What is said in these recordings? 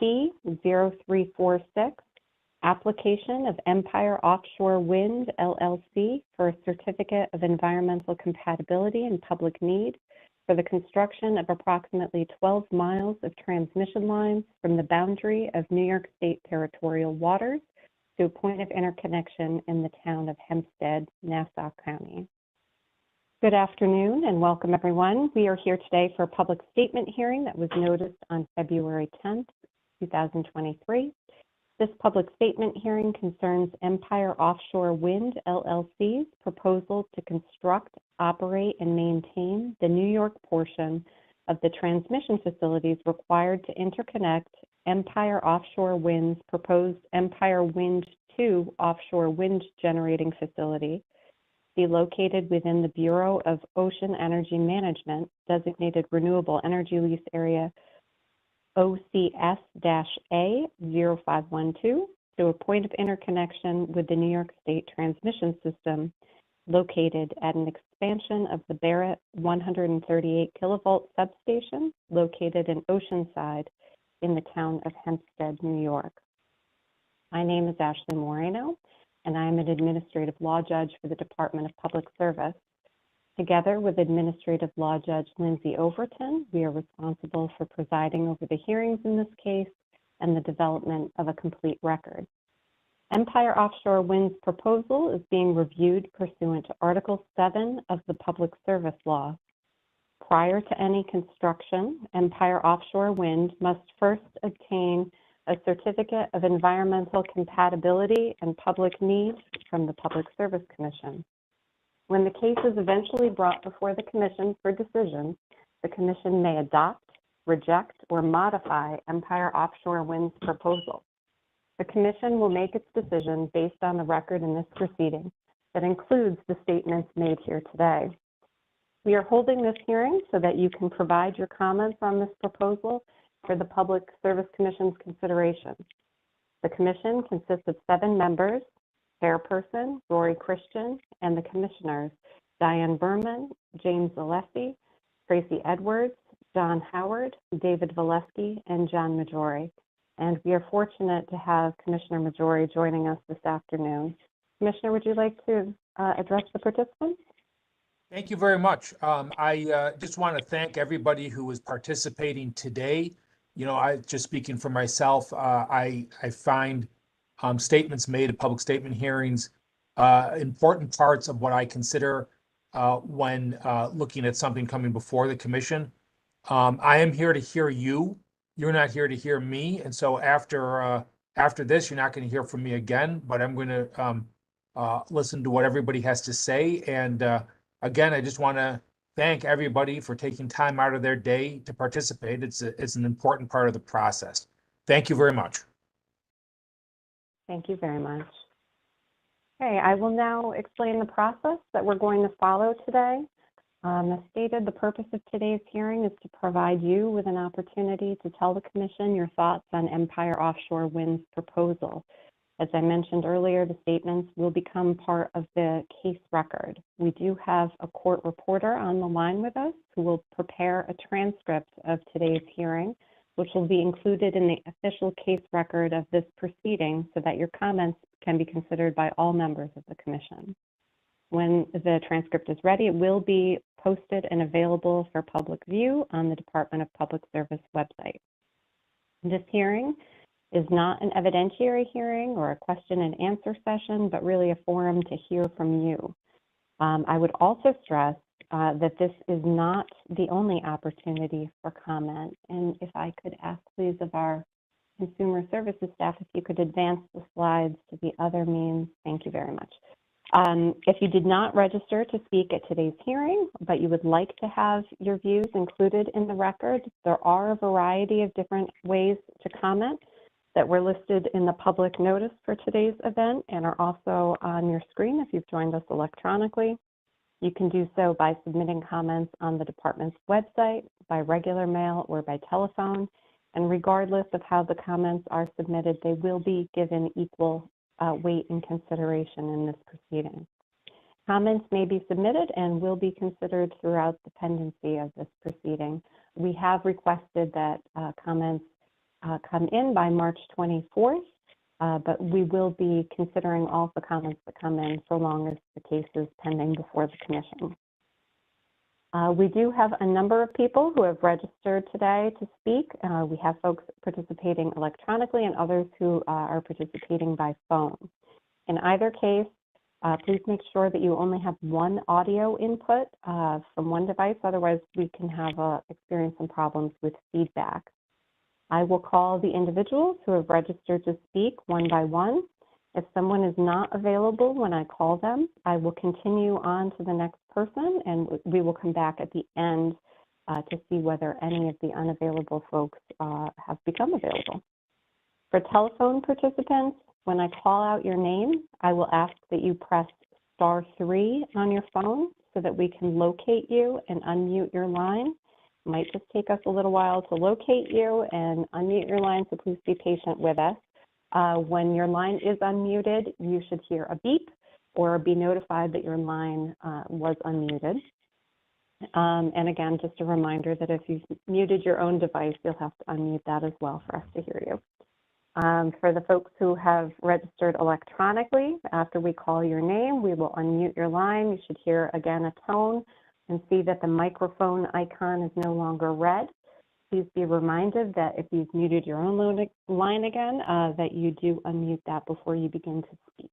P0346, application of Empire Offshore Wind LLC for a certificate of environmental compatibility and public need for the construction of approximately 12 miles of transmission lines from the boundary of New York State territorial waters to a point of interconnection in the town of Hempstead, Nassau County. Good afternoon and welcome everyone. We are here today for a public statement hearing that was noticed on February 10th, 2023. This public statement hearing concerns Empire Offshore Wind LLC's proposal to construct, operate, and maintain the New York portion of the transmission facilities required to interconnect Empire Offshore Wind's proposed Empire Wind 2 offshore wind generating facility, be located within the Bureau of Ocean Energy Management, designated Renewable Energy Lease Area OCS-A 0512, to a point of interconnection with the New York State transmission system located at an expansion of the Barrett 138 kilovolt substation located in Oceanside in the town of Hempstead, New York. My name is Ashley Moreno, and I am an administrative law judge for the Department of Public Service. Together with Administrative Law Judge Lindsay Overton, we are responsible for presiding over the hearings in this case and the development of a complete record. Empire Offshore Wind's proposal is being reviewed pursuant to Article 7 of the Public Service Law. Prior to any construction, Empire Offshore Wind must first obtain a certificate of environmental compatibility and public need from the Public Service Commission. When the case is eventually brought before the Commission for decision, the Commission may adopt, reject, or modify Empire Offshore Wind's proposal. The Commission will make its decision based on the record in this proceeding that includes the statements made here today. We are holding this hearing so that you can provide your comments on this proposal for the Public Service Commission's consideration. The Commission consists of 7 members: Chairperson Rory Christian, and the Commissioners Diane Berman, James Alessi, Tracy Edwards, John Howard, David Valesky, and John Majori. And we are fortunate to have Commissioner Majori joining us this afternoon. Commissioner, would you like to address the participants? Thank you very much. I just want to thank everybody who is participating today. You know, I just speaking for myself, I find statements made at public statement hearings important parts of what I consider when looking at something coming before the commission. I am here to hear you. You're not here to hear me, and so after this, you're not going to hear from me again. But I'm going to listen to what everybody has to say. And again, I just want to thank everybody for taking time out of their day to participate. It's an important part of the process. Thank you very much. Thank you very much. Okay, I will now explain the process that we're going to follow today. As stated, the purpose of today's hearing is to provide you with an opportunity to tell the Commission your thoughts on Empire Offshore Wind's proposal. As I mentioned earlier, the statements will become part of the case record. We do have a court reporter on the line with us who will prepare a transcript of today's hearing, which will be included in the official case record of this proceeding so that your comments can be considered by all members of the Commission. When the transcript is ready, it will be posted and available for public view on the Department of Public Service website. This hearing is not an evidentiary hearing or a question and answer session, but really a forum to hear from you. I would also stress that this is not the only opportunity for comment. And if I could ask please of our Consumer Services staff, if you could advance the slides to the other means, thank you very much. If you did not register to speak at today's hearing, but you would like to have your views included in the record, there are a variety of different ways to comment that were listed in the public notice for today's event and are also on your screen if you've joined us electronically. You can do so by submitting comments on the department's website, by regular mail, or by telephone. And regardless of how the comments are submitted, they will be given equal weight and consideration in this proceeding. Comments may be submitted and will be considered throughout the pendency of this proceeding. We have requested that comments come in by March 24th, but we will be considering all the comments that come in so long as the case is pending before the commission. We do have a number of people who have registered today to speak. We have folks participating electronically and others who are participating by phone. In either case, please make sure that you only have one audio input from one device, otherwise we can have experience some problems with feedback. I will call the individuals who have registered to speak one by one. If someone is not available when I call them, I will continue on to the next person, and we will come back at the end to see whether any of the unavailable folks have become available. For telephone participants, when I call out your name, I will ask that you press *3 on your phone so that we can locate you and unmute your line. It might just take us a little while to locate you and unmute your line, so please be patient with us. When your line is unmuted, you should hear a beep or be notified that your line was unmuted. And again, just a reminder that if you've muted your own device, you'll have to unmute that as well for us to hear you. For the folks who have registered electronically, after we call your name, we will unmute your line. You should hear again a tone and see that the microphone icon is no longer red. Please be reminded that if you've muted your own line again, that you do unmute that before you begin to speak.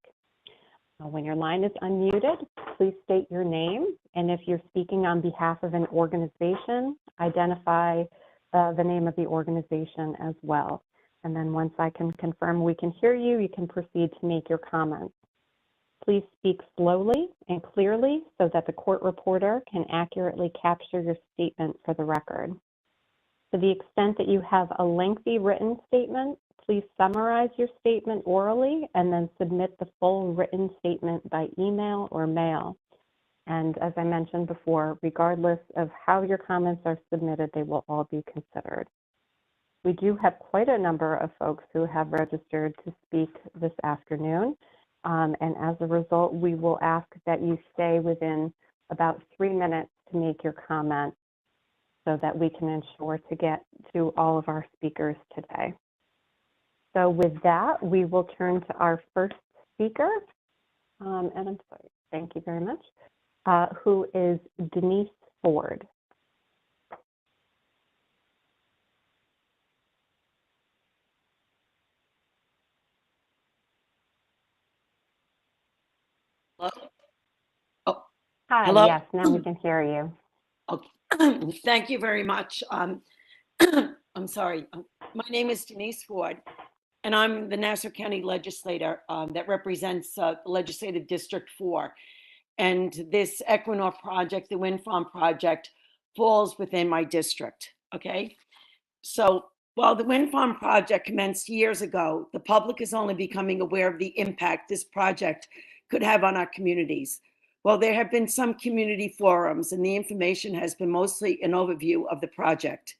When your line is unmuted, please state your name, and if you're speaking on behalf of an organization, identify the name of the organization as well. And then once I can confirm we can hear you, you can proceed to make your comments. Please speak slowly and clearly so that the court reporter can accurately capture your statement for the record. To the extent that you have a lengthy written statement, please summarize your statement orally and then submit the full written statement by email or mail. And as I mentioned before, regardless of how your comments are submitted, they will all be considered. We do have quite a number of folks who have registered to speak this afternoon. And as a result, we will ask that you stay within about 3 minutes to make your comment, so that we can ensure to get to all of our speakers today. So with that, we will turn to our first speaker, and I'm sorry, thank you very much, who is Denise Ford. Hello? Oh, Hi, hello? yes, now we can hear you. Okay. Thank you very much. I'm sorry. My name is Denise Ford, and I'm the Nassau County legislator that represents Legislative District 4. And this Equinor project, the wind farm project, falls within my district, okay? So while the wind farm project commenced years ago, the public is only becoming aware of the impact this project could have on our communities. While there have been some community forums and the information has been mostly an overview of the project,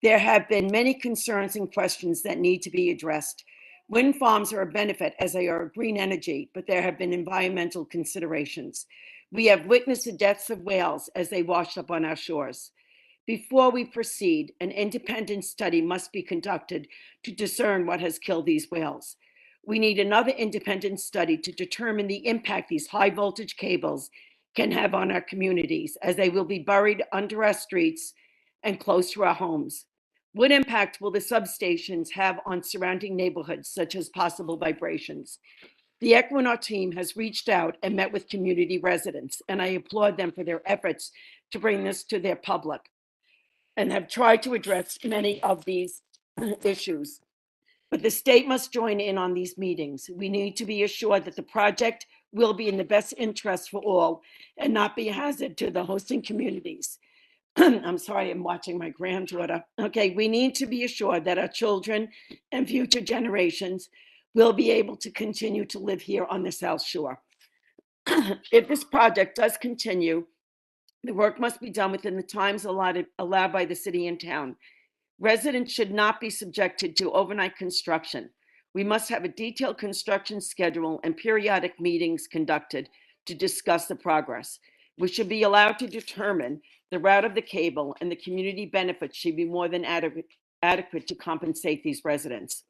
there have been many concerns and questions that need to be addressed. Wind farms are a benefit as they are green energy, but there have been environmental considerations. We have witnessed the deaths of whales as they washed up on our shores. Before we proceed, an independent study must be conducted to discern what has killed these whales. We need another independent study to determine the impact these high voltage cables can have on our communities, as they will be buried under our streets and close to our homes. What impact will the substations have on surrounding neighborhoods, such as possible vibrations? The Equinor team has reached out and met with community residents, and I applaud them for their efforts to bring this to their public, and have tried to address many of these issues. But the state must join in on these meetings. We need to be assured that the project will be in the best interest for all and not be a hazard to the hosting communities. I'm sorry, I'm watching my granddaughter. Okay, we need to be assured that our children and future generations will be able to continue to live here on the South Shore. If this project does continue, the work must be done within the times allowed by the city and town. Residents should not be subjected to overnight construction. We must have a detailed construction schedule and periodic meetings conducted to discuss the progress. We should be allowed to determine the route of the cable, and the community benefits should be more than adequate to compensate these residents.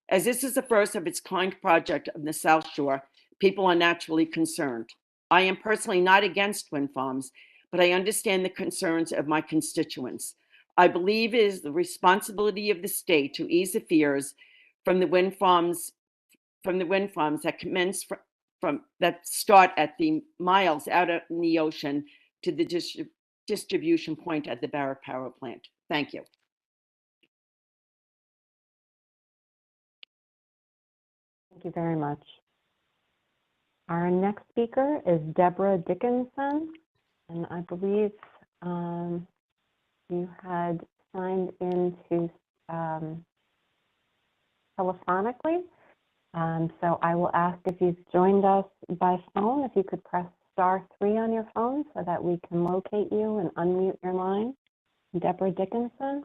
As this is the first of its kind project of the South Shore, people are naturally concerned. I am personally not against wind farms, but I understand the concerns of my constituents. I believe it is the responsibility of the state to ease the fears from the wind farms that commence from that start at the miles out in the ocean to the distribution point at the Barrett Power Plant. Thank you. Thank you very much. Our next speaker is Deborah Dickinson, and I believe you had signed into telephonically. So I will ask if you've joined us by phone, if you could press *3 on your phone so that we can locate you and unmute your line. Deborah Dickinson.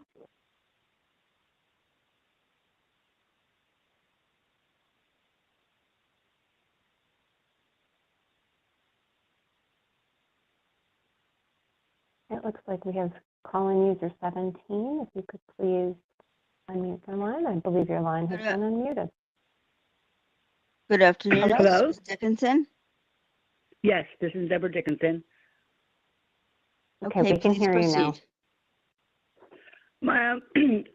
It looks like we have calling user 17. If you could please unmute your line. I believe your line has been unmuted. Good afternoon. Hello? Ms. Dickinson. Yes, this is Deborah Dickinson. Okay, we can please hear you now. proceed.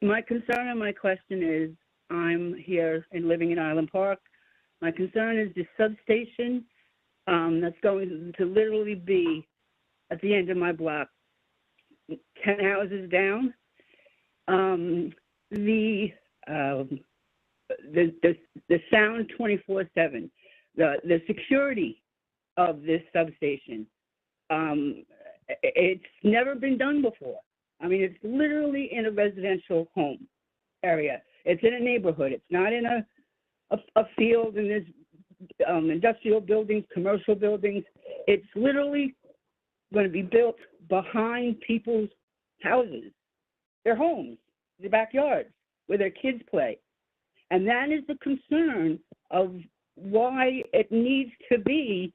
My concern and my question is, I'm here and living in Island Park. My concern is the substation that's going to literally be at the end of my block, 10 houses down. The sound 24/7, the security of this substation, it's never been done before. I mean, it's literally in a residential home area. It's in a neighborhood. It's not in a field, and there's industrial buildings, commercial buildings. It's literally going to be built behind people's houses, their homes, their backyards, where their kids play. And that is the concern of why it needs to be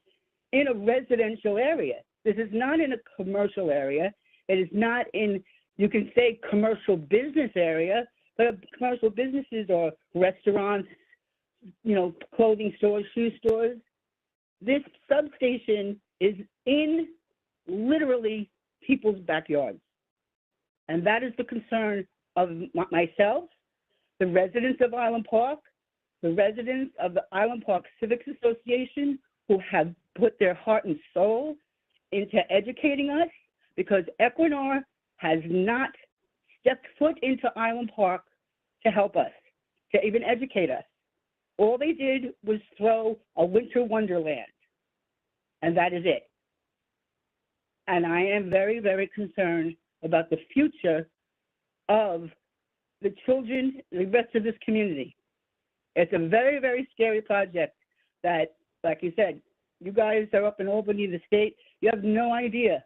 in a residential area. This is not in a commercial area. It is not in, you can say commercial business area, but commercial businesses are restaurants, clothing stores, shoe stores. This substation is in literally people's backyards. And that is the concern of myself, the residents of Island Park, the residents of the Island Park Civics Association, who have put their heart and soul into educating us, because Equinor has not stepped foot into Island Park to help us, to even educate us. All they did was throw a winter wonderland, and that is it. And I am very, very concerned about the future of the children, the rest of this community. It's a very, very scary project that, like you said, you guys are up in Albany, the state, you have no idea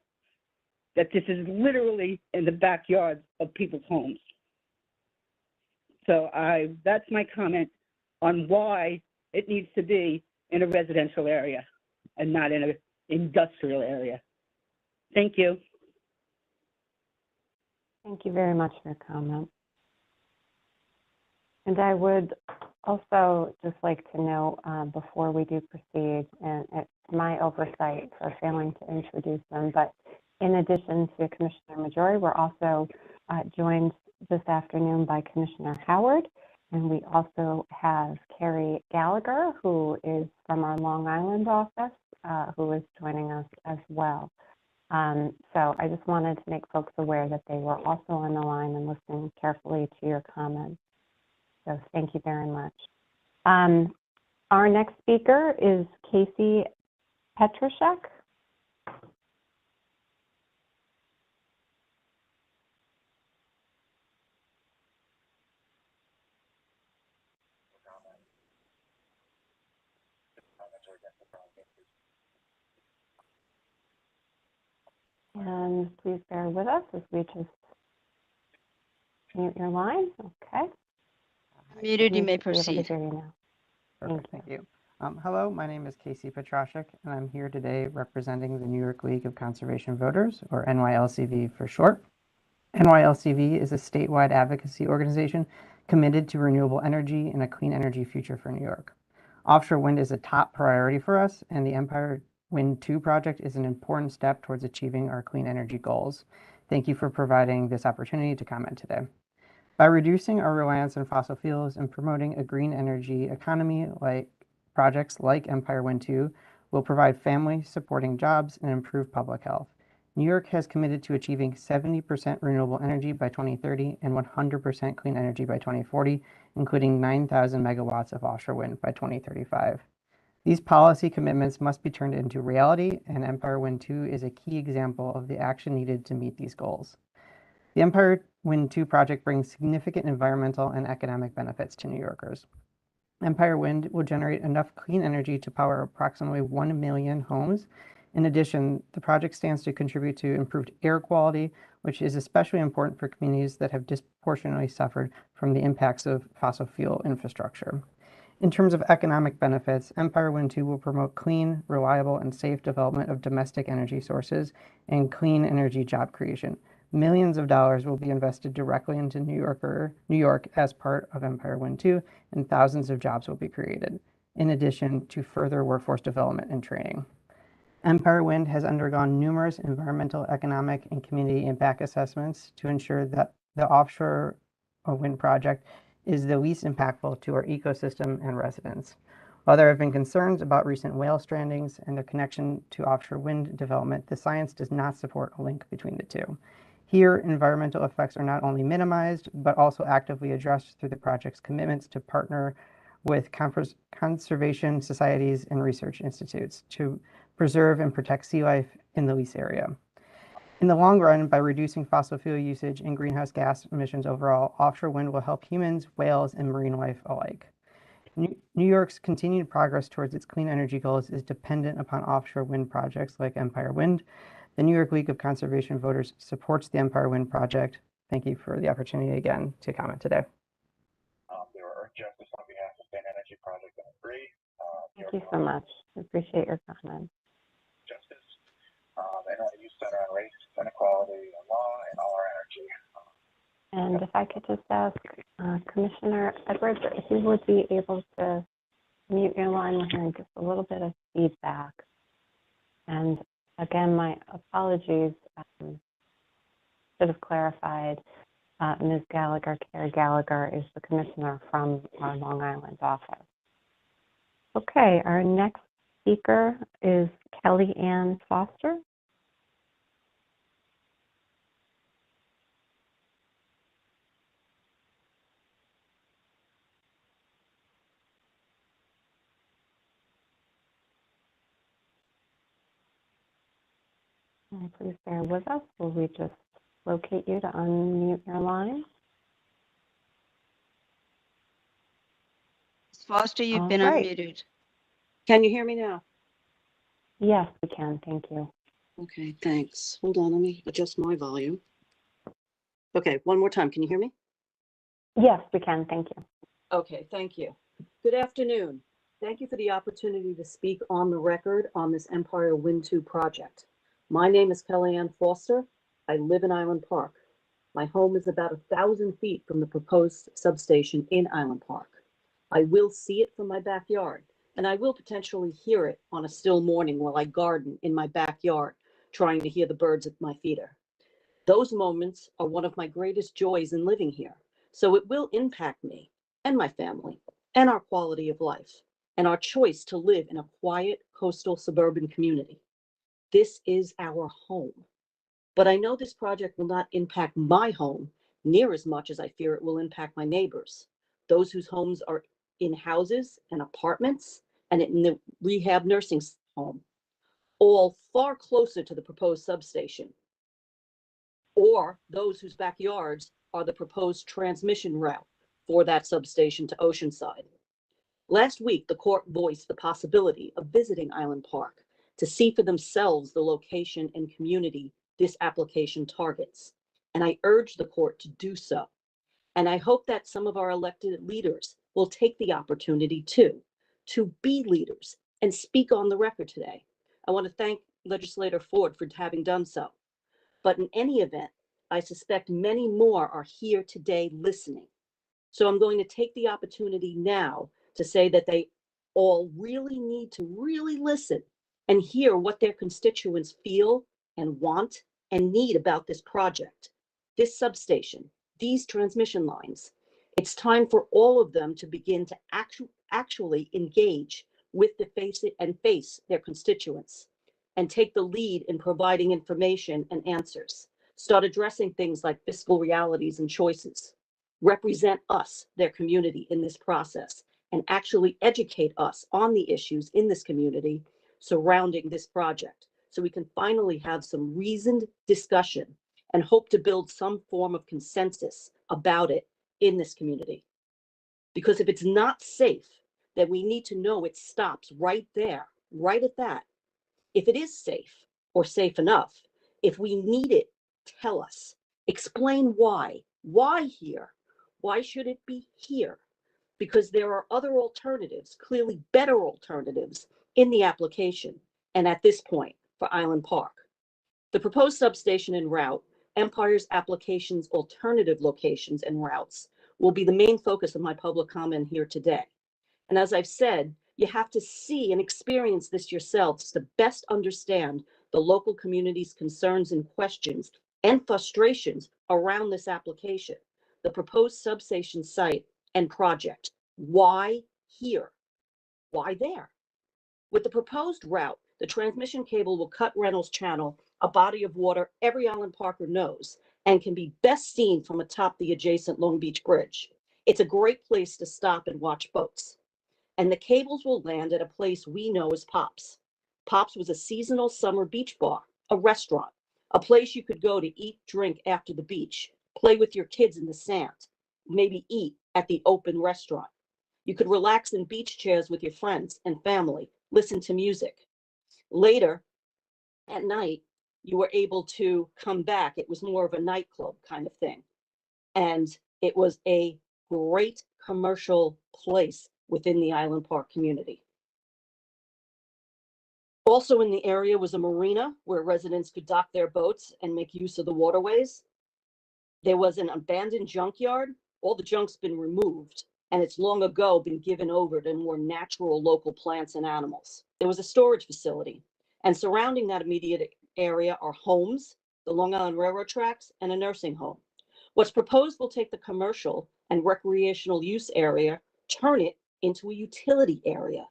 that this is literally in the backyard of people's homes. So that's my comment on why it needs to be in a residential area and not in an industrial area. Thank you. Thank you very much for your comment. And I would also just like to note before we do proceed, and it's my oversight for failing to introduce them, but in addition to Commissioner Majori, we're also joined this afternoon by Commissioner Howard, and we also have Carrie Gallagher, who is from our Long Island office, who is joining us as well. So I just wanted to make folks aware that they were also on the line and listening carefully to your comments. So thank you very much. Our next speaker is Casey Petrashek. And please bear with us as we just mute your line. Okay. Muted, you may Be able to proceed. hear you now. Perfect, thank you. Hello, my name is Casey Petrashek, and I'm here today representing the New York League of Conservation Voters, or NYLCV for short. NYLCV is a statewide advocacy organization committed to renewable energy and a clean energy future for New York. Offshore wind is a top priority for us, and the Empire Wind 2 project is an important step towards achieving our clean energy goals. Thank you for providing this opportunity to comment today. By reducing our reliance on fossil fuels and promoting a green energy economy, like projects like Empire Wind 2 will provide family supporting jobs and improve public health. New York has committed to achieving 70% renewable energy by 2030 and 100% clean energy by 2040, including 9,000 megawatts of offshore wind by 2035. These policy commitments must be turned into reality, and Empire Wind 2 is a key example of the action needed to meet these goals. The Empire Wind 2 project brings significant environmental and economic benefits to New Yorkers. Empire Wind will generate enough clean energy to power approximately 1 million homes. In addition, the project stands to contribute to improved air quality, which is especially important for communities that have disproportionately suffered from the impacts of fossil fuel infrastructure. In terms of economic benefits, Empire Wind 2 will promote clean, reliable, and safe development of domestic energy sources and clean energy job creation. Millions of dollars will be invested directly into New York as part of Empire Wind 2, and thousands of jobs will be created, in addition to further workforce development and training. Empire Wind has undergone numerous environmental, economic, and community impact assessments to ensure that the offshore wind project is the least impactful to our ecosystem and residents. While there have been concerns about recent whale strandings and their connection to offshore wind development, the science does not support a link between the two. Here, environmental effects are not only minimized, but also actively addressed through the project's commitments to partner with conservation societies and research institutes to preserve and protect sea life in the lease area. In the long run, by reducing fossil fuel usage and greenhouse gas emissions overall, offshore wind will help humans, whales, and marine life alike. New York's continued progress towards its clean energy goals is dependent upon offshore wind projects like Empire Wind. The New York League of Conservation Voters supports the Empire Wind project. Thank you for the opportunity again to comment today. There are justice on behalf of Clean Energy Project and agree. Thank you so much. I appreciate your comment. Justice, and you center on race, inequality, and law, and all our energy. And if I could just ask Commissioner Edwards if you would be able to mute your line. We're hearing just a little bit of feedback. And again, my apologies. Should have clarified. Ms. Gallagher, Carrie Gallagher, is the commissioner from our Long Island office. Okay, our next speaker is Kelly Ann Foster. Please bear with us. Will we just locate you to unmute your line? Ms. Foster, you've been All right. unmuted. Can you hear me now? Yes, we can. Thank you. Okay, thanks. Hold on, let me adjust my volume. Okay, one more time. Can you hear me? Yes, we can. Thank you. Okay, thank you. Good afternoon. Thank you for the opportunity to speak on the record on this Empire Wind 2 project. My name is Kellyanne Foster. I live in Island Park. My home is about 1,000 feet from the proposed substation in Island Park. I will see it from my backyard, and I will potentially hear it on a still morning while I garden in my backyard, trying to hear the birds at my feeder. Those moments are one of my greatest joys in living here, so it will impact me and my family and our quality of life and our choice to live in a quiet coastal suburban community. This is our home. But I know this project will not impact my home near as much as I fear it will impact my neighbors, those whose homes are in houses and apartments and in the rehab nursing home, all far closer to the proposed substation, or those whose backyards are the proposed transmission route for that substation to Oceanside. Last week, the court voiced the possibility of visiting Island Park to see for themselves the location and community this application targets. And I urge the court to do so. And I hope that some of our elected leaders will take the opportunity to be leaders and speak on the record today. I want to thank Legislator Ford for having done so. But in any event, I suspect many more are here today listening. So I'm going to take the opportunity now to say that they all really need to really listen and hear what their constituents feel and want and need about this project, this substation, these transmission lines. It's time for all of them to begin to actually engage with the face their constituents and take the lead in providing information and answers. Start addressing things like fiscal realities and choices. Represent us, their community, in this process, and actually educate us on the issues in this community surrounding this project, so we can finally have some reasoned discussion and hope to build some form of consensus about it in this community. Because if it's not safe, then we need to know it stops right there, right at that. If it is safe or safe enough, if we need it, tell us. Explain why. Why here? Why should it be here? Because there are other alternatives, clearly better alternatives in the application and at this point for Island Park. The proposed substation and route, Empire's application's alternative locations and routes will be the main focus of my public comment here today. And as I've said, you have to see and experience this yourselves to best understand the local community's concerns and questions and frustrations around this application, the proposed substation site and project. Why here? Why there? With the proposed route, the transmission cable will cut Reynolds Channel, a body of water every Island Parker knows, and can be best seen from atop the adjacent Long Beach Bridge. It's a great place to stop and watch boats. And the cables will land at a place we know as Pops. Pops was a seasonal summer beach bar, a restaurant, a place you could go to eat, drink after the beach, play with your kids in the sand, maybe eat at the open restaurant. You could relax in beach chairs with your friends and family, listen to music. Later at night, you were able to come back. It was more of a nightclub kind of thing. And it was a great commercial place within the Island Park community. Also in the area was a marina where residents could dock their boats and make use of the waterways. There was an abandoned junkyard. All the junk's been removed, and it's long ago been given over to more natural local plants and animals. There was a storage facility, and surrounding that immediate area are homes, the Long Island Railroad tracks, and a nursing home. What's proposed will take the commercial and recreational use area, turn it into a utility area,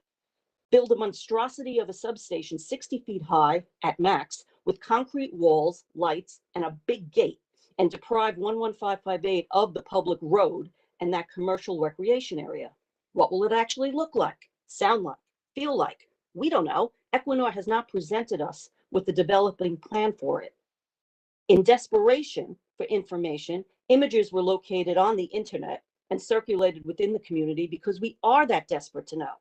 build a monstrosity of a substation 60 feet high at max with concrete walls, lights, and a big gate, and deprive 11558 of the public road and that commercial recreation area. What will it actually look like, sound like, feel like? We don't know. Equinor has not presented us with the developing plan for it. In desperation for information, images were located on the internet and circulated within the community because we are that desperate to know.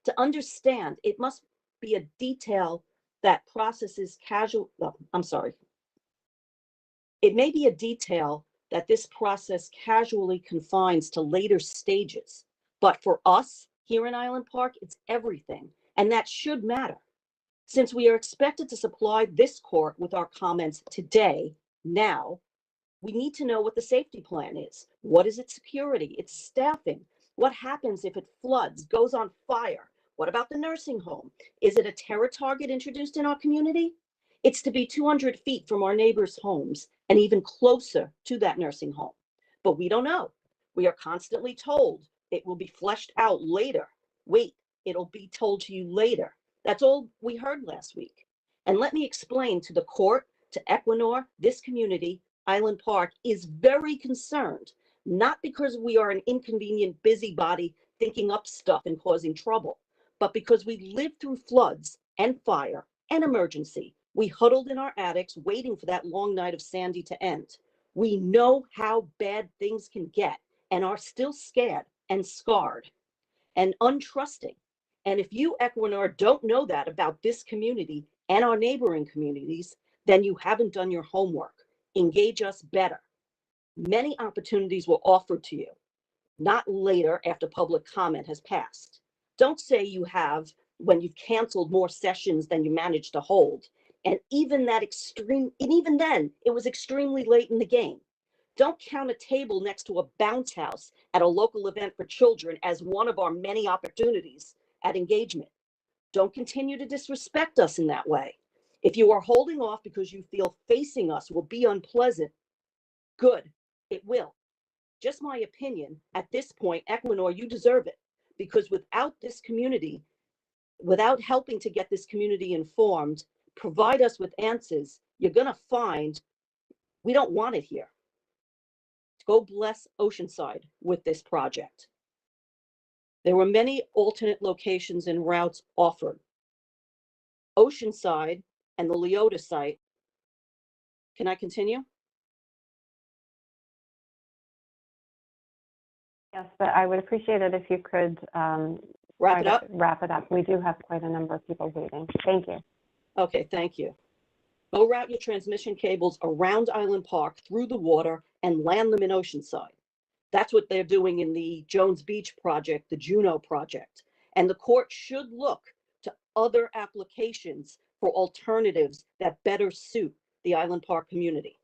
To understand, it must be a detail that processes It may be a detail that this process casually confines to later stages, but for us here in Island Park, it's everything, and that should matter. Since we are expected to supply this court with our comments today, now, we need to know what the safety plan is. What is its security, its staffing? What happens if it floods, goes on fire? What about the nursing home? Is it a terror target introduced in our community? It's to be 200 feet from our neighbors' homes and even closer to that nursing home. But we don't know. We are constantly told it will be fleshed out later. Wait, it'll be told to you later. That's all we heard last week. And let me explain to the court, to Equinor, this community, Island Park is very concerned, not because we are an inconvenient busybody thinking up stuff and causing trouble, but because we lived through floods and fire and emergency. We huddled in our attics waiting for that long night of Sandy to end. We know how bad things can get and are still scared and scarred and untrusting. And if you, Equinor, don't know that about this community and our neighboring communities, then you haven't done your homework. Engage us better. Many opportunities were offered to you, not later after public comment has passed. Don't say you have when you've canceled more sessions than you managed to hold. And even then, it was extremely late in the game. Don't count a table next to a bounce house at a local event for children as one of our many opportunities at engagement. Don't continue to disrespect us in that way. If you are holding off because you feel facing us will be unpleasant, good, it will. Just my opinion, at this point, Equinor, you deserve it. Because without this community, without helping to get this community informed, provide us with answers, you're gonna find we don't want it here. Go bless Oceanside with this project. There were many alternate locations and routes offered. Oceanside and the Leota site. Can I continue? Yes, but I would appreciate it if you could Wrap it up? wrap it up. We do have quite a number of people waiting. Thank you. Okay, thank you. Go route your transmission cables around Island Park through the water and land them in Oceanside. That's what they're doing in the Jones Beach project, the Juno project. And the court should look to other applications for alternatives that better suit the Island Park community.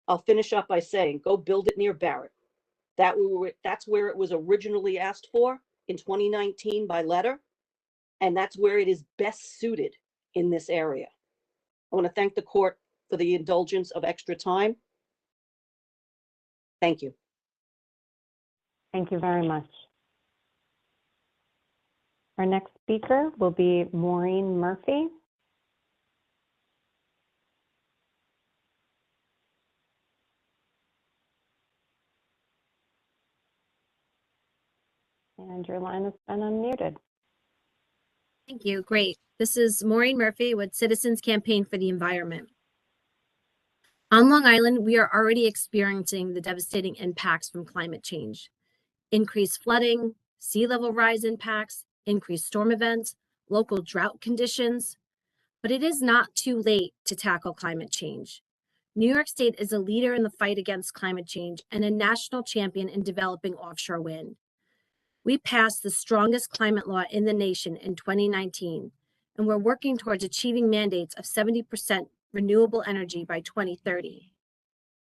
I'll finish up by saying, go build it near Barrett. That's where it was originally asked for in 2019 by letter. And that's where it is best suited in this area. I want to thank the court for the indulgence of extra time. Thank you. Thank you very much. Our next speaker will be Maureen Murphy. And your line has been unmuted. Thank you. Great. This is Maureen Murphy with Citizens Campaign for the Environment. On Long Island, we are already experiencing the devastating impacts from climate change. Increased flooding, sea level rise impacts, increased storm events, local drought conditions. But it is not too late to tackle climate change. New York State is a leader in the fight against climate change and a national champion in developing offshore wind. We passed the strongest climate law in the nation in 2019, and we're working towards achieving mandates of 70% renewable energy by 2030.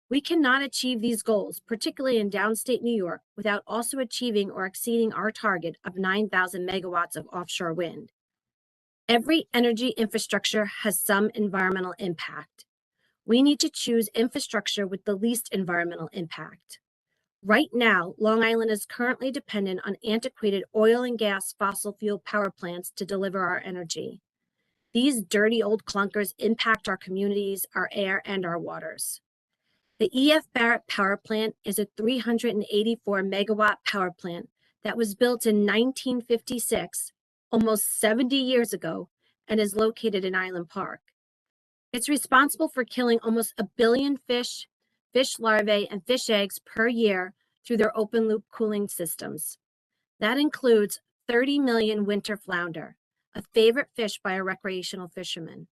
We cannot achieve these goals, particularly in downstate New York, without also achieving or exceeding our target of 9,000 megawatts of offshore wind. Every energy infrastructure has some environmental impact. We need to choose infrastructure with the least environmental impact. Right now, Long Island is currently dependent on antiquated oil and gas fossil fuel power plants to deliver our energy. These dirty old clunkers impact our communities, our air, and our waters. The E.F. Barrett Power Plant is a 384 megawatt power plant that was built in 1956, almost 70 years ago, and is located in Island Park. It's responsible for killing almost 1 billion fish larvae, and fish eggs per year through their open loop cooling systems. That includes 30 million winter flounder, a favorite fish by a recreational fisherman.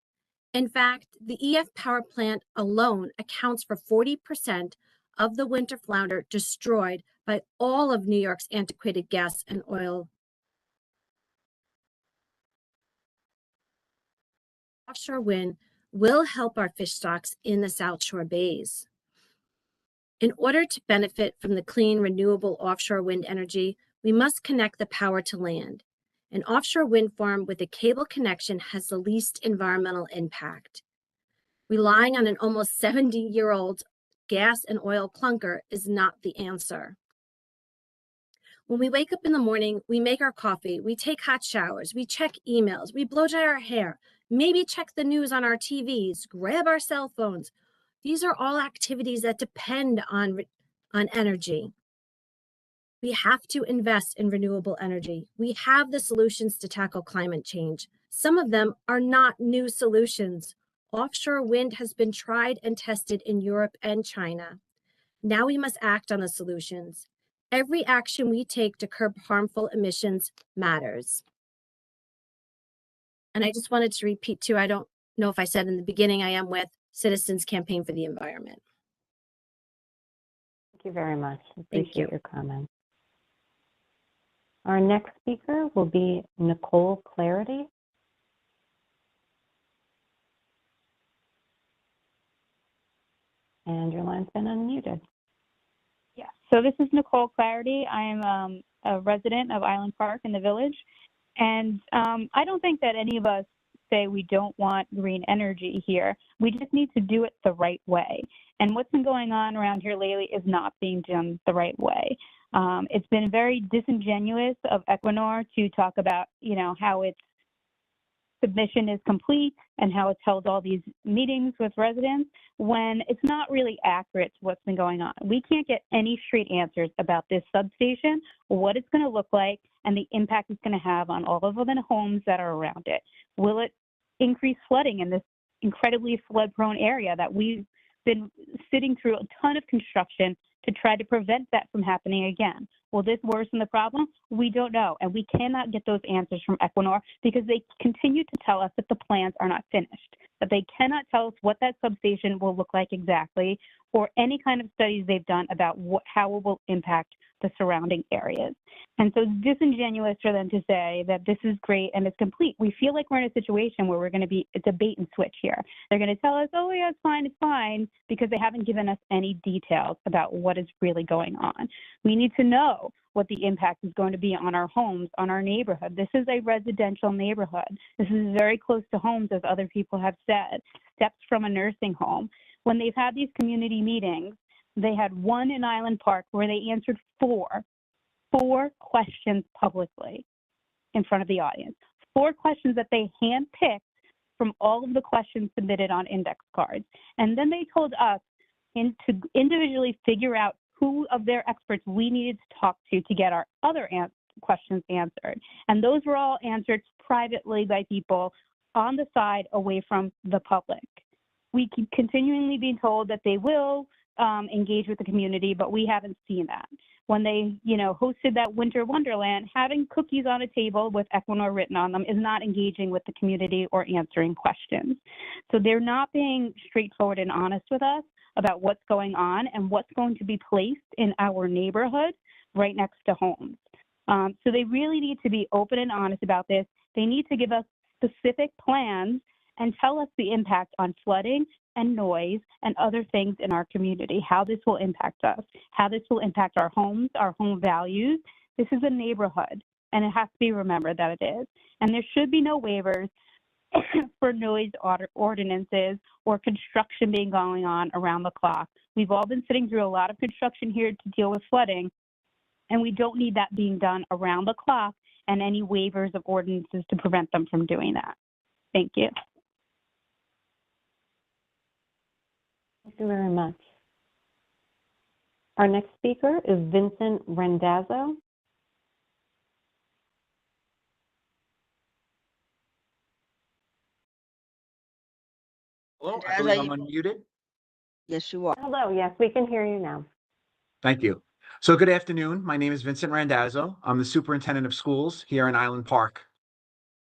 In fact, the EF power plant alone accounts for 40% of the winter flounder destroyed by all of New York's antiquated gas and oil. Offshore wind will help our fish stocks in the South Shore bays. In order to benefit from the clean, renewable offshore wind energy, we must connect the power to land. An offshore wind farm with a cable connection has the least environmental impact. Relying on an almost 70-year-old gas and oil clunker is not the answer. When we wake up in the morning, we make our coffee, we take hot showers, we check emails, we blow dry our hair, maybe check the news on our TVs, grab our cell phones. These are all activities that depend on energy. We have to invest in renewable energy. We have the solutions to tackle climate change. Some of them are not new solutions. Offshore wind has been tried and tested in Europe and China. Now we must act on the solutions. Every action we take to curb harmful emissions matters. And I just wanted to repeat too, I don't know if I said in the beginning, I am with Citizens Campaign for the Environment. Thank you very much. Thank you. Appreciate your comments. Our next speaker will be Nicole Clarity. And your line's been unmuted. Yeah, so this is Nicole Clarity. I am a resident of Island Park in the Village. And I don't think that any of us say we don't want green energy here. We just need to do it the right way. And what's been going on around here lately is not being done the right way. It's been very disingenuous of Equinor to talk about, how its submission is complete and how it's held all these meetings with residents when it's not really accurate to what's been going on. We can't get any straight answers about this substation, what it's going to look like, and the impact it's going to have on all of the homes that are around it. Will it increase flooding in this incredibly flood-prone area that we've been sitting through a ton of construction to try to prevent that from happening again? Will this worsen the problem? We don't know, and we cannot get those answers from Equinor because they continue to tell us that the plans are not finished, that they cannot tell us what that substation will look like exactly, or any kind of studies they've done about how it will impact the surrounding areas. And so it's disingenuous for them to say that this is great and it's complete. We feel like we're in a situation where we're going to be, it's a bait and switch here. They're going to tell us, oh yeah, it's fine, because they haven't given us any details about what is really going on. We need to know what the impact is going to be on our homes, on our neighborhood. This is a residential neighborhood. This is very close to homes, as other people have said, steps from a nursing home. When they've had these community meetings, they had one in Island Park where they answered four questions publicly in front of the audience. 4 questions that they handpicked from all of the questions submitted on index cards. And then they told us to individually figure out who of their experts we needed to talk to get our other questions answered. And those were all answered privately by people on the side away from the public. We keep continually being told that they will engage with the community, but we haven't seen that. When they, hosted that Winter Wonderland, having cookies on a table with Equinor written on them is not engaging with the community or answering questions. So they're not being straightforward and honest with us about what's going on and what's going to be placed in our neighborhood right next to homes. So they really need to be open and honest about this. They need to give us specific plans and tell us the impact on flooding and noise and other things in our community, how this will impact us, how this will impact our homes, our home values. This is a neighborhood, and it has to be remembered that it is. And there should be no waivers for noise ordinances or construction being going on around the clock. We've all been sitting through a lot of construction here to deal with flooding, and we don't need that being done around the clock and any waivers of ordinances to prevent them from doing that. Thank you. Thank you very much. Our next speaker is Vincent Randazzo. Hello, I believe I'm unmuted. Yes, you are. Hello, yes, we can hear you now. Thank you. So good afternoon. My name is Vincent Randazzo. I'm the superintendent of schools here in Island Park.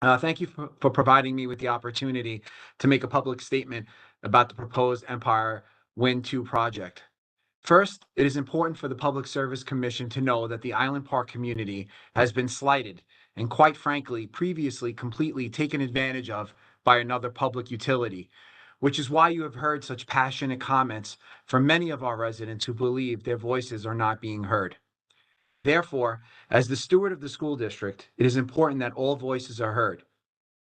Thank you for providing me with the opportunity to make a public statement about the proposed Empire Wind 2 project. First, it is important for the Public Service Commission to know that the Island Park community has been slighted and, quite frankly, previously completely taken advantage of by another public utility, which is why you have heard such passionate comments from many of our residents who believe their voices are not being heard. Therefore, as the steward of the school district, it is important that all voices are heard.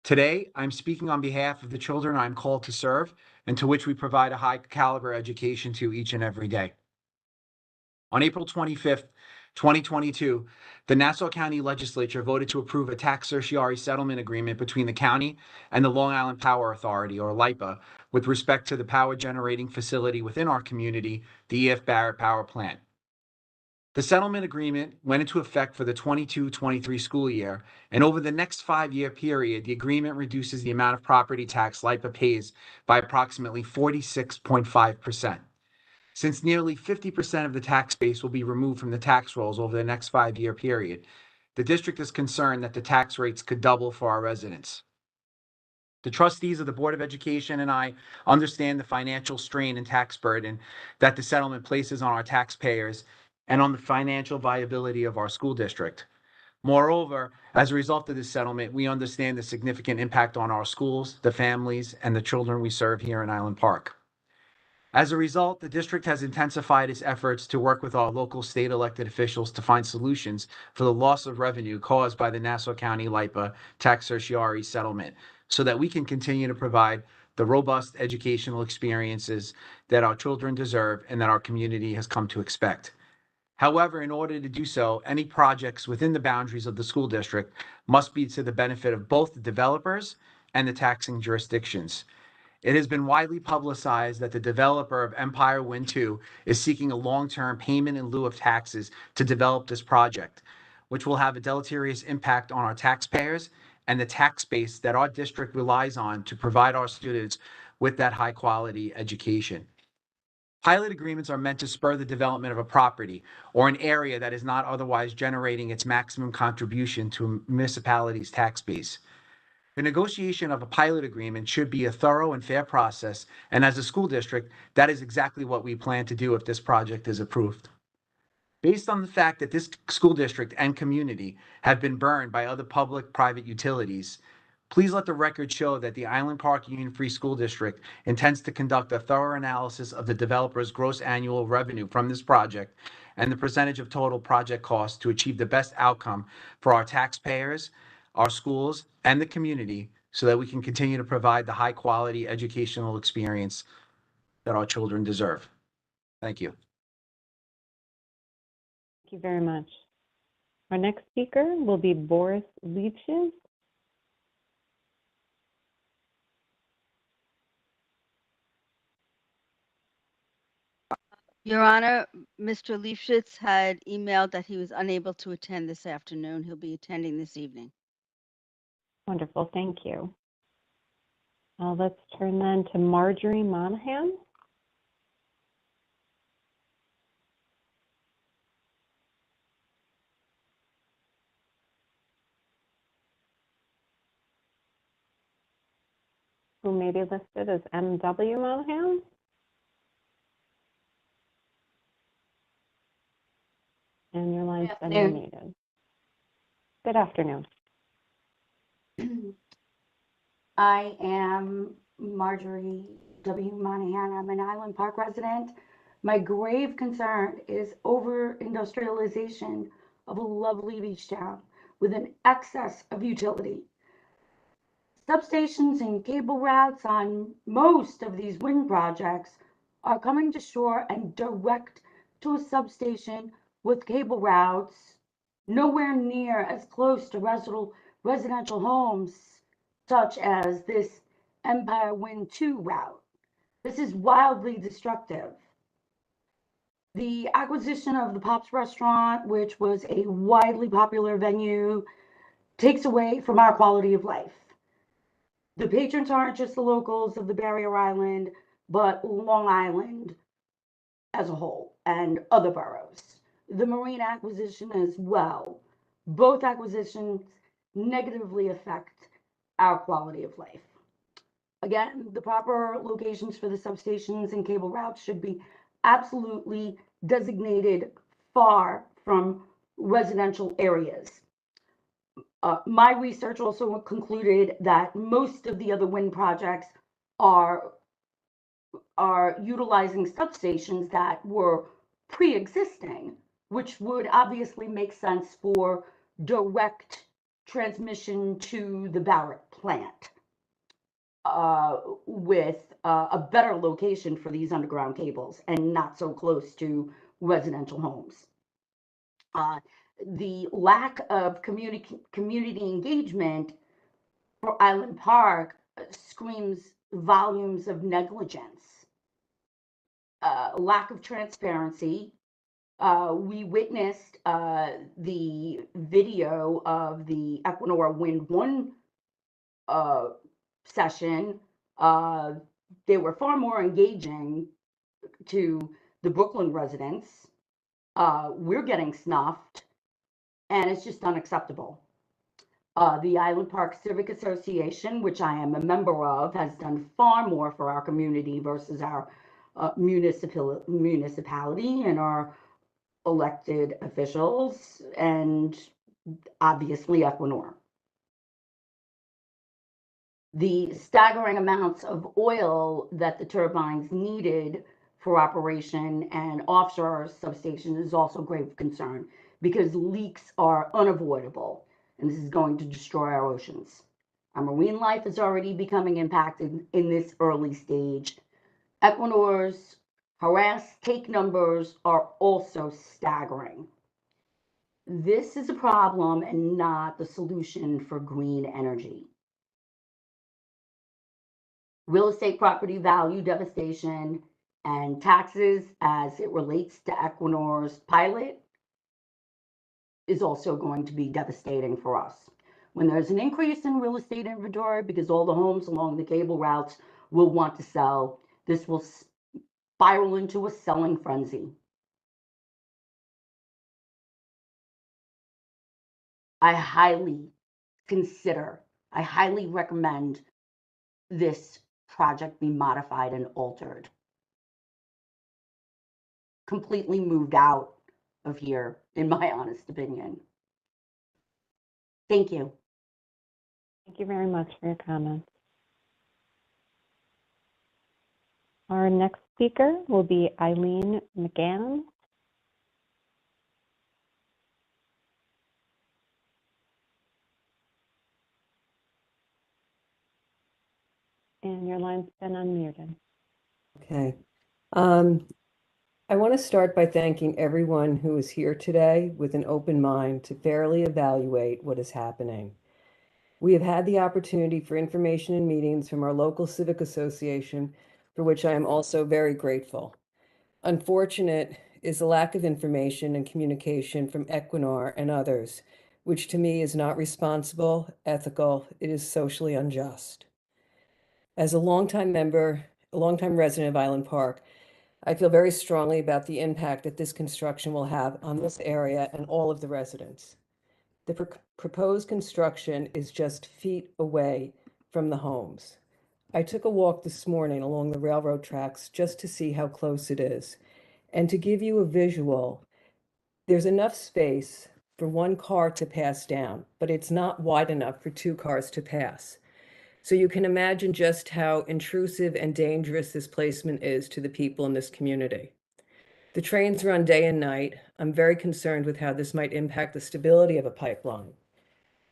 Today, I'm speaking on behalf of the children I'm called to serve and to which we provide a high caliber education to each and every day. On April 25th, 2022, the Nassau County Legislature voted to approve a tax certiorari settlement agreement between the county and the Long Island Power Authority, or LIPA, with respect to the power generating facility within our community, the E.F. Barrett Power Plant. The settlement agreement went into effect for the 22-23 school year, and over the next 5-year period, the agreement reduces the amount of property tax LIPA pays by approximately 46.5%. Since nearly 50% of the tax base will be removed from the tax rolls over the next 5-year period, the district is concerned that the tax rates could double for our residents. The trustees of the Board of Education and I understand the financial strain and tax burden that the settlement places on our taxpayers and on the financial viability of our school district. Moreover, as a result of this settlement, we understand the significant impact on our schools, the families, and the children we serve here in Island Park. As a result, the district has intensified its efforts to work with our local state elected officials to find solutions for the loss of revenue caused by the Nassau County LIPA tax certiorari settlement so that we can continue to provide the robust educational experiences that our children deserve and that our community has come to expect. However, in order to do so, any projects within the boundaries of the school district must be to the benefit of both the developers and the taxing jurisdictions. It has been widely publicized that the developer of Empire Wind 2 is seeking a long-term payment in lieu of taxes to develop this project, which will have a deleterious impact on our taxpayers and the tax base that our district relies on to provide our students with that high-quality education. Pilot agreements are meant to spur the development of a property or an area that is not otherwise generating its maximum contribution to a municipality's tax base. The negotiation of a pilot agreement should be a thorough and fair process, and as a school district, that is exactly what we plan to do if this project is approved. Based on the fact that this school district and community have been burned by other public-private utilities, please let the record show that the Island Park Union Free School District intends to conduct a thorough analysis of the developer's gross annual revenue from this project and the percentage of total project cost to achieve the best outcome for our taxpayers, our schools, and the community so that we can continue to provide the high-quality educational experience that our children deserve. Thank you. Thank you very much. Our next speaker will be Boris Leaches. Your Honor, Mr. Leifshitz had emailed that he was unable to attend this afternoon. He'll be attending this evening. Wonderful, thank you. Let's turn then to Marjorie Monahan. Who may be listed as M.W. Monahan. And your line's been unmuted. Good afternoon. I am Marjorie W. Monahan. I'm an Island Park resident. My grave concern is over-industrialization of a lovely beach town with an excess of utility. Substations and cable routes on most of these wind projects are coming to shore and direct to a substation with cable routes nowhere near as close to residential homes such as this Empire Wind 2 route. This is wildly destructive. The acquisition of the Pops restaurant, which was a widely popular venue, takes away from our quality of life. The patrons aren't just the locals of the Barrier Island, but Long Island as a whole and other boroughs. The marine acquisition as well. Both acquisitions negatively affect our quality of life. Again, the proper locations for the substations and cable routes should be absolutely designated far from residential areas. My research also concluded that most of the other wind projects are utilizing substations that were pre-existing, which would obviously make sense for direct transmission to the Barrett plant with a better location for these underground cables and not so close to residential homes. The lack of community engagement for Island Park screams volumes of negligence. Lack of transparency. We witnessed the video of the Equinor Wind 1 session. They were far more engaging to the Brooklyn residents. We're getting snuffed, and it's just unacceptable. The Island Park Civic Association, which I am a member of, has done far more for our community versus our municipality and our elected officials, and obviously Equinor. The staggering amounts of oil that the turbines needed for operation, and offshore substation is also grave concern because leaks are unavoidable, and this is going to destroy our oceans. Our marine life is already becoming impacted in this early stage. Equinor's harassed take numbers are also staggering. This is a problem and not the solution for green energy. Real estate property value devastation and taxes as it relates to Equinor's pilot is also going to be devastating for us. When there's an increase in real estate inventory because all the homes along the cable routes will want to sell, this will spiral into a selling frenzy. I highly recommend this project be modified and altered. Completely moved out of here, in my honest opinion. Thank you. Thank you very much for your comments. Our next speaker will be Eileen McGann. And your line's been unmuted. Okay. I want to start by thanking everyone who is here today with an open mind to fairly evaluate what is happening. We have had the opportunity for information and meetings from our local civic association, for which I am also very grateful. Unfortunate is the lack of information and communication from Equinor and others, which to me is not responsible, ethical, it is socially unjust. As a longtime resident of Island Park, I feel very strongly about the impact that this construction will have on this area and all of the residents. The proposed construction is just feet away from the homes. I took a walk this morning along the railroad tracks just to see how close it is. And to give you a visual, there's enough space for one car to pass down, but it's not wide enough for two cars to pass. So you can imagine just how intrusive and dangerous this placement is to the people in this community. The trains run day and night. I'm very concerned with how this might impact the stability of a pipeline.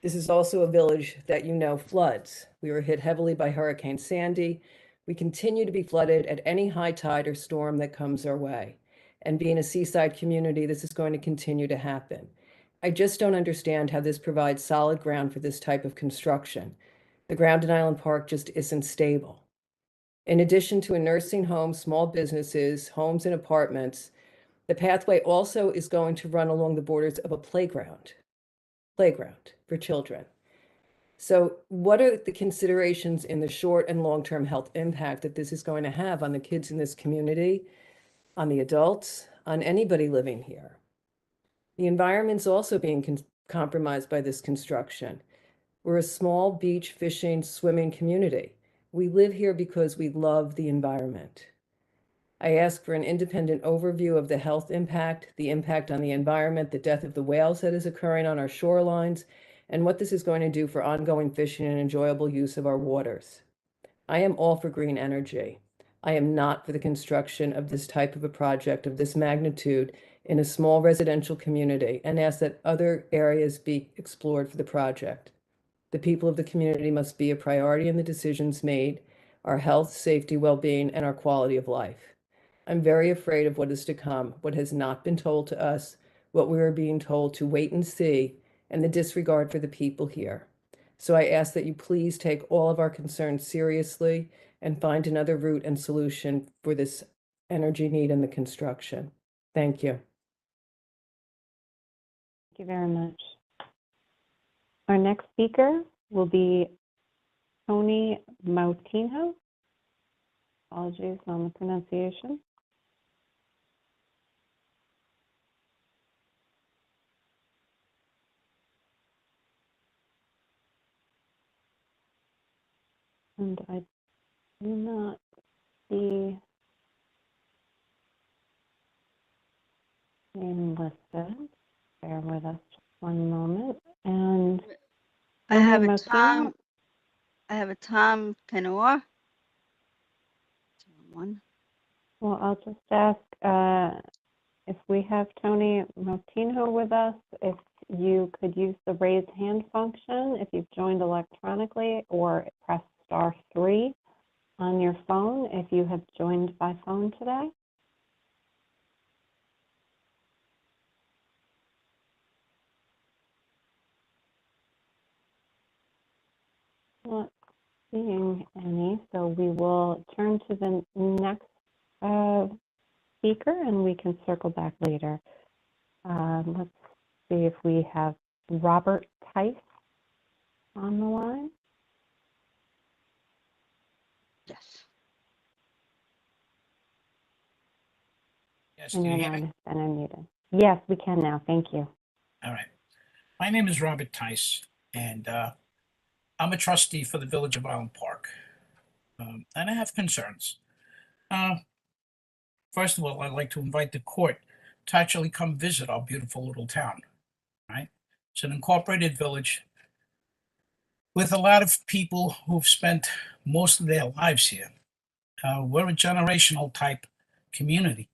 This is also a village that floods. We were hit heavily by Hurricane Sandy. We continue to be flooded at any high tide or storm that comes our way. And being a seaside community, this is going to continue to happen. I just don't understand how this provides solid ground for this type of construction. The ground in Island Park just isn't stable. In addition to a nursing home, small businesses, homes and apartments, the pathway also is going to run along the borders of a playground for children. So what are the considerations in the short and long-term health impact that this is going to have on the kids in this community, on the adults, on anybody living here? The environment's also being compromised by this construction. We're a small beach, fishing, swimming community. We live here because we love the environment. I ask for an independent overview of the health impact, the impact on the environment, the death of the whales that is occurring on our shorelines, and what this is going to do for ongoing fishing and enjoyable use of our waters. I am all for green energy. I am not for the construction of this type of a project of this magnitude in a small residential community, and ask that other areas be explored for the project. The people of the community must be a priority in the decisions made, our health, safety, well-being, and our quality of life. I'm very afraid of what is to come, what has not been told to us, what we are being told to wait and see, and the disregard for the people here. So I ask that you please take all of our concerns seriously and find another route and solution for this energy need in the construction. Thank you. Thank you very much. Our next speaker will be Tony Moutinho. Apologies on the pronunciation. And I do not see name listed. Bear with us just one moment. And I have a Moutinho. Tom Penor. One. Well, I'll just ask if we have Tony Motino with us, if you could use the raise hand function if you've joined electronically, or press *3 on your phone if you have joined by phone today. Not seeing any, so we will turn to the next speaker and we can circle back later. Let's see if we have Robert Tice on the line. Yes. Yes, And can your you hear line me? has been unmuted. Yes, we can now. Thank you. All right. My name is Robert Tice, and I'm a trustee for the Village of Island Park. And I have concerns. First of all, I'd like to invite the court to actually come visit our beautiful little town, right? It's an incorporated village with a lot of people who've spent most of their lives here. We're a generational type community.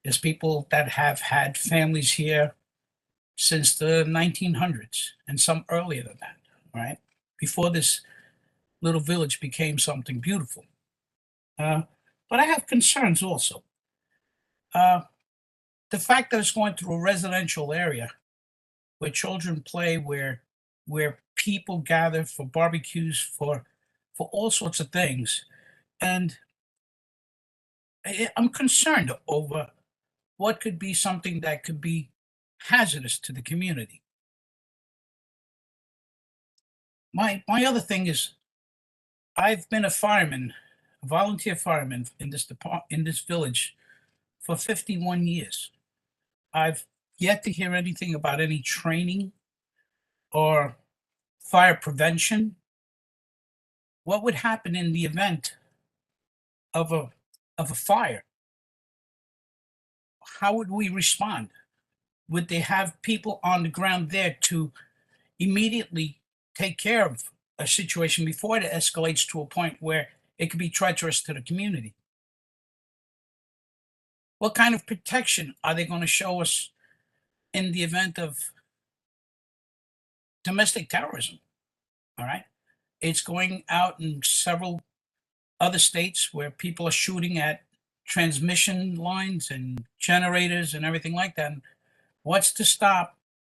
There's people that have had families here since the 1900s and some earlier than that, right? Before this little village became something beautiful. But I have concerns also. The fact that it's going through a residential area where children play, where people gather for barbecues, for all sorts of things, and I'm concerned over what could be something that could be hazardous to the community. My other thing is, I've been a fireman, a volunteer fireman in this village for 51 years. I've yet to hear anything about any training or fire prevention. What would happen in the event of a fire? How would we respond? Would they have people on the ground there to immediately take care of a situation before it escalates to a point where it could be treacherous to the community? What kind of protection are they going to show us in the event of domestic terrorism? All right. It's going out in several other states where people are shooting at transmission lines and generators and everything like that. And what's to stop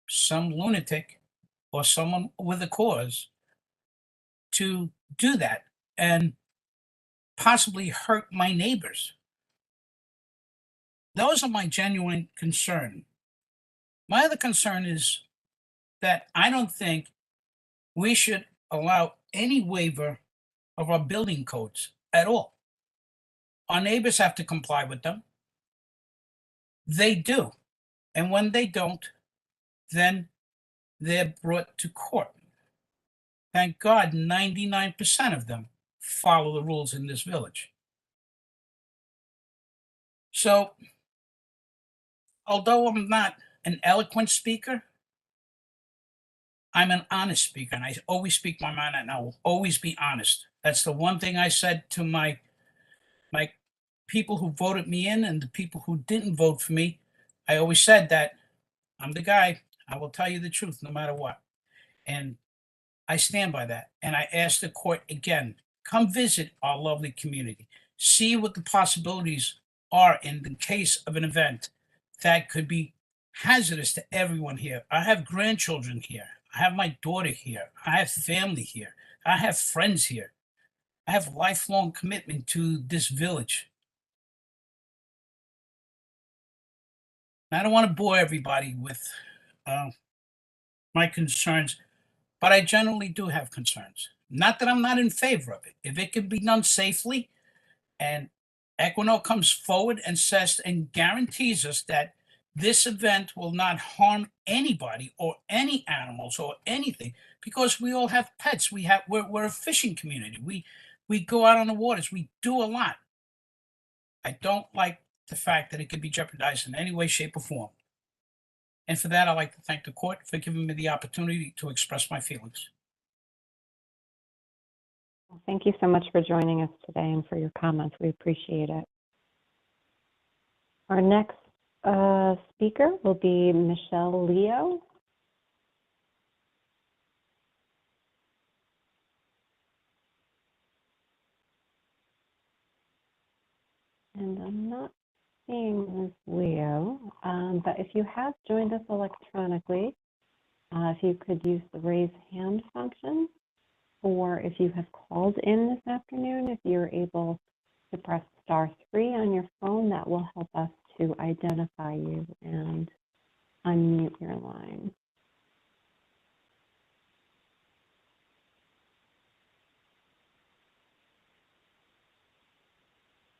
some lunatic or someone with a cause to do that and possibly hurt my neighbors? Those are my genuine concern. My other concern is that I don't think we should allow any waiver of our building codes at all. Our neighbors have to comply with them. They do. And when they don't, then they're brought to court. Thank God 99% of them follow the rules in this village. So, although I'm not an eloquent speaker, I'm an honest speaker, and I always speak my mind, and I will always be honest. That's the one thing I said to my people who voted me in and the people who didn't vote for me. I always said that I'm the guy. I will tell you the truth no matter what. And I stand by that. And I ask the court again, come visit our lovely community. See what the possibilities are in the case of an event that could be hazardous to everyone here. I have grandchildren here. I have my daughter here. I have family here. I have friends here. I have lifelong commitment to this village. I don't want to bore everybody with my concerns, but I generally do have concerns. Not that I'm not in favor of it. If it can be done safely, and Equinor comes forward and says and guarantees us that this event will not harm anybody or any animals or anything, because we all have pets. We're a fishing community. We go out on the waters. We do a lot. I don't like the fact that it could be jeopardized in any way, shape, or form. And for that, I'd like to thank the court for giving me the opportunity to express my feelings. Thank you so much for joining us today and for your comments. We appreciate it. Our next speaker will be Michelle Leo. And I'm not seeing Ms. Leo, but if you have joined us electronically, if you could use the raise hand function, or if you have called in this afternoon, if you're able to press *3 on your phone, that will help us to identify you and unmute your line.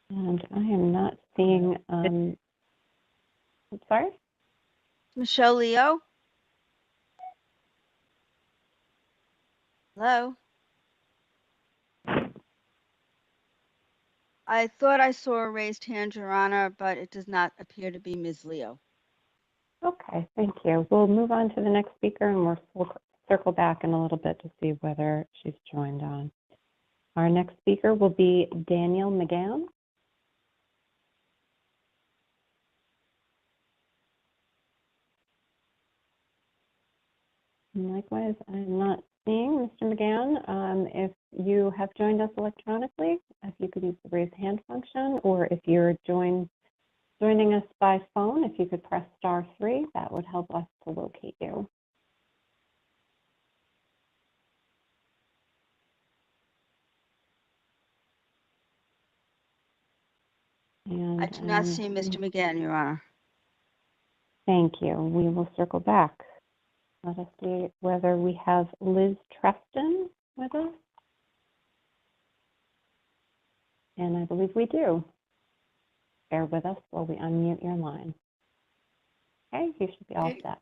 And I am not seeing, I'm sorry? Michelle Leo? Hello? I thought I saw a raised hand, Your Honor, but it does not appear to be Ms. Leo. Okay, thank you. We'll move on to the next speaker, and we'll circle back in a little bit to see whether she's joined on. Our next speaker will be Daniel McGann. And likewise, I'm not seeing Mr. McGann. If you have joined us electronically, if you could use the raise hand function, or if you're joining us by phone, if you could press *3, that would help us to locate you. And I do not see Mr. McGann, Your Honor. Thank you. We will circle back. Let us see whether we have Liz Treston with us. And I believe we do. Bear with us while we unmute your line. Okay, you should be all set.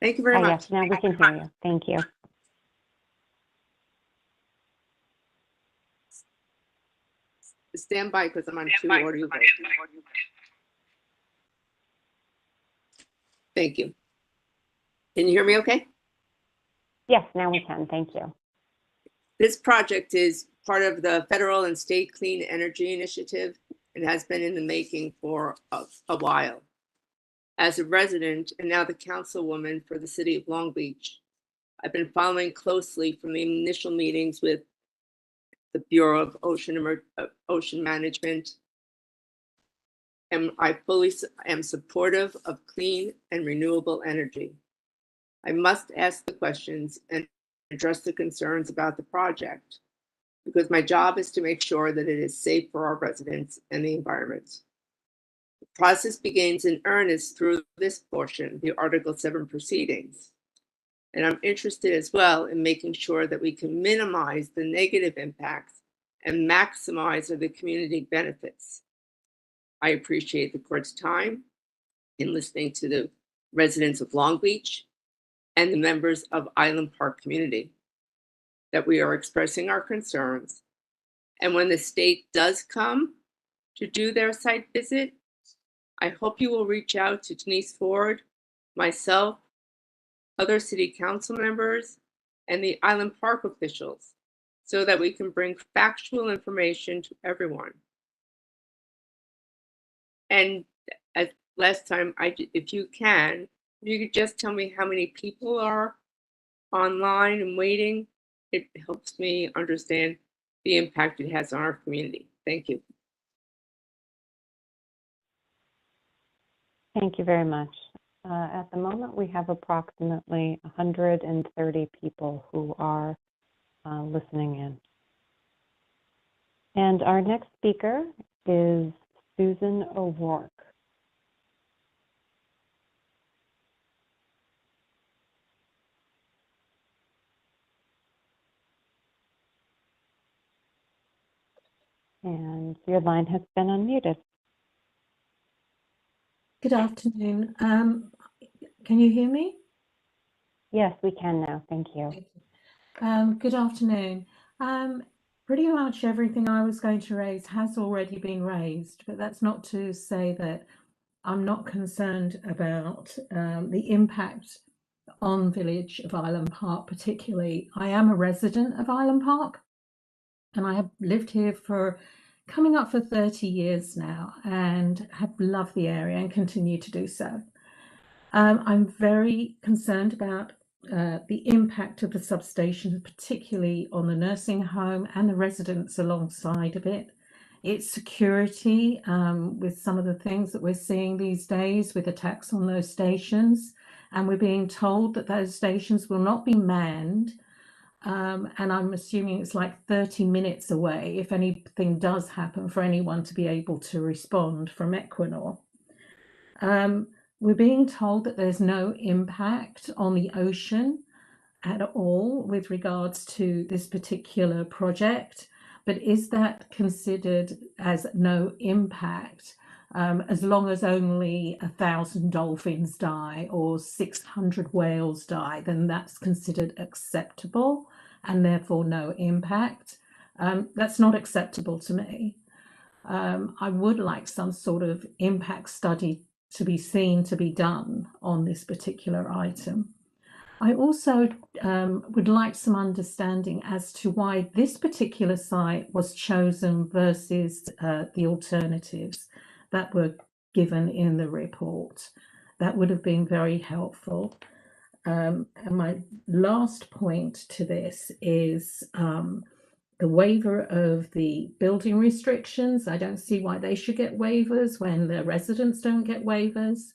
Thank you very much. Yes, now we can hear you. Thank you. Stand by because I'm on two audio. Thank you. Can you hear me okay? Yes, now we can. Thank you. This project is part of the federal and state clean energy initiative and has been in the making for a while. As a resident and now the councilwoman for the city of Long Beach, I've been following closely from the initial meetings with the Bureau of Ocean Management, and I fully am supportive of clean and renewable energy. I must ask the questions and address the concerns about the project because my job is to make sure that it is safe for our residents and the environment. The process begins in earnest through this portion, the Article 7 proceedings. And I'm interested as well in making sure that we can minimize the negative impacts and maximize the community benefits. I appreciate the court's time in listening to the residents of Long Beach and the members of Island Park community, that we are expressing our concerns. And when the state does come to do their site visit, I hope you will reach out to Denise Ford, myself, other city council members, and the Island Park officials so that we can bring factual information to everyone. And as last time, if you could just tell me how many people are online and waiting, it helps me understand the impact it has on our community. Thank you. Thank you very much. At the moment, we have approximately 130 people who are listening in. And our next speaker is Susan O'Rourke. And your line has been unmuted. Good afternoon. Can you hear me? Yes, we can now. Thank you. Good afternoon. Pretty much everything I was going to raise has already been raised, but that's not to say that I'm not concerned about the impact on Village of Island Park, particularly. I am a resident of Island Park, and I have lived here for coming up for 30 years now and have loved the area and continue to do so. I'm very concerned about the impact of the substation, particularly on the nursing home and the residents alongside of it. Its security, with some of the things that we're seeing these days with attacks on those stations. And we're being told that those stations will not be manned. And I'm assuming it's like 30 minutes away if anything does happen for anyone to be able to respond from Equinor. We're being told that there's no impact on the ocean at all with regards to this particular project, but is that considered as no impact as long as only 1,000 dolphins die or 600 whales die, then that's considered acceptable and therefore no impact? That's not acceptable to me. I would like some sort of impact study to be done on this particular item. I also would like some understanding as to why this particular site was chosen versus the alternatives that were given in the report. That would have been very helpful. And my last point to this is the waiver of the building restrictions. I don't see why they should get waivers when the residents don't get waivers.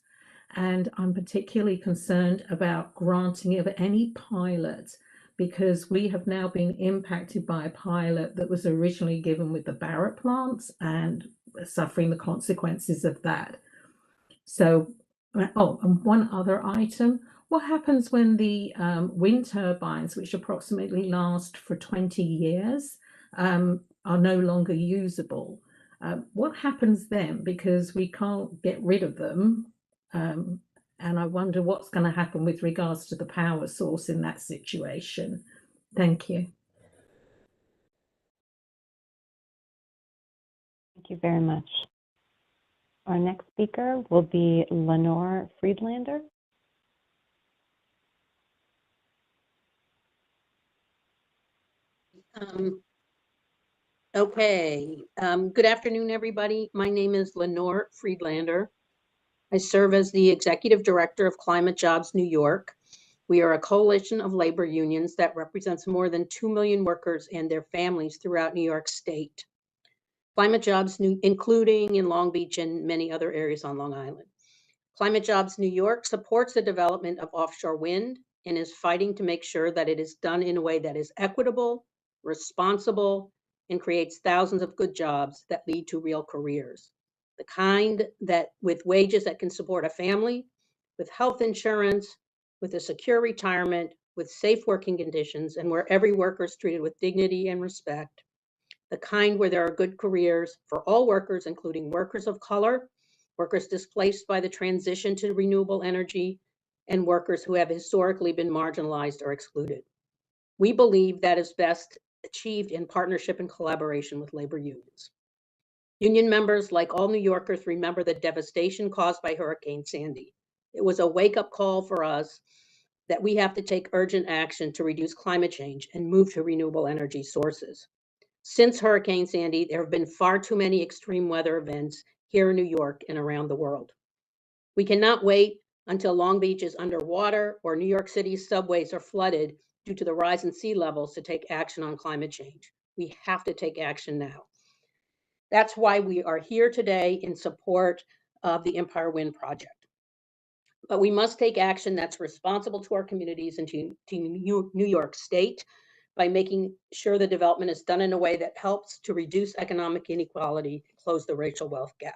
And I'm particularly concerned about granting of any pilot because we have now been impacted by a pilot that was originally given with the Barrett plants and suffering the consequences of that. So, oh, and one other item. What happens when the wind turbines, which approximately last for 20 years, are no longer usable? What happens then? Because we can't get rid of them. And I wonder what's going to happen with regards to the power source in that situation. Thank you. Thank you very much. Our next speaker will be Lenore Friedlander. Good afternoon, everybody. My name is Lenore Friedlander. I serve as the Executive Director of Climate Jobs New York. We are a coalition of labor unions that represents more than 2 million workers and their families throughout New York State. Climate Jobs, including in Long Beach and many other areas on Long Island. Climate Jobs New York supports the development of offshore wind and is fighting to make sure that it is done in a way that is equitable, responsible, and creates thousands of good jobs that lead to real careers. The kind that with wages that can support a family, with health insurance, with a secure retirement, with safe working conditions, and where every worker is treated with dignity and respect. The kind where there are good careers for all workers, including workers of color, workers displaced by the transition to renewable energy, and workers who have historically been marginalized or excluded. We believe that is best achieved in partnership and collaboration with labor unions. Union members, like all New Yorkers, remember the devastation caused by Hurricane Sandy. It was a wake-up call for us that we have to take urgent action to reduce climate change and move to renewable energy sources. Since Hurricane Sandy, there have been far too many extreme weather events here in New York and around the world. We cannot wait until Long Beach is underwater or New York City's subways are flooded due to the rise in sea levels to take action on climate change. We have to take action now. That's why we are here today in support of the Empire Wind Project. But we must take action that's responsible to our communities and to New York State by making sure the development is done in a way that helps to reduce economic inequality and close the racial wealth gap.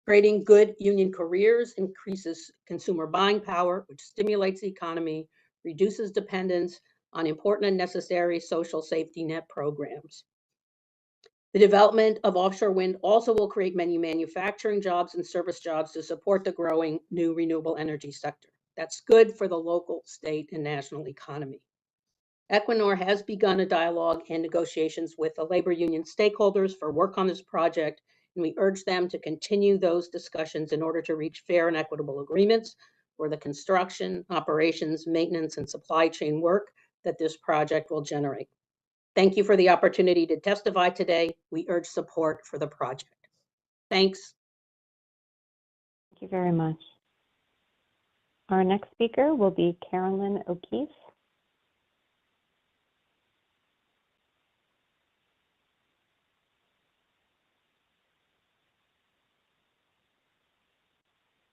Creating good union careers increases consumer buying power, which stimulates the economy, reduces dependence on important and necessary social safety net programs. The development of offshore wind also will create many manufacturing jobs and service jobs to support the growing new renewable energy sector. That's good for the local, state, and national economy. Equinor has begun a dialogue and negotiations with the labor union stakeholders for work on this project, and we urge them to continue those discussions in order to reach fair and equitable agreements for the construction, operations, maintenance, and supply chain work that this project will generate. Thank you for the opportunity to testify today. We urge support for the project. Thanks. Thank you very much. Our next speaker will be Carolyn O'Keefe.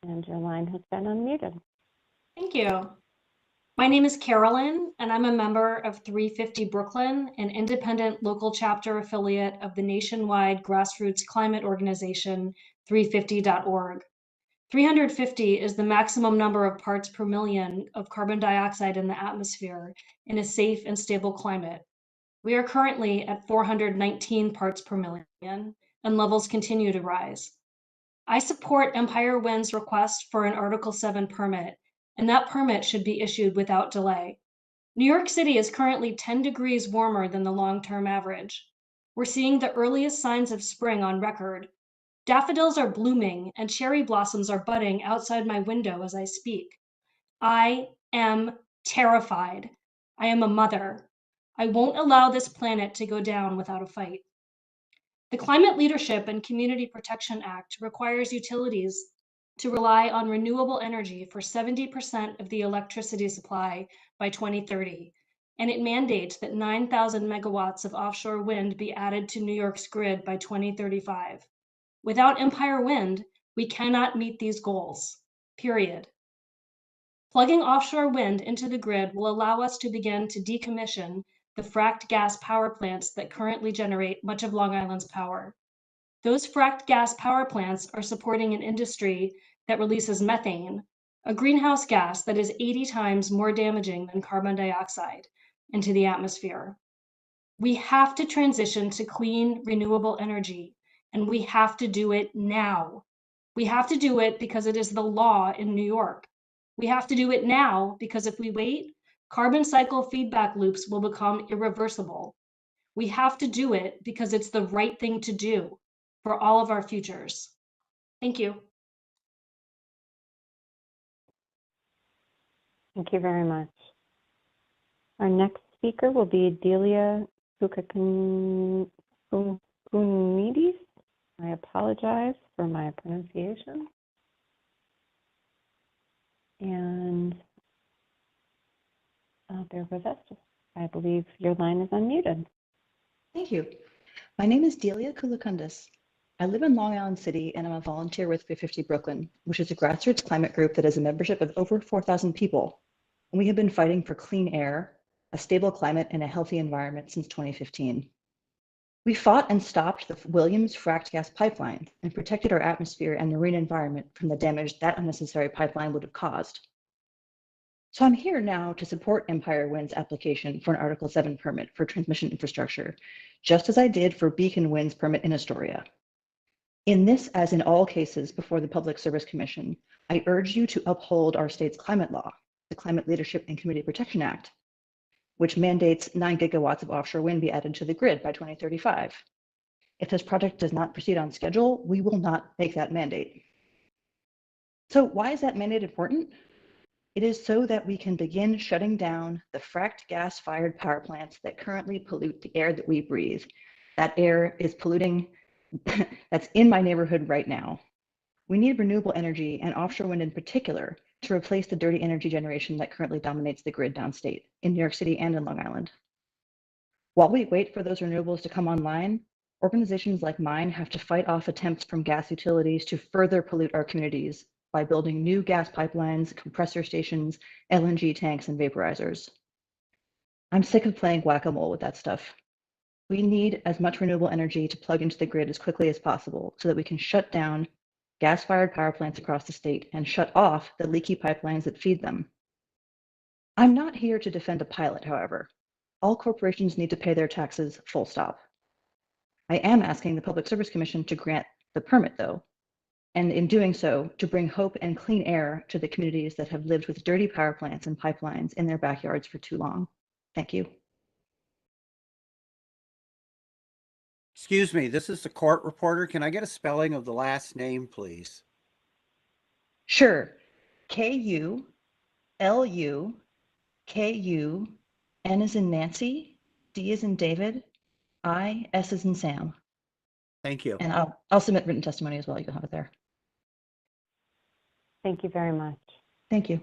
And your line has been unmuted. Thank you. My name is Carolyn, and I'm a member of 350 Brooklyn, an independent local chapter affiliate of the nationwide grassroots climate organization 350.org. 350 is the maximum number of parts per million of carbon dioxide in the atmosphere in a safe and stable climate. We are currently at 419 parts per million, and levels continue to rise. I support Empire Wind's request for an Article 7 permit, and that permit should be issued without delay. New York City is currently 10 degrees warmer than the long-term average. We're seeing the earliest signs of spring on record. Daffodils are blooming and cherry blossoms are budding outside my window as I speak. I am terrified. I am a mother. I won't allow this planet to go down without a fight. The Climate Leadership and Community Protection Act requires utilities to rely on renewable energy for 70% of the electricity supply by 2030, and it mandates that 9,000 megawatts of offshore wind be added to New York's grid by 2035. Without Empire Wind, we cannot meet these goals, period. Plugging offshore wind into the grid will allow us to begin to decommission the fracked gas power plants that currently generate much of Long Island's power. Those fracked gas power plants are supporting an industry that releases methane, a greenhouse gas that is 80 times more damaging than carbon dioxide, into the atmosphere. We have to transition to clean, renewable energy, and we have to do it now. We have to do it because it is the law in New York. We have to do it now because if we wait, carbon cycle feedback loops will become irreversible. We have to do it because it's the right thing to do for all of our futures. Thank you. Thank you very much. Our next speaker will be Delia Kukakunidis. I apologize for my pronunciation. And bear with us. I believe your line is unmuted. Thank you. My name is Delia Kulakundis. I live in Long Island City and I'm a volunteer with 350 Brooklyn, which is a grassroots climate group that has a membership of over 4,000 people. And we have been fighting for clean air, a stable climate, and a healthy environment since 2015. We fought and stopped the Williams fracked gas pipeline and protected our atmosphere and marine environment from the damage that unnecessary pipeline would have caused. So I'm here now to support Empire Wind's application for an Article 7 permit for transmission infrastructure, just as I did for Beacon Wind's permit in Astoria. In this, as in all cases before the Public Service Commission, I urge you to uphold our state's climate law, the Climate Leadership and Community Protection Act, which mandates 9 gigawatts of offshore wind be added to the grid by 2035. If this project does not proceed on schedule, we will not make that mandate. So why is that mandate important? It is so that we can begin shutting down the fracked gas-fired power plants that currently pollute the air that we breathe. That air is polluting, that's in my neighborhood right now. We need renewable energy, and offshore wind in particular, to replace the dirty energy generation that currently dominates the grid downstate in New York City and in Long Island. While we wait for those renewables to come online, organizations like mine have to fight off attempts from gas utilities to further pollute our communities by building new gas pipelines, compressor stations, LNG tanks, and vaporizers. I'm sick of playing whack-a-mole with that stuff. We need as much renewable energy to plug into the grid as quickly as possible so that we can shut down gas-fired power plants across the state and shut off the leaky pipelines that feed them. I'm not here to defend a pilot, however. All corporations need to pay their taxes, full stop. I am asking the Public Service Commission to grant the permit, though, and in doing so, to bring hope and clean air to the communities that have lived with dirty power plants and pipelines in their backyards for too long. Thank you. Excuse me, this is the court reporter. Can I get a spelling of the last name, please? Sure. K-U-L-U-K-U, N as in Nancy, D as in David, I, S as in Sam. Thank you. And I'll submit written testimony as well. You can have it there. Thank you very much. Thank you.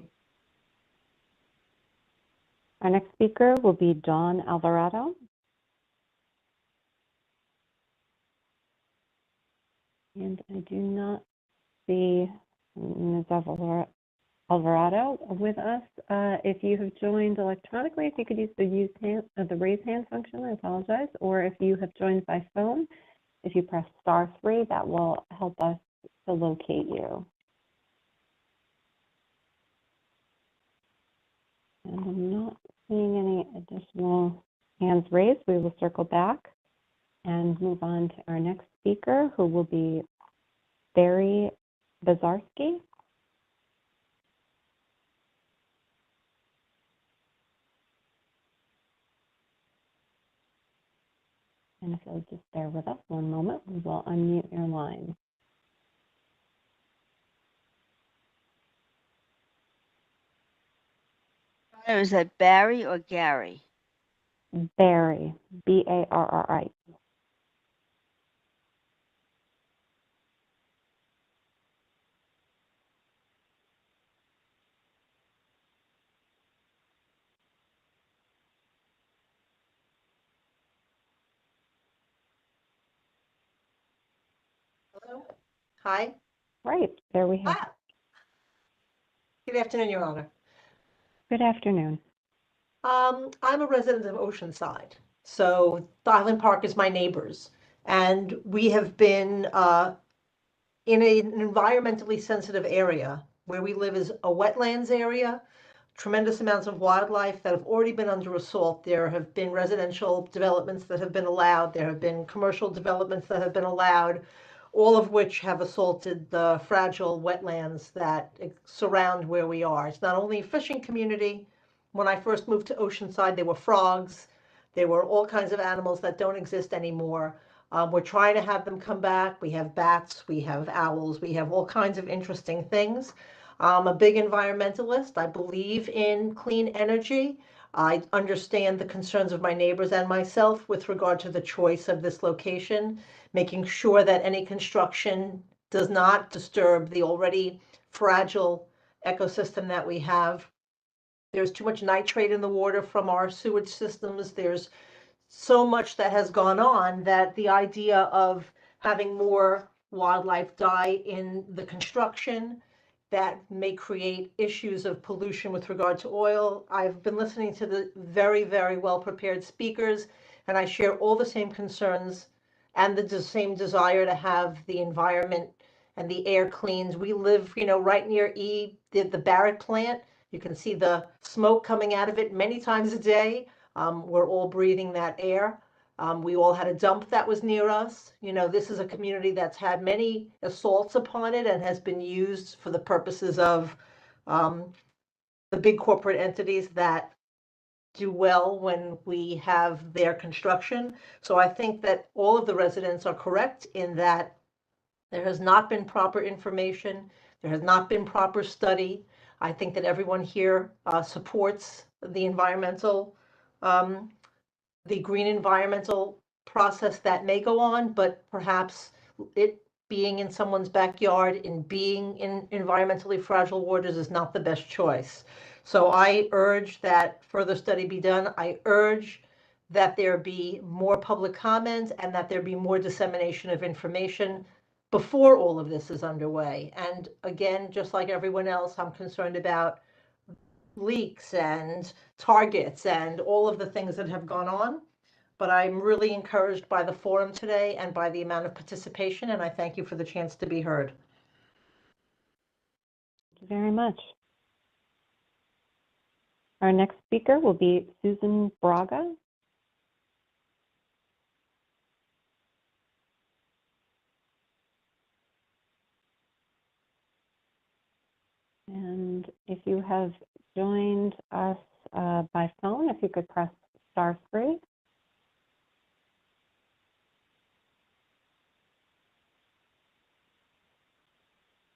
Our next speaker will be Dawn Alvarado. And I do not see Ms. Alvarado with us. If you have joined electronically, if you could use the raise hand function, I apologize. Or if you have joined by phone, if you press *3, that will help us to locate you. And I'm not seeing any additional hands raised. We will circle back and move on to our next speaker, who will be Barry Bazarski. And if you'll just bear with us one moment, we will unmute your line. Is that Barry or Gary? Barry, B-A-R-R-I. Hello. Hi. Right, there we have. Good afternoon, Your Honor. Good afternoon. I'm a resident of Oceanside, so Island Park is my neighbors, and we have been in an environmentally sensitive area. Where we live is a wetlands area, tremendous amounts of wildlife that have already been under assault. There have been residential developments that have been allowed. There have been commercial developments that have been allowed, all of which have assaulted the fragile wetlands that surround where we are. It's not only a fishing community. When I first moved to Oceanside, there were frogs. There were all kinds of animals that don't exist anymore. We're trying to have them come back. We have bats, we have owls, we have all kinds of interesting things. I'm a big environmentalist. I believe in clean energy. I understand the concerns of my neighbors and myself with regard to the choice of this location, making sure that any construction does not disturb the already fragile ecosystem that we have. There's too much nitrate in the water from our sewage systems. There's so much that has gone on that the idea of having more wildlife die in the construction that may create issues of pollution with regard to oil. I've been listening to the very, very well-prepared speakers, and I share all the same concerns and the same desire to have the environment and the air cleaned. We live, right near the Barrett plant. You can see the smoke coming out of it many times a day. We're all breathing that air. We all had a dump that was near us. This is a community that's had many assaults upon it and has been used for the purposes of the big corporate entities that do well when we have their construction. So I think that all of the residents are correct in that there has not been proper information. There has not been proper study. I think that everyone here supports the green environmental process that may go on, but perhaps it being in someone's backyard and being in environmentally fragile waters is not the best choice. So I urge that further study be done. I urge that there be more public comment and that there be more dissemination of information before all of this is underway. And again, just like everyone else, I'm concerned about leaks and targets and all of the things that have gone on. But I'm really encouraged by the forum today and by the amount of participation, and I thank you for the chance to be heard. Thank you very much. Our next speaker will be Susan Braga. And if you have joined us by phone, if you could press *3.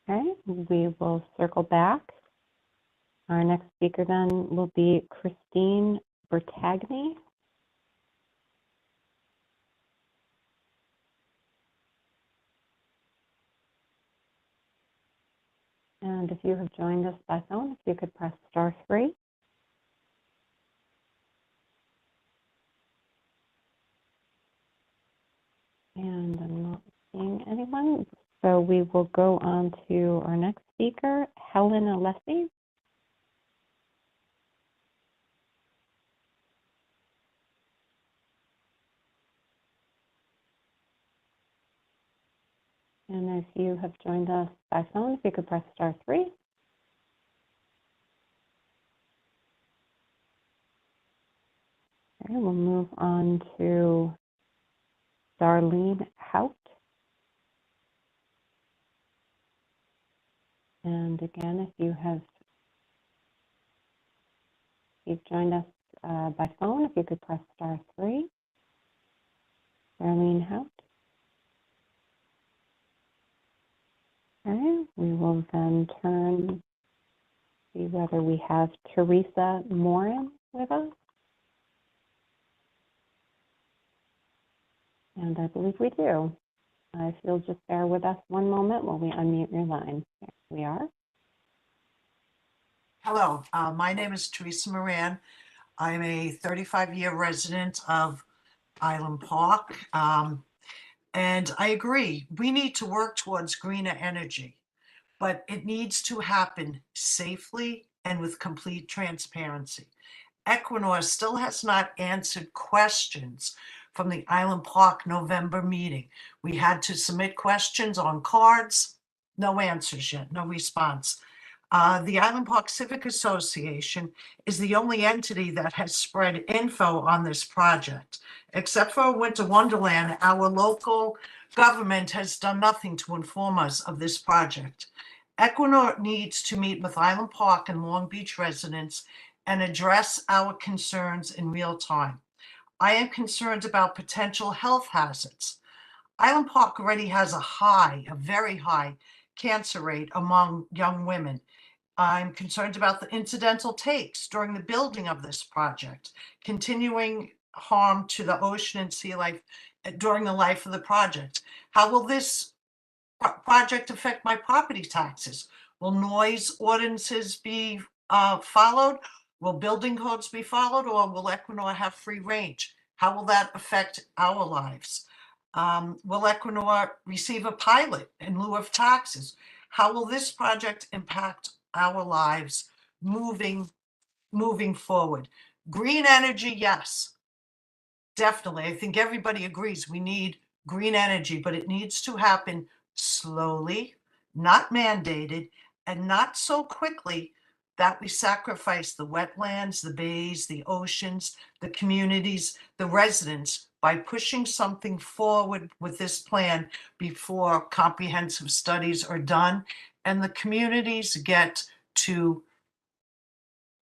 Okay, we will circle back. Our next speaker then will be Christine Bertagni. you have joined us by phone, if you could press *3. And I'm not seeing anyone. So we will go on to our next speaker, Helen Alessi. And if you have joined us by phone, if you could press *3. Okay, we'll move on to Darlene Hout. And again, if you've joined us by phone, if you could press *3. Darlene Hout. Okay, we will then see whether we have Teresa Morin with us. And I believe we do. If you'll just bear with us one moment while we unmute your line. There we are. Hello, my name is Teresa Moran. I'm a 35-year resident of Island Park. And I agree, we need to work towards greener energy, but it needs to happen safely and with complete transparency. Equinor still has not answered questions from the Island Park November meeting. We had to submit questions on cards, no answers yet, no response. The Island Park Civic Association is the only entity that has spread info on this project. Except for Winter Wonderland, our local government has done nothing to inform us of this project. Equinor needs to meet with Island Park and Long Beach residents and address our concerns in real time. I am concerned about potential health hazards. Island Park already has a very high cancer rate among young women. I'm concerned about the incidental takes during the building of this project, continuing harm to the ocean and sea life during the life of the project. How will this project affect my property taxes? Will noise ordinances be followed? Will building codes be followed, or will Equinor have free range? How will that affect our lives? Will Equinor receive a pilot in lieu of taxes? How will this project impact our lives moving forward? Green energy, yes, definitely. I think everybody agrees we need green energy, but it needs to happen slowly, not mandated, and not so quickly that we sacrifice the wetlands, the bays, the oceans, the communities, the residents by pushing something forward with this plan before comprehensive studies are done and the communities get to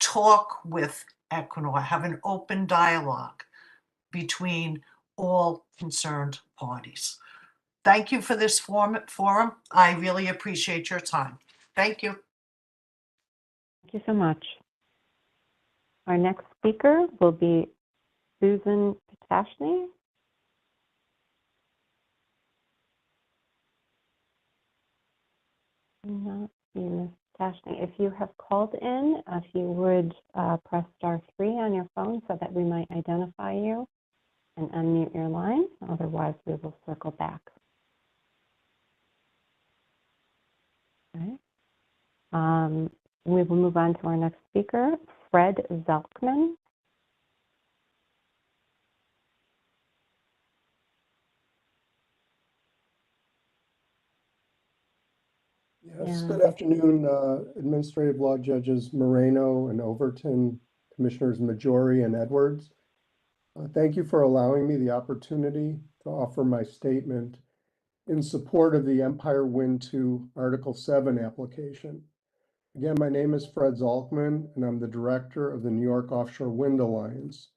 talk with Equinor, have an open dialogue between all concerned parties. Thank you for this forum. I really appreciate your time. Thank you. Thank you so much. Our next speaker will be Susan Patashny. Not see Ms. Patashny. If you have called in, if you would press *3 on your phone so that we might identify you and unmute your line. Otherwise, we will circle back. Okay. We will move on to our next speaker, Fred Zelkman. Yes, good afternoon, Administrative Law Judges Moreno and Overton, Commissioners Majori and Edwards. Thank you for allowing me the opportunity to offer my statement in support of the Empire Wind 2 Article 7 application. Again, my name is Fred Zalkman, and I'm the director of the New York Offshore Wind Alliance.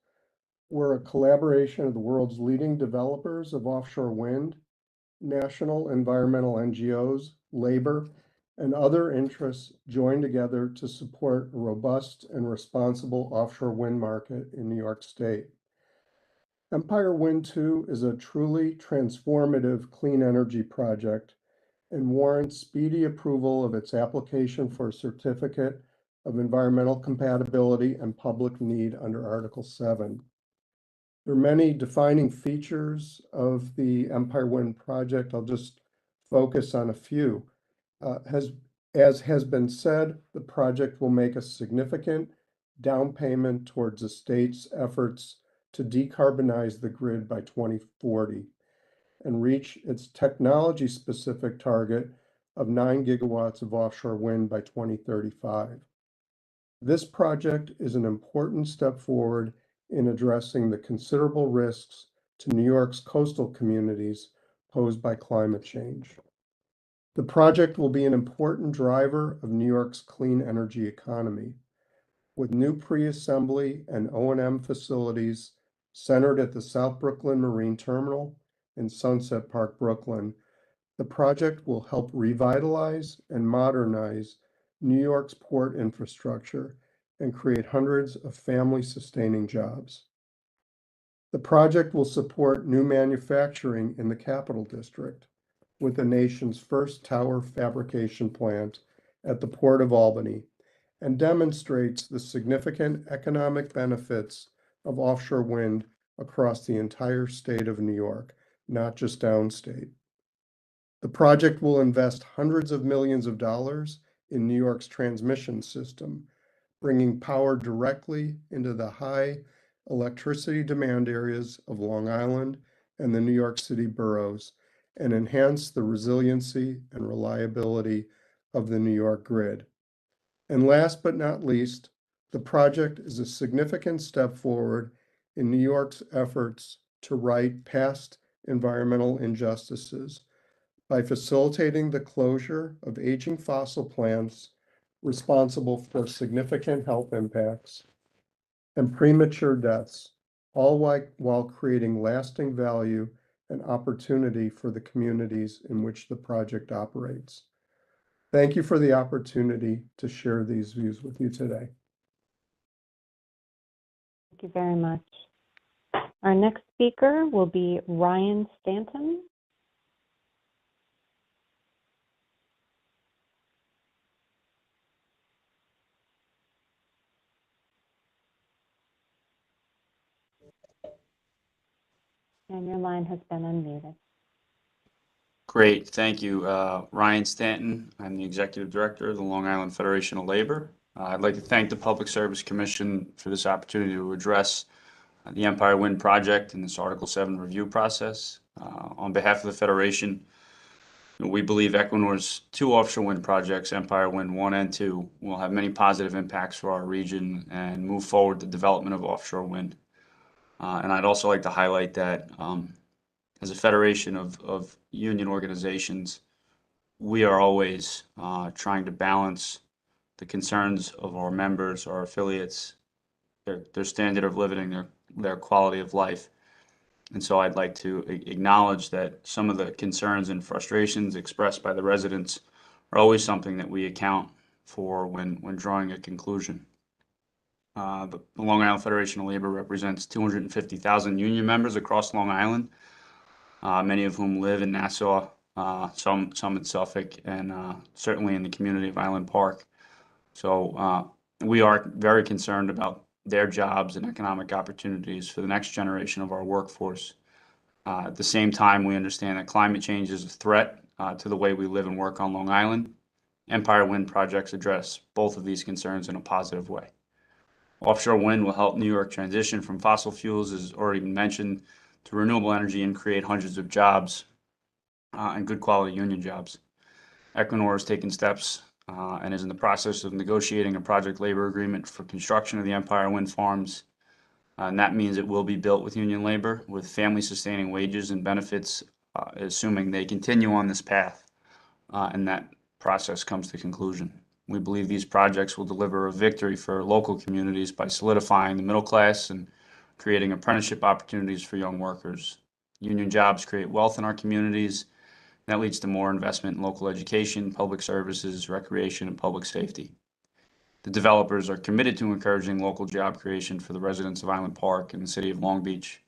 We're a collaboration of the world's leading developers of offshore wind, national environmental NGOs, labor, and other interests joined together to support a robust and responsible offshore wind market in New York State. Empire Wind 2 is a truly transformative clean energy project and warrants speedy approval of its application for a certificate of environmental compatibility and public need under Article 7. There are many defining features of the Empire Wind project. I'll just focus on a few. As has been said, the project will make a significant down payment towards the state's efforts to decarbonize the grid by 2040 and reach its technology-specific target of 9 gigawatts of offshore wind by 2035. This project is an important step forward in addressing the considerable risks to New York's coastal communities posed by climate change. The project will be an important driver of New York's clean energy economy, with new pre-assembly and O&M facilities centered at the South Brooklyn Marine Terminal and Sunset Park, Brooklyn. The project will help revitalize and modernize New York's port infrastructure and create hundreds of family-sustaining jobs. The project will support new manufacturing in the Capital District, with the nation's first tower fabrication plant at the Port of Albany, and demonstrates the significant economic benefits of offshore wind across the entire state of New York, not just downstate. The project will invest hundreds of millions of dollars in New York's transmission system, bringing power directly into the high electricity demand areas of Long Island and the New York City boroughs, and enhance the resiliency and reliability of the New York grid. And last but not least, the project is a significant step forward in New York's efforts to right past environmental injustices by facilitating the closure of aging fossil plants responsible for significant health impacts and premature deaths, all while creating lasting value and opportunity for the communities in which the project operates. Thank you for the opportunity to share these views with you today. Thank you very much. Our next speaker will be Ryan Stanton. And your line has been unmuted. Great, thank you. Ryan Stanton, I'm the Executive Director of the Long Island Federation of Labor. I'd like to thank the Public Service Commission for this opportunity to address the Empire Wind project in this Article 7 review process. On behalf of the Federation, we believe Equinor's two offshore wind projects, Empire Wind 1 and 2, will have many positive impacts for our region and move forward the development of offshore wind. And I'd also like to highlight that as a federation of union organizations, we are always trying to balance the concerns of our members, our affiliates, their standard of living, their quality of life. And so I'd like to acknowledge that some of the concerns and frustrations expressed by the residents are always something that we account for when drawing a conclusion. The Long Island Federation of Labor represents 250,000 union members across Long Island, many of whom live in Nassau, some in Suffolk, and certainly in the community of Island Park. So we are very concerned about their jobs and economic opportunities for the next generation of our workforce. At the same time, we understand that climate change is a threat to the way we live and work on Long Island. Empire Wind projects address both of these concerns in a positive way. Offshore wind will help New York transition from fossil fuels, as already been mentioned, to renewable energy and create hundreds of jobs and good quality union jobs. Equinor has taken steps and is in the process of negotiating a project labor agreement for construction of the Empire Wind farms. And that means it will be built with union labor, with family-sustaining wages and benefits, assuming they continue on this path and that process comes to conclusion. We believe these projects will deliver a victory for local communities by solidifying the middle class and creating apprenticeship opportunities for young workers. Union jobs create wealth in our communities. That leads to more investment in local education, public services, recreation, and public safety. The developers are committed to encouraging local job creation for the residents of Island Park and the city of Long Beach.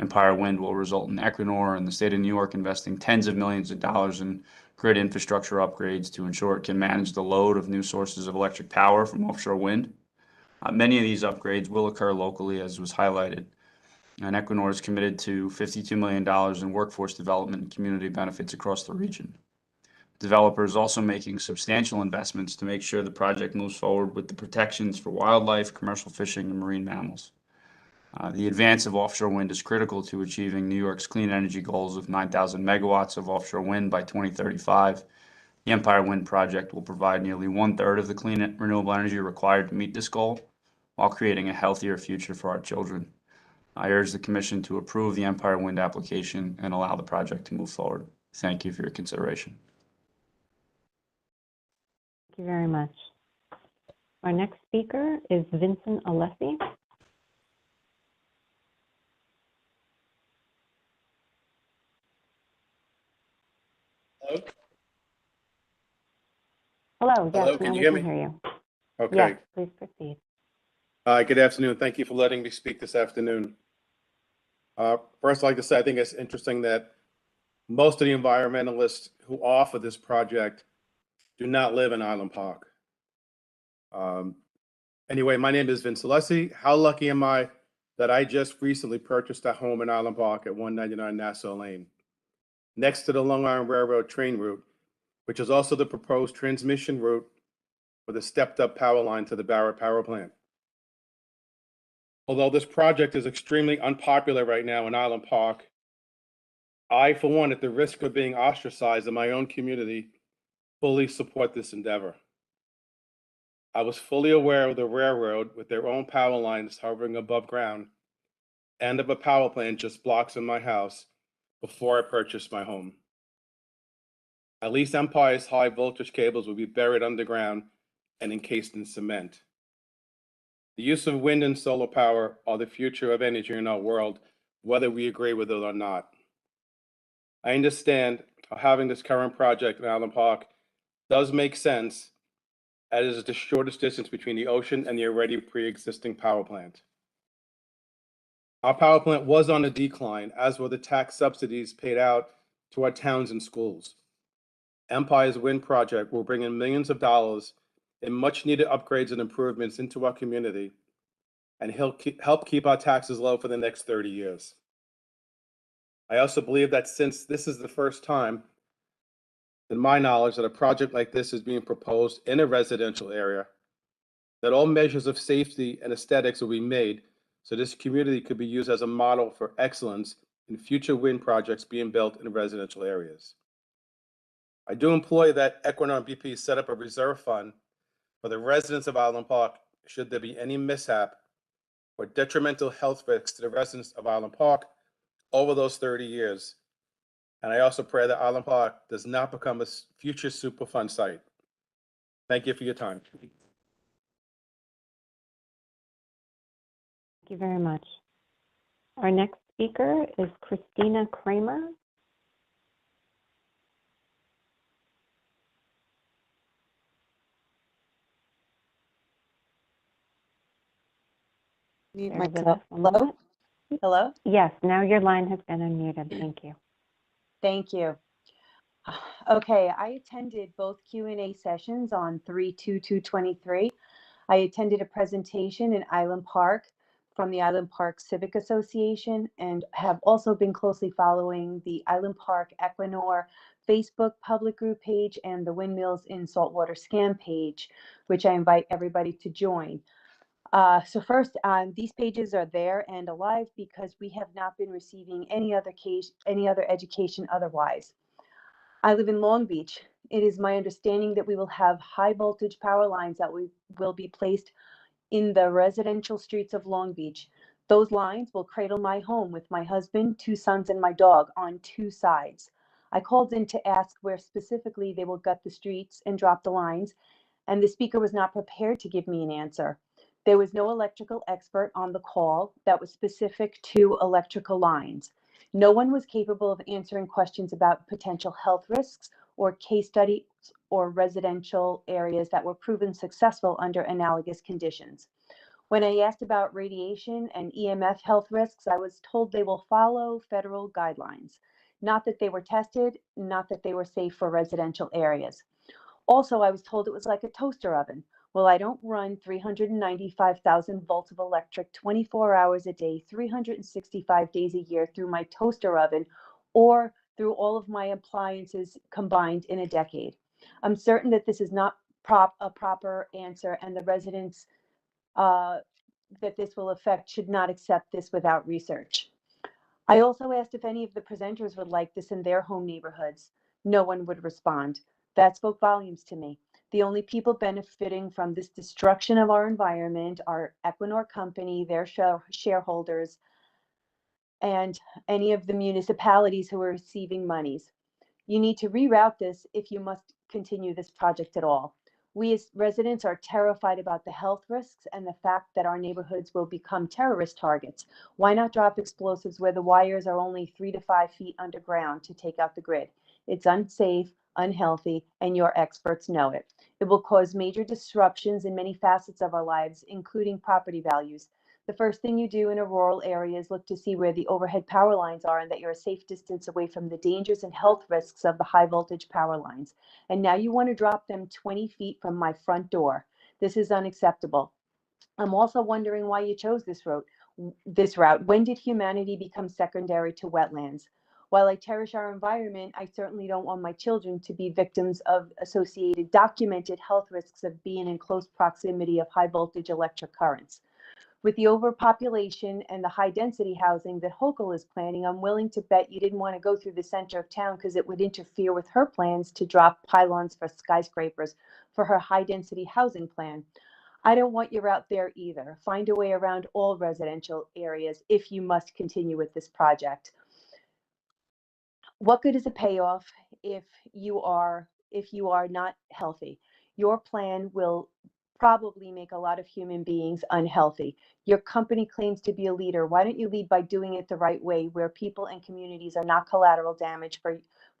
Empire Wind will result in Equinor and the state of New York investing tens of millions of dollars in grid infrastructure upgrades to ensure it can manage the load of new sources of electric power from offshore wind. Many of these upgrades will occur locally, as was highlighted, and Equinor is committed to $52 million in workforce development and community benefits across the region. The developer is also making substantial investments to make sure the project moves forward with the protections for wildlife, commercial fishing, and marine mammals. The advance of offshore wind is critical to achieving New York's clean energy goals of 9,000 megawatts of offshore wind by 2035. The Empire Wind project will provide nearly 1/3 of the clean renewable energy required to meet this goal, while creating a healthier future for our children. I urge the Commission to approve the Empire Wind application and allow the project to move forward. Thank you for your consideration. Thank you very much. Our next speaker is Vincent Alessi. Hello, yes, Hello, can now you we hear can me? hear you. Okay. Yes, please proceed. Hi, good afternoon. Thank you for letting me speak this afternoon. First, I'd like to say I think it's interesting that most of the environmentalists who offer this project do not live in Island Park. Anyway, my name is Vince Alessi. How lucky am I that I just recently purchased a home in Island Park at 199 Nassau Lane, next to the Long Island Railroad train route, which is also the proposed transmission route for the stepped-up power line to the Barrett Power Plant. Although this project is extremely unpopular right now in Island Park, I, for one, at the risk of being ostracized in my own community, fully support this endeavor. I was fully aware of the railroad with their own power lines hovering above ground and of a power plant just blocks from my house before I purchased my home. At least Empire's high voltage cables will be buried underground and encased in cement. The use of wind and solar power are the future of energy in our world, whether we agree with it or not. I understand how having this current project in Island Park does make sense, as it is the shortest distance between the ocean and the already pre-existing power plant. Our power plant was on a decline, as were the tax subsidies paid out to our towns and schools. Empire's wind project will bring in millions of dollars in much-needed upgrades and improvements into our community and help keep our taxes low for the next 30 years. I also believe that since this is the first time, in my knowledge, that a project like this is being proposed in a residential area, that all measures of safety and aesthetics will be made so this community could be used as a model for excellence in future wind projects being built in residential areas. I do employ that Equinor and BP set up a reserve fund for the residents of Island Park should there be any mishap or detrimental health risks to the residents of Island Park over those 30 years. And I also pray that Island Park does not become a future Superfund site. Thank you for your time. Thank you very much. Our next speaker is Christina Kramer. Mute Bear with myself. us one Hello? moment. Hello? Yes, now your line has been unmuted. Thank you. Thank you. Okay, I attended both Q&A sessions on 3/2/23. I attended a presentation in Island Park from the Island Park Civic Association and have also been closely following the Island Park Equinor Facebook public group page and the Windmills in Saltwater Scam page, which I invite everybody to join. So first, these pages are there and alive because we have not been receiving any other education otherwise. I live in Long Beach. It is my understanding that we will have high voltage power lines that will be placed in the residential streets of Long Beach. Those lines will cradle my home with my husband, 2 sons, and my dog on 2 sides. I called in to ask where specifically they will gut the streets and drop the lines, and the speaker was not prepared to give me an answer. There was no electrical expert on the call that was specific to electrical lines. No one was capable of answering questions about potential health risks or case studies or residential areas that were proven successful under analogous conditions. When I asked about radiation and EMF health risks, I was told they will follow federal guidelines. Not that they were tested, not that they were safe for residential areas. Also, I was told it was like a toaster oven. Well, I don't run 395,000 volts of electric 24 hours a day, 365 days a year through my toaster oven or through all of my appliances combined in a decade. I'm certain that this is not a proper answer, and the residents that this will affect should not accept this without research. I also asked if any of the presenters would like this in their home neighborhoods. No one would respond. That spoke volumes to me. The only people benefiting from this destruction of our environment are Equinor Company, their shareholders, and any of the municipalities who are receiving monies. You need to reroute this if you must continue this project at all. We as residents are terrified about the health risks and the fact that our neighborhoods will become terrorist targets. Why not drop explosives where the wires are only 3 to 5 feet underground to take out the grid? It's unsafe, unhealthy, and your experts know it. It will cause major disruptions in many facets of our lives, including property values. The first thing you do in a rural area is look to see where the overhead power lines are and that you're a safe distance away from the dangers and health risks of the high voltage power lines. And now you want to drop them 20 feet from my front door. This is unacceptable. I'm also wondering why you chose this route. When did humanity become secondary to wetlands? While I cherish our environment, I certainly don't want my children to be victims of associated documented health risks of being in close proximity of high voltage electric currents. With the overpopulation and the high density housing that Hochul is planning, I'm willing to bet you didn't want to go through the center of town because it would interfere with her plans to drop pylons for skyscrapers for her high density housing plan. I don't want you out there either. Find a way around all residential areas if you must continue with this project. What good is a payoff if you are not healthy? Your plan will probably make a lot of human beings unhealthy. Your company claims to be a leader. Why don't you lead by doing it the right way, where people and communities are not collateral damage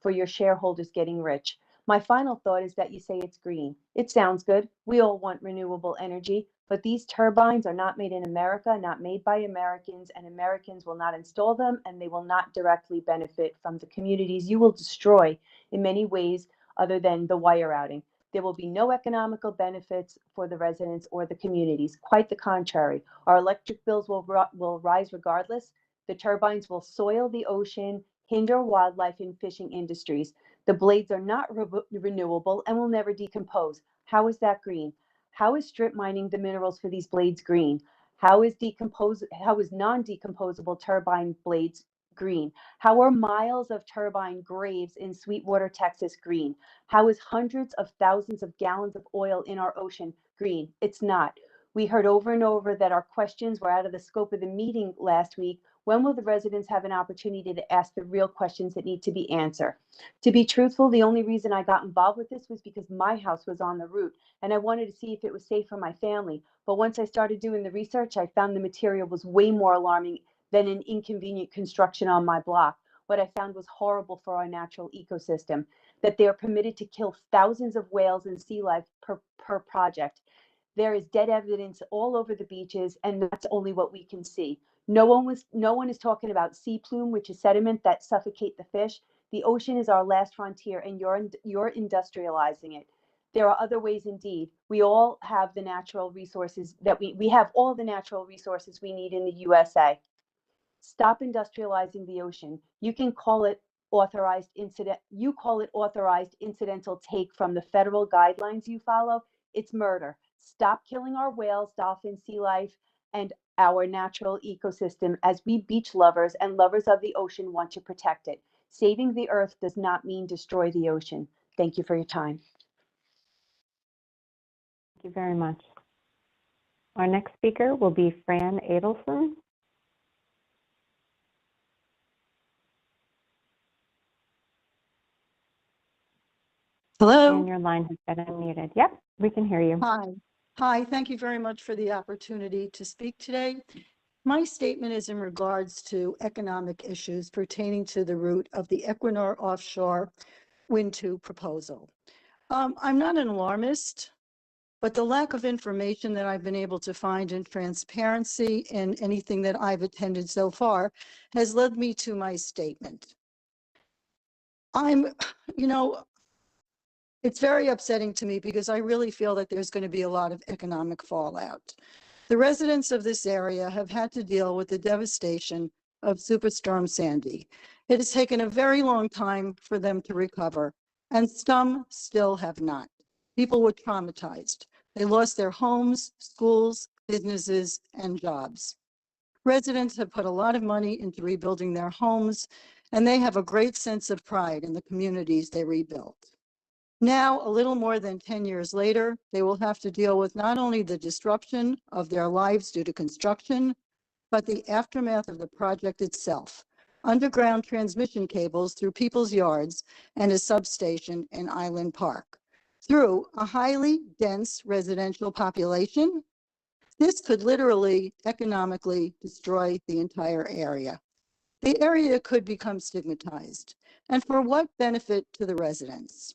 for your shareholders getting rich? My final thought is that you say it's green. It sounds good. We all want renewable energy, but these turbines are not made in America, not made by Americans, and Americans will not install them, and they will not directly benefit from the communities you will destroy in many ways other than the wire routing. There will be no economical benefits for the residents or the communities. Quite the contrary. Our electric bills will rise regardless. The turbines will soil the ocean, hinder wildlife and fishing industries. The blades are not renewable and will never decompose. How is that green? How is strip mining the minerals for these blades green? How is non-decomposable turbine blades green? How are miles of turbine graves in Sweetwater, Texas green? How is hundreds of thousands of gallons of oil in our ocean green? It's not. We heard over and over that our questions were out of the scope of the meeting last week. When will the residents have an opportunity to ask the real questions that need to be answered? To be truthful, the only reason I got involved with this was because my house was on the route and I wanted to see if it was safe for my family. But once I started doing the research, I found the material was way more alarming than an inconvenient construction on my block. What I found was horrible for our natural ecosystem, that they are permitted to kill thousands of whales and sea life per project. There is dead evidence all over the beaches, and that's only what we can see. No one is talking about sea plume, which is sediment that suffocate the fish. The ocean is our last frontier, and you're industrializing it. There are other ways indeed. We all have the natural resources that we have all the natural resources we need in the USA. Stop industrializing the ocean. You call it authorized incidental take from the federal guidelines you follow. It's murder. Stop killing our whales, dolphins, sea life, and our natural ecosystem as we beach lovers and lovers of the ocean want to protect it. Saving the earth does not mean destroy the ocean. Thank you for your time. Thank you very much. Our next speaker will be Fran Adelson. Hello. And your line has been unmuted. Yep, we can hear you. Hi. Hi, thank you very much for the opportunity to speak today. My statement is in regards to economic issues pertaining to the route of the Equinor Offshore Wind 2 proposal. I'm not an alarmist, but the lack of information that I've been able to find in transparency in anything that I've attended so far has led me to my statement. you know, it's very upsetting to me because I really feel that there's going to be a lot of economic fallout. The residents of this area have had to deal with the devastation of Superstorm Sandy. It has taken a very long time for them to recover, and some still have not. People were traumatized. They lost their homes, schools, businesses, and jobs. Residents have put a lot of money into rebuilding their homes, and they have a great sense of pride in the communities they rebuilt. Now, a little more than 10 years later, they will have to deal with not only the disruption of their lives due to construction, but the aftermath of the project itself. Underground transmission cables through people's yards and a substation in Island Park. Through a highly dense residential population, this could literally economically destroy the entire area. The area could become stigmatized. And for what benefit to the residents?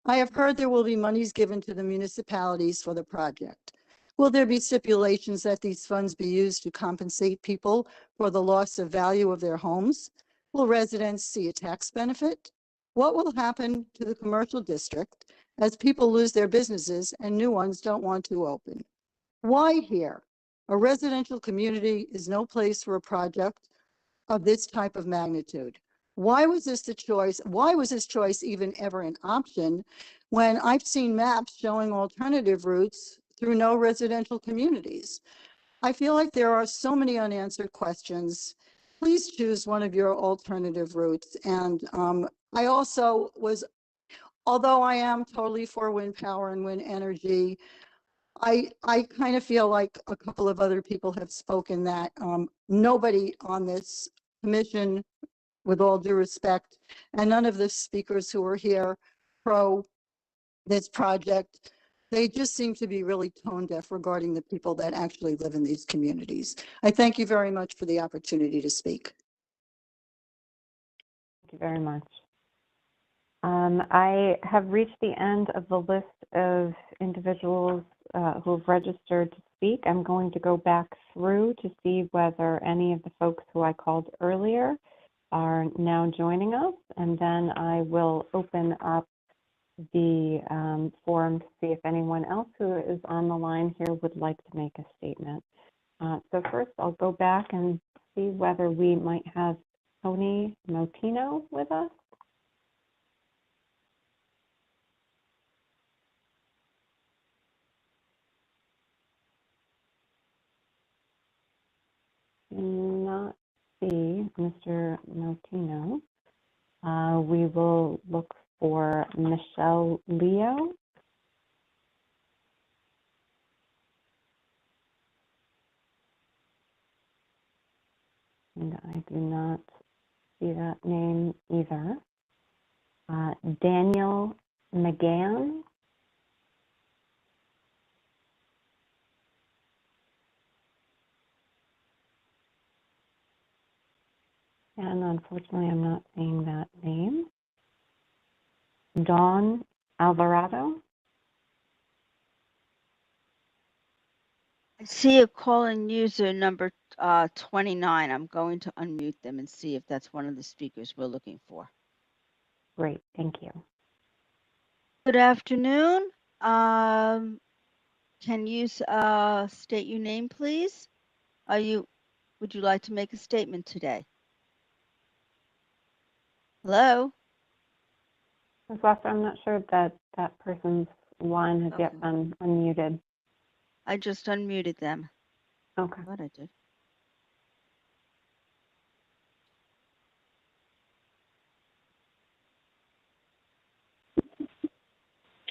I have heard there will be monies given to the municipalities for the project. Will there be stipulations that these funds be used to compensate people for the loss of value of their homes? Will residents see a tax benefit? What will happen to the commercial district as people lose their businesses and new ones don't want to open? Why here? A residential community is no place for a project of this type of magnitude. Why was this the choice? Why was this choice even ever an option when I've seen maps showing alternative routes through no residential communities? I feel like there are so many unanswered questions. Please choose one of your alternative routes. And I also was, although I am totally for wind power and wind energy, I kind of feel like a couple of other people have spoken that nobody on this commission, with all due respect, and none of the speakers who are here pro this project, they just seem to be really tone deaf regarding the people that actually live in these communities. I thank you very much for the opportunity to speak. Thank you very much. I have reached the end of the list of individuals who have registered to speak. I'm going to go back through to see whether any of the folks who I called earlier are now joining us, and then I will open up the forum to see if anyone else who is on the line here would like to make a statement. So first, I'll go back and see whether we might have Tony Motino with us. Not see Mr. Motino. We will look for Michelle Leo. And I do not see that name either. Daniel McGann. And unfortunately, I'm not seeing that name. Dawn Alvarado. I see a calling user number 29. I'm going to unmute them and see if that's one of the speakers we're looking for. Great, thank you. Good afternoon. Can you state your name, please? Would you like to make a statement today? Hello? Ms. Lester, I'm not sure that that person's line has yet been unmuted. I just unmuted them. Okay. I thought I did.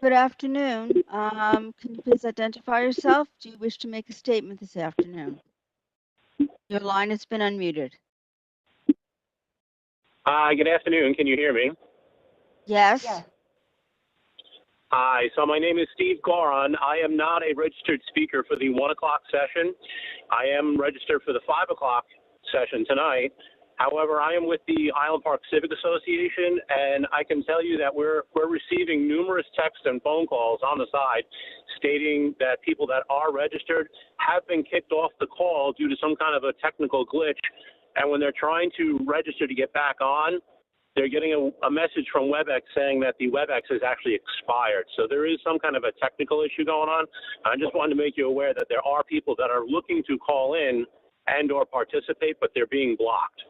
Good afternoon. Can you please identify yourself? Do you wish to make a statement this afternoon? Your line has been unmuted. Hi, good afternoon. Can you hear me? Yes. Yes. Hi, so my name is Steve Goron. I am not a registered speaker for the 1 o'clock session. I am registered for the 5 o'clock session tonight. However, I am with the Island Park Civic Association, and I can tell you that we're receiving numerous texts and phone calls on the side stating that people that are registered have been kicked off the call due to some kind of a technical glitch. And when they're trying to register to get back on, they're getting a message from WebEx saying that the WebEx has actually expired. So there is some kind of a technical issue going on. I just wanted to make you aware that there are people that are looking to call in and or participate, but they're being blocked.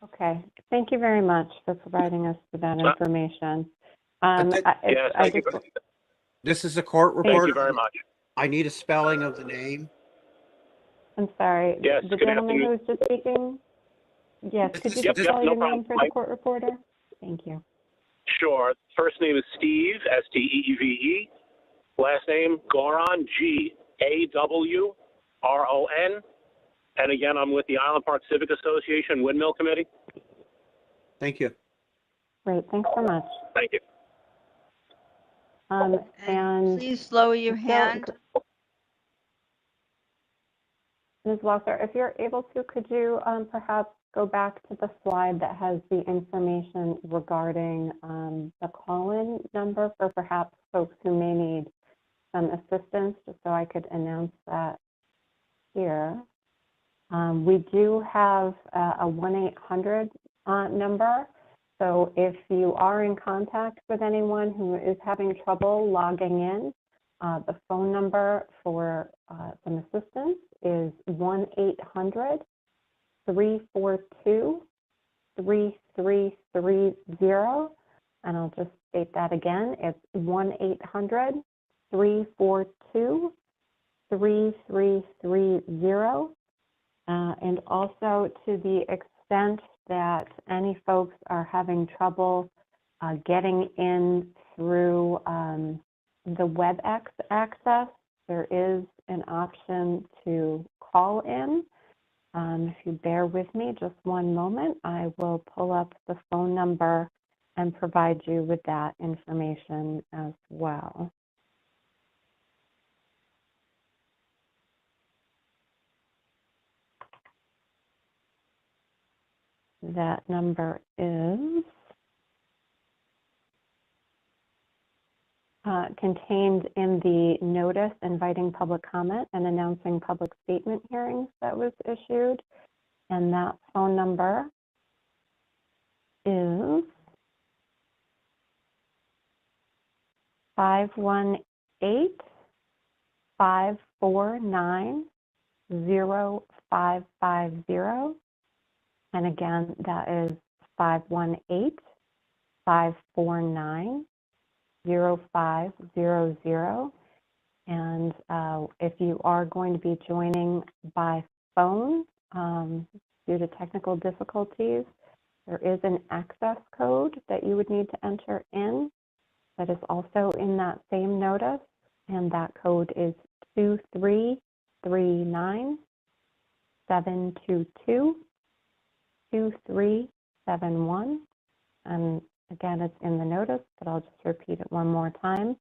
Okay, thank you very much for providing us with that information. Yes, thank you. This is a court Thank reporter. you very much. I need a spelling of the name. I'm sorry, Yes, the good gentleman who afternoon. was just speaking? Yes, could you Yep, just yep, spell no your problem. name for the court reporter? Thank you. Sure. First name is Steve, Steve. Last name, Goron, Gawron. And again, I'm with the Island Park Civic Association Windmill Committee. Thank you. Great, thanks so much. Thank you. And please lower your hand. Ms. Walker, if you're able to, could you perhaps go back to the slide that has the information regarding the call-in number for perhaps folks who may need some assistance, just so I could announce that here. We do have a 1-800 number. So if you are in contact with anyone who is having trouble logging in, the phone number for some assistance is 1-800-342-3330. And I'll just state that again. It's 1-800-342-3330. And also, to the extent that any folks are having trouble getting in through the WebEx access, there is an option to call in. If you bear with me just one moment, I will pull up the phone number and provide you with that information as well. That number is contained in the notice inviting public comment and announcing public statement hearings that was issued. And that phone number is 518-549-0550. And again, that is 518-549-0500. And if you are going to be joining by phone due to technical difficulties, there is an access code that you would need to enter in that is also in that same notice. And that code is 2339-722-2371. And again, it's in the notice, but I'll just repeat it one more time.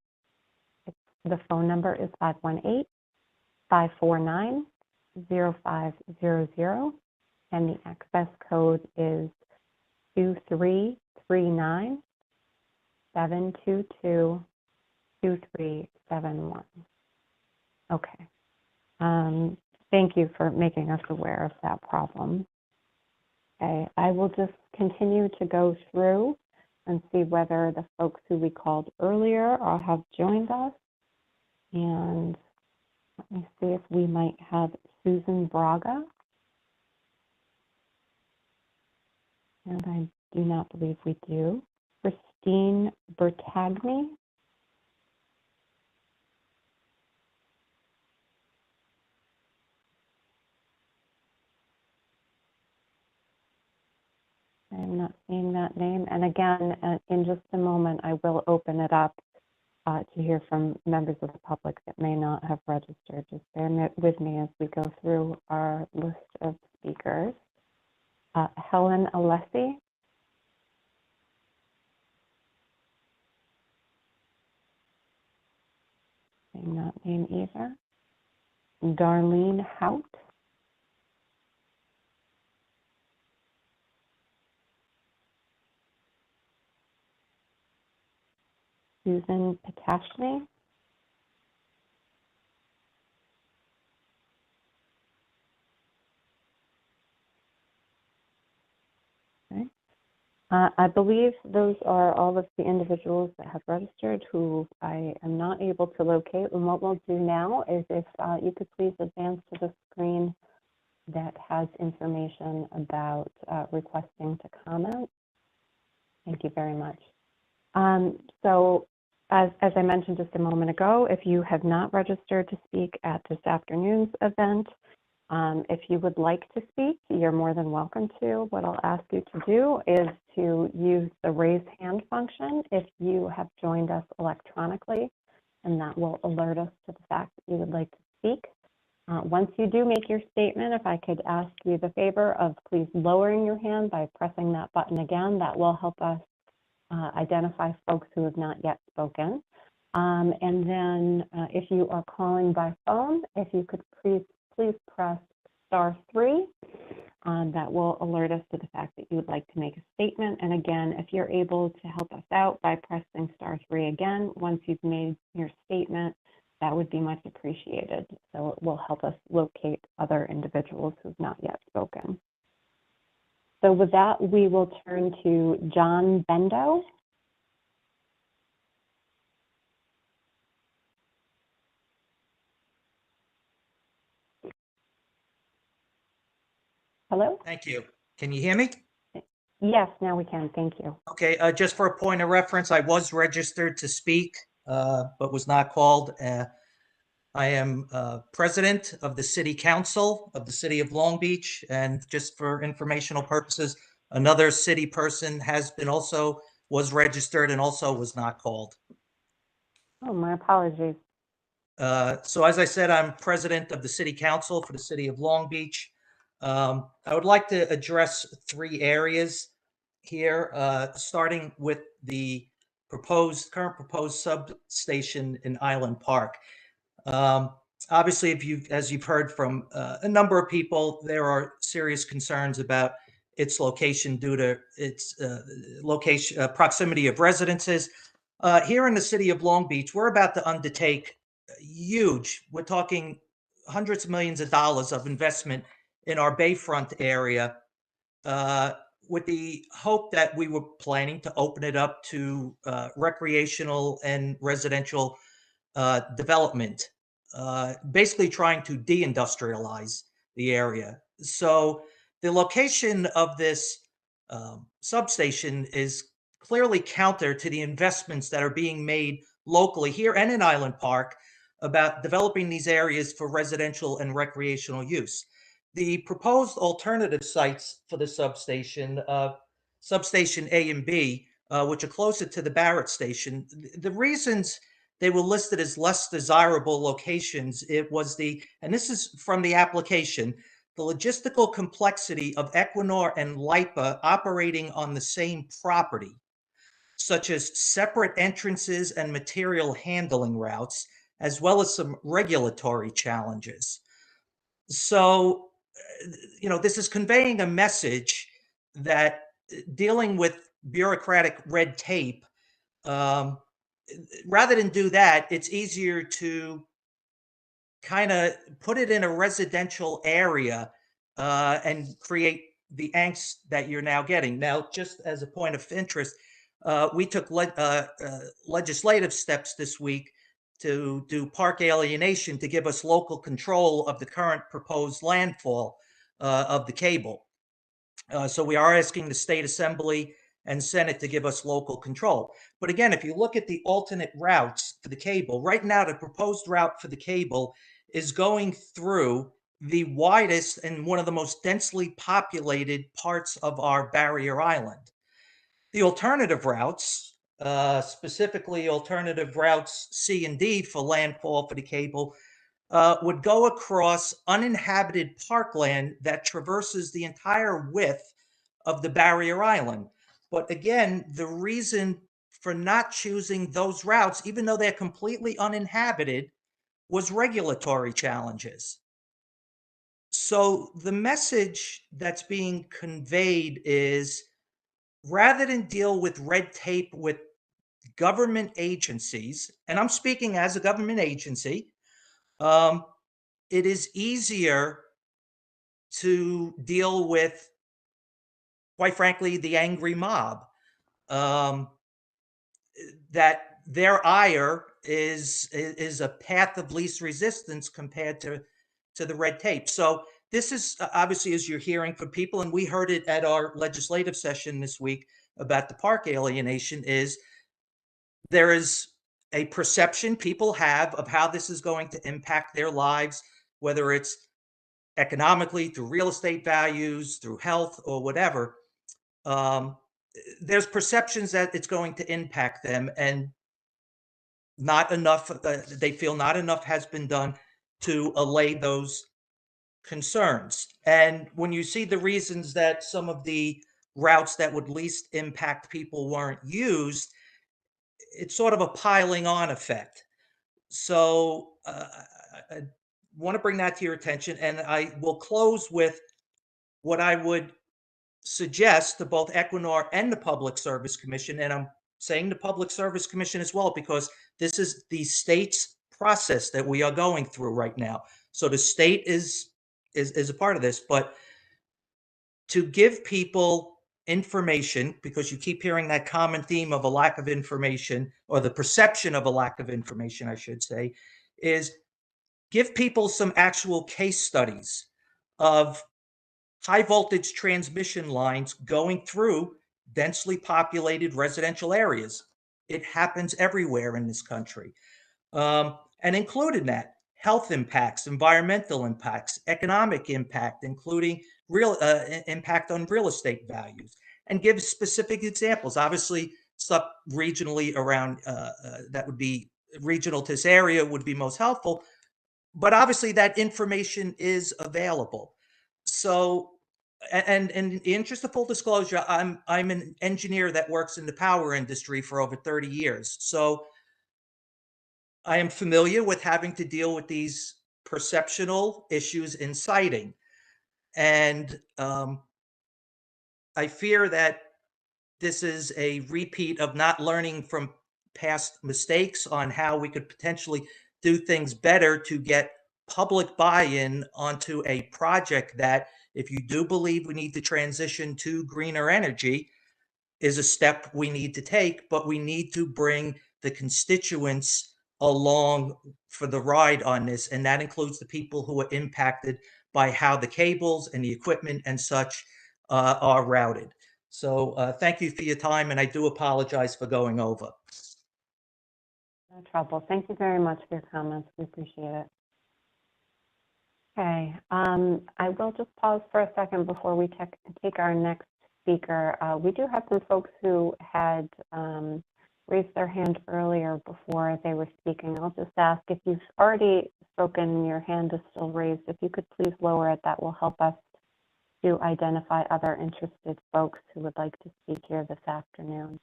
The phone number is 518-549-0500, and the access code is 2339-722-2371. Okay. Thank you for making us aware of that problem. Okay, I will just continue to go through and see whether the folks who we called earlier have joined us. And let me see if we might have Susan Braga. And I do not believe we do. Christine Bertagni. I'm not seeing that name. And again, in just a moment, I will open it up to hear from members of the public that may not have registered. Just bear with me as we go through our list of speakers. Helen Alessi. Same that name either. Darlene Hout. Susan Patashny. Okay. I believe those are all of the individuals that have registered who I am not able to locate. And what we'll do now is if you could please advance to the screen that has information about requesting to comment. Thank you very much. So as I mentioned just a moment ago, if you have not registered to speak at this afternoon's event, if you would like to speak, you're more than welcome to. What I'll ask you to do is to use the raise hand function if you have joined us electronically, and that will alert us to the fact that you would like to speak. Once you do make your statement, if I could ask you the favor of please lowering your hand by pressing that button again, that will help us identify folks who have not yet spoken. And then if you are calling by phone, if you could please press *3. That will alert us to the fact that you would like to make a statement. And again, if you're able to help us out by pressing *3 again, once you've made your statement, that would be much appreciated. So it will help us locate other individuals who've not yet spoken. So with that, we will turn to John Bendo. Hello? Thank you. Can you hear me? Yes, now we can. Thank you. Okay, just for a point of reference, I was registered to speak, but was not called. I am president of the City Council of the City of Long Beach, and just for informational purposes, another city person was registered and also was not called. Oh, my apologies. So as I said, I'm president of the City Council for the City of Long Beach. I would like to address 3 areas here, starting with the current proposed substation in Island Park. Obviously, as you've heard from a number of people, there are serious concerns about its location due to its proximity of residences. Here in the City of Long Beach, we're about to undertake we're talking hundreds of millions of dollars of investment in our Bayfront area, with the hope that we were planning to open it up to recreational and residential development, basically trying to deindustrialize the area. So the location of this substation is clearly counter to the investments that are being made locally here and in Island Park about developing these areas for residential and recreational use. The proposed alternative sites for the substation, substation A and B, which are closer to the Barrett station, the reasons they were listed as less desirable locations, and this is from the application, the logistical complexity of Equinor and LIPA operating on the same property, such as separate entrances and material handling routes, as well as some regulatory challenges. So, this is conveying a message that dealing with bureaucratic red tape, rather than do that, it's easier to kind of put it in a residential area and create the angst that you're now getting. Now, just as a point of interest, we took legislative steps this week to do park alienation to give us local control of the current proposed landfall of the cable. So we are asking the State Assembly and Senate to give us local control. But again, if you look at the alternate routes for the cable, right now the proposed route for the cable is going through the widest and one of the most densely populated parts of our barrier island. The alternative routes, specifically alternative routes C and D for landfall for the cable, would go across uninhabited parkland that traverses the entire width of the barrier island. But again, the reason for not choosing those routes, even though they're completely uninhabited, was regulatory challenges. So the message that's being conveyed is, rather than deal with red tape with government agencies, and I'm speaking as a government agency, it is easier to deal with quite frankly, the angry mob. That their ire is a path of least resistance compared to the red tape. So this is obviously, as you're hearing from people, and we heard it at our legislative session this week about the park alienation, is there is a perception people have of how this is going to impact their lives, whether it's economically, through real estate values, through health, or whatever. There's perceptions that it's going to impact them, and not enough, they feel not enough has been done to allay those concerns. And when you see the reasons that some of the routes that would least impact people weren't used, it's sort of a piling on effect. So I want to bring that to your attention, and I will close with what I would suggest to both Equinor and the Public Service Commission, and I'm saying the Public Service Commission as well, because this is the state's process that we are going through right now. So the state is a part of this, but to give people information, because you keep hearing that common theme of a lack of information, or the perception of a lack of information, I should say, is give people some actual case studies of high voltage transmission lines going through densely populated residential areas. It happens everywhere in this country. And include in that health impacts, environmental impacts, economic impact, including real impact on real estate values, and give specific examples. Obviously, stuff regionally around that would be regional to this area would be most helpful, but obviously that information is available. So, and in the interest of full disclosure, I'm an engineer that works in the power industry for over 30 years. So I am familiar with having to deal with these perceptional issues in siting. And I fear that this is a repeat of not learning from past mistakes on how we could potentially do things better to get public buy-in onto a project that, if you do believe we need to transition to greener energy, is a step we need to take, but we need to bring the constituents along for the ride on this. And that includes the people who are impacted by how the cables and the equipment and such are routed. So thank you for your time, and I do apologize for going over. No trouble. Thank you very much for your comments. We appreciate it. Okay, I will just pause for a second before we take our next speaker. We do have some folks who had raised their hand earlier before they were speaking. I'll just ask, if you've already spoken and your hand is still raised, if you could please lower it, that will help us to identify other interested folks who would like to speak here this afternoon.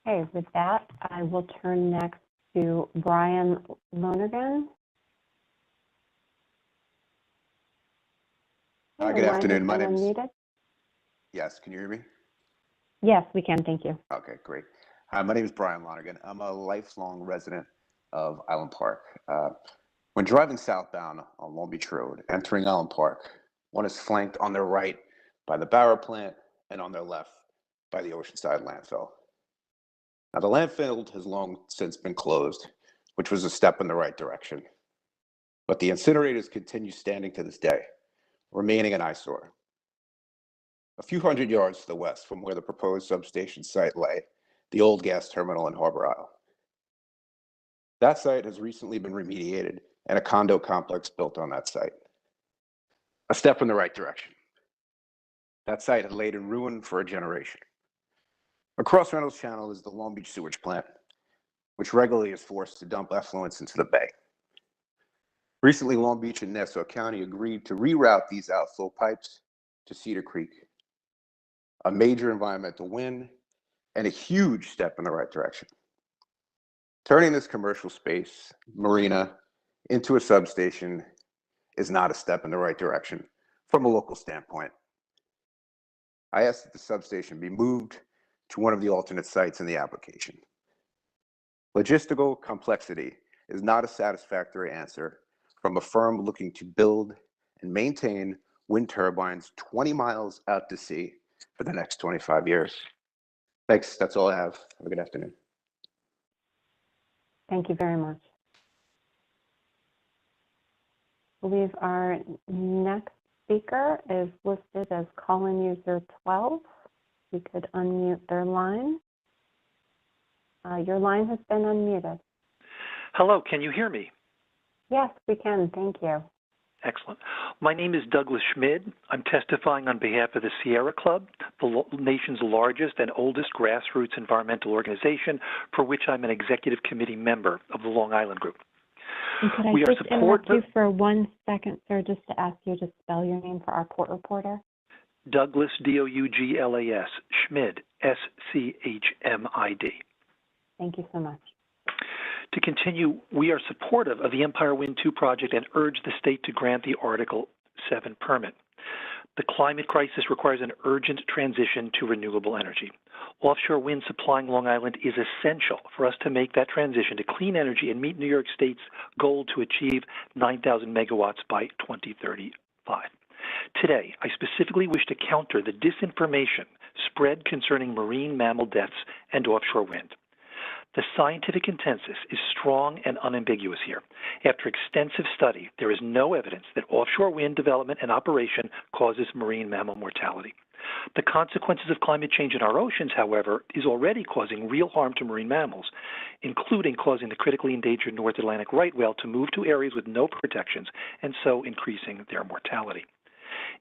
Okay, with that, I will turn next to Brian Lonergan. Good afternoon. My name is... Unmuted. Yes, can you hear me? Yes, we can. Thank you. Okay, great. Hi, my name is Brian Lonergan. I'm a lifelong resident of Island Park. When driving southbound on Long Beach Road, entering Island Park, one is flanked on their right by the Barrow plant and on their left by the Oceanside landfill. Now, the landfill has long since been closed, which was a step in the right direction. But the incinerators continue standing to this day, remaining an eyesore. A few hundred yards to the west from where the proposed substation site lay, the old gas terminal in Harbor Isle. That site has recently been remediated and a condo complex built on that site. A step in the right direction. That site had laid in ruin for a generation. Across Reynolds Channel is the Long Beach sewage plant, which regularly is forced to dump effluents into the bay. Recently, Long Beach and Nassau County agreed to reroute these outflow pipes to Cedar Creek. A major environmental win and a huge step in the right direction. Turning this commercial space, marina, into a substation is not a step in the right direction from a local standpoint. I asked that the substation be moved to one of the alternate sites in the application. Logistical complexity is not a satisfactory answer from a firm looking to build and maintain wind turbines 20 miles out to sea for the next 25 years. Thanks. That's all I have. Have a good afternoon. Thank you very much. I believe our next speaker is listed as call-in user 12. You could unmute their line. Your line has been unmuted. Hello, can you hear me? Yes, we can. Thank you. Excellent. My name is Douglas Schmid. I'm testifying on behalf of the Sierra Club, the nation's largest and oldest grassroots environmental organization, for which I'm an executive committee member of the Long Island Group. And could I just interrupt you for 1 second, sir, just to ask you to spell your name for our court reporter? Douglas, D-O-U-G-L-A-S, Schmid, S-C-H-M-I-D. Thank you so much. To continue, we are supportive of the Empire Wind 2 project and urge the state to grant the Article 7 permit. The climate crisis requires an urgent transition to renewable energy. Offshore wind supplying Long Island is essential for us to make that transition to clean energy and meet New York State's goal to achieve 9,000 megawatts by 2035. Today, I specifically wish to counter the disinformation spread concerning marine mammal deaths and offshore wind. The scientific consensus is strong and unambiguous here. After extensive study, there is no evidence that offshore wind development and operation causes marine mammal mortality. The consequences of climate change in our oceans, however, is already causing real harm to marine mammals, including causing the critically endangered North Atlantic right whale to move to areas with no protections and so increasing their mortality.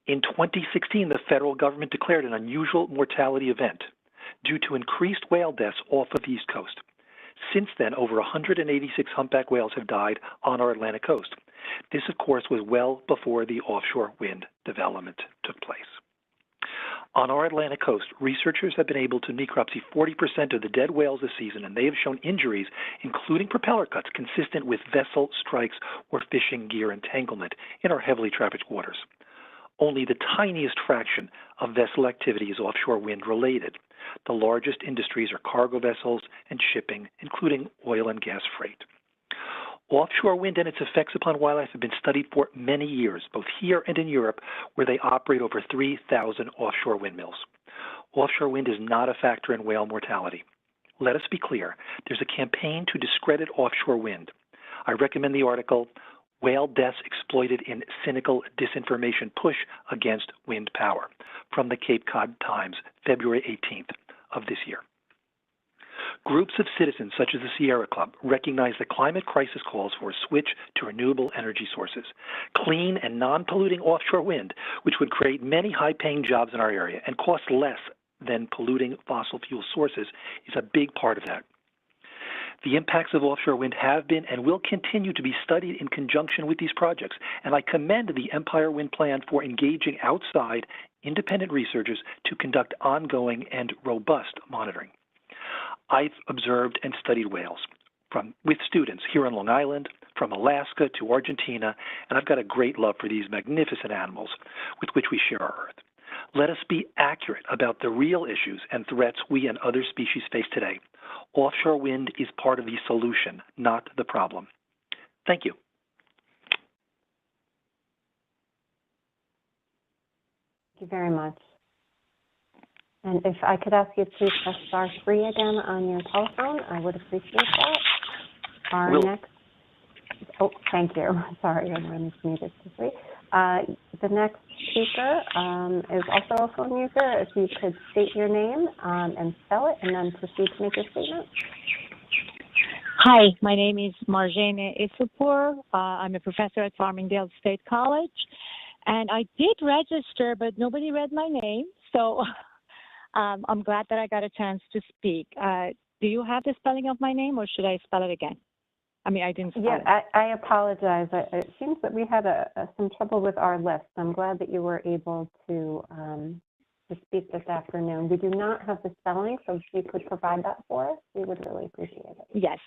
In 2016, the federal government declared an unusual mortality event due to increased whale deaths off of the East Coast. Since then, over 186 humpback whales have died on our Atlantic coast. This, of course, was well before the offshore wind development took place. On our Atlantic coast, researchers have been able to necropsy 40% of the dead whales this season, and they have shown injuries, including propeller cuts, consistent with vessel strikes or fishing gear entanglement in our heavily trafficked waters. Only the tiniest fraction of vessel activity is offshore wind related. The largest industries are cargo vessels and shipping, including oil and gas freight. Offshore wind and its effects upon wildlife have been studied for many years, both here and in Europe, where they operate over 3,000 offshore windmills. Offshore wind is not a factor in whale mortality. Let us be clear, there's a campaign to discredit offshore wind. I recommend the article, Whale Deaths Exploited in Cynical Disinformation Push Against Wind Power, from the Cape Cod Times, February 18th of this year. Groups of citizens such as the Sierra Club recognize the climate crisis calls for a switch to renewable energy sources. Clean and non-polluting offshore wind, which would create many high-paying jobs in our area and cost less than polluting fossil fuel sources, is a big part of that. The impacts of offshore wind have been and will continue to be studied in conjunction with these projects, and I commend the Empire Wind Plan for engaging outside independent researchers to conduct ongoing and robust monitoring. I've observed and studied whales with students here on Long Island, from Alaska to Argentina, and I've got a great love for these magnificent animals with which we share our Earth. Let us be accurate about the real issues and threats we and other species face today. Offshore wind is part of the solution, not the problem. Thank you. Thank you very much. And if I could ask you to press *3 again on your telephone, I would appreciate that. Our next, thank you. Sorry, I'm muted to 3. The next speaker is also a phone user. If you could state your name and spell it, and then proceed to make your statement. Hi, my name is Marjane Isupur. I'm a professor at Farmingdale State College, and I did register, but nobody read my name, so I'm glad that I got a chance to speak. Do you have the spelling of my name, or should I spell it again? I mean, I didn't spell it. I apologize. It seems that we had some trouble with our list. I'm glad that you were able to speak this afternoon. We do not have the spelling, so if you could provide that for us, we would really appreciate it. Yes.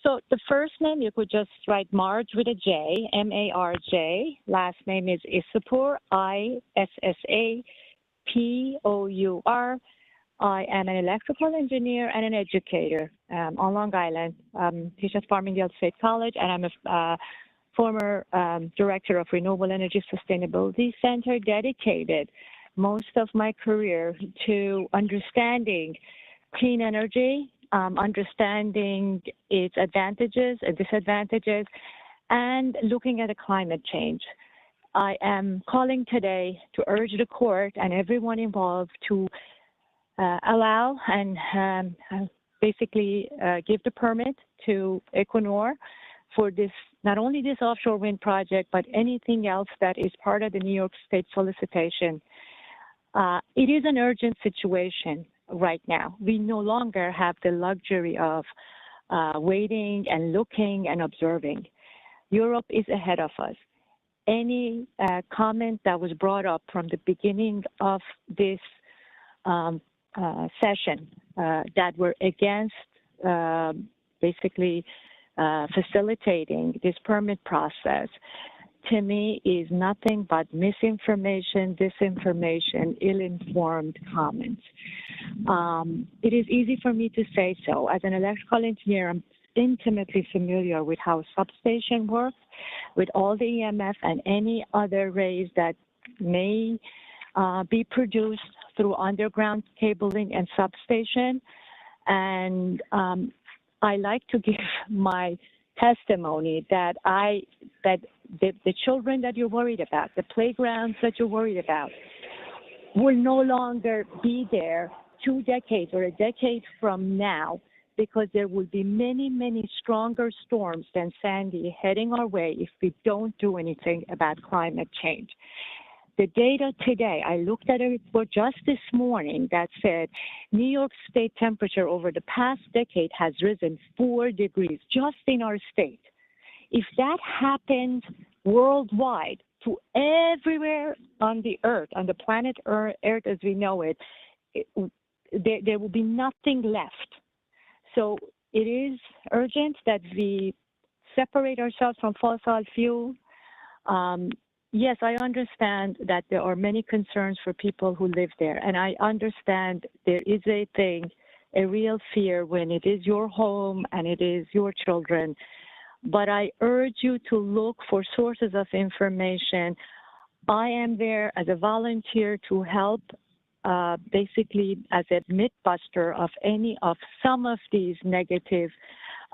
So the first name, you could just write Marge with a J, M-A-R-J. Last name is Isupur, I-S-S-A-P-O-U-R. I am an electrical engineer and an educator on Long Island. Teach at Farmingdale State College, and I'm a former director of Renewable Energy Sustainability Center dedicated most of my career to understanding clean energy, understanding its advantages and disadvantages, and looking at climate change. I am calling today to urge the court and everyone involved to allow and basically give the permit to Equinor for this, not only this offshore wind project, but anything else that is part of the New York State solicitation. It is an urgent situation right now. We no longer have the luxury of waiting and looking and observing. Europe is ahead of us. Any comment that was brought up from the beginning of this session that were against basically facilitating this permit process, to me, is nothing but misinformation, disinformation, ill-informed comments. It is easy for me to say so. As an electrical engineer, I'm intimately familiar with how substation works, with all the EMF and any other rays that may be produced through underground cabling and substation. And I like to give my testimony that the children that you're worried about, the playgrounds that you're worried about, will no longer be there 2 decades or a decade from now, because there will be many, many stronger storms than Sandy heading our way if we don't do anything about climate change. The data today, I looked at a report just this morning that said New York State temperature over the past decade has risen 4 degrees just in our state. If that happened worldwide to everywhere on the earth, on the planet Earth as we know it, there will be nothing left. So it is urgent that we separate ourselves from fossil fuel. Yes, I understand that there are many concerns for people who live there, and I understand there is a real fear when it is your home and it is your children. But I urge you to look for sources of information. I am there as a volunteer to help, basically as a myth buster of some of these negative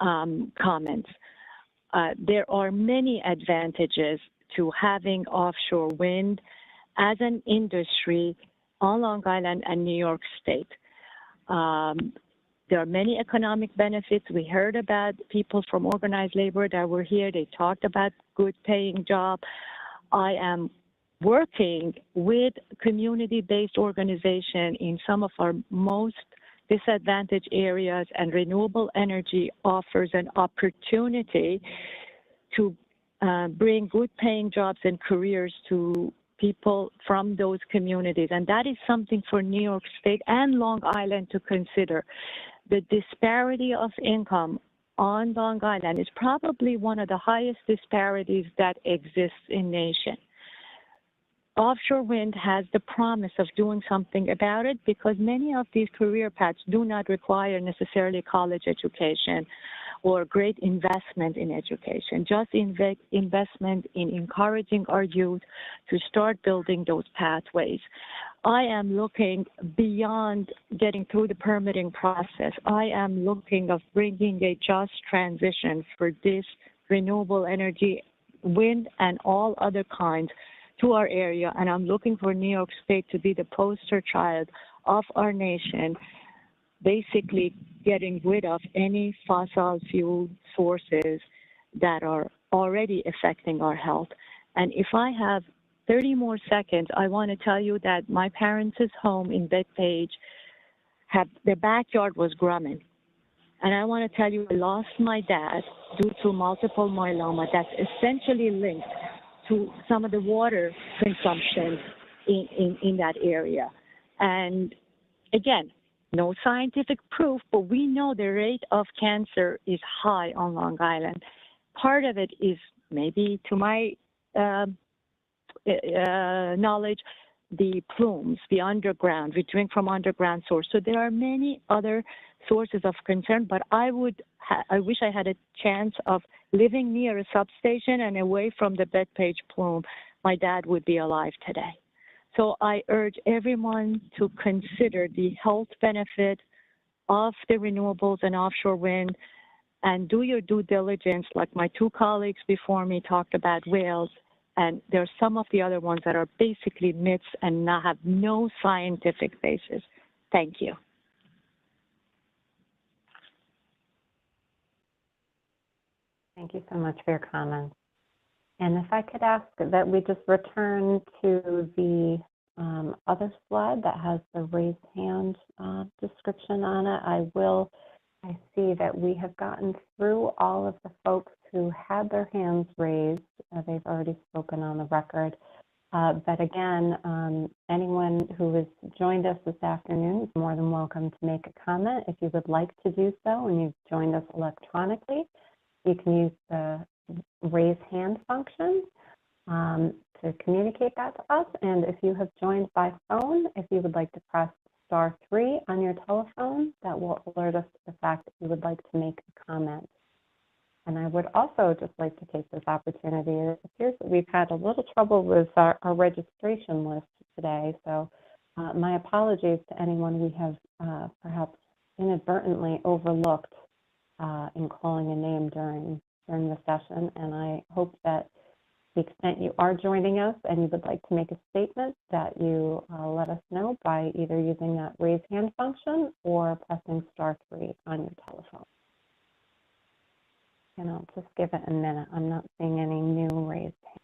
comments. There are many advantages to having offshore wind as an industry on Long Island and New York State. There are many economic benefits. We heard about people from organized labor that were here. They talked about good paying jobs. I am working with community-based organization in some of our most disadvantaged areas, and renewable energy offers an opportunity to bring good paying jobs and careers to people from those communities. And that is something for New York State and Long Island to consider. The disparity of income on Long Island is probably one of the highest disparities that exists in nation. Offshore wind has the promise of doing something about it, because many of these career paths do not require necessarily college education or great investment in education, just investment in encouraging our youth to start building those pathways. I am looking beyond getting through the permitting process. I am looking of bringing a just transition for this renewable energy, wind and all other kinds, to our area, and I'm looking for New York State to be the poster child of our nation, basically getting rid of any fossil fuel sources that are already affecting our health. And if I have 30 more seconds, I want to tell you that my parents' home in Bethpage, their backyard was Grumman. And I want to tell you, I lost my dad due to multiple myeloma that's essentially linked to some of the water consumption in that area. And again, no scientific proof, but we know the rate of cancer is high on Long Island. Part of it is, maybe to my knowledge, the plumes, the underground, we drink from underground source. So there are many other sources of concern, but I wish I had a chance of living near a substation and away from the Bethpage plume. My dad would be alive today. So I urge everyone to consider the health benefit of the renewables and offshore wind, and do your due diligence, like my two colleagues before me talked about whales, and there's some of the other ones that are basically myths and have no scientific basis. Thank you. Thank you so much for your comments. And if I could ask that we just return to the other slide that has the raised hand description on it. I see that we have gotten through all of the folks who had their hands raised. They've already spoken on the record. But again, anyone who has joined us this afternoon is more than welcome to make a comment. If you would like to do so and you've joined us electronically, you can use the raise hand function to communicate that to us. And if you have joined by phone, if you would like to press *3 on your telephone, that will alert us to the fact that you would like to make a comment. And I would also just like to take this opportunity. It appears that we've had a little trouble with our registration list today. So my apologies to anyone we have perhaps inadvertently overlooked in calling a name during the session. And I hope that to the extent you are joining us and you would like to make a statement, that you let us know by either using that raise hand function or pressing *3 on your telephone. And I'll just give it a minute. I'm not seeing any new raised hands.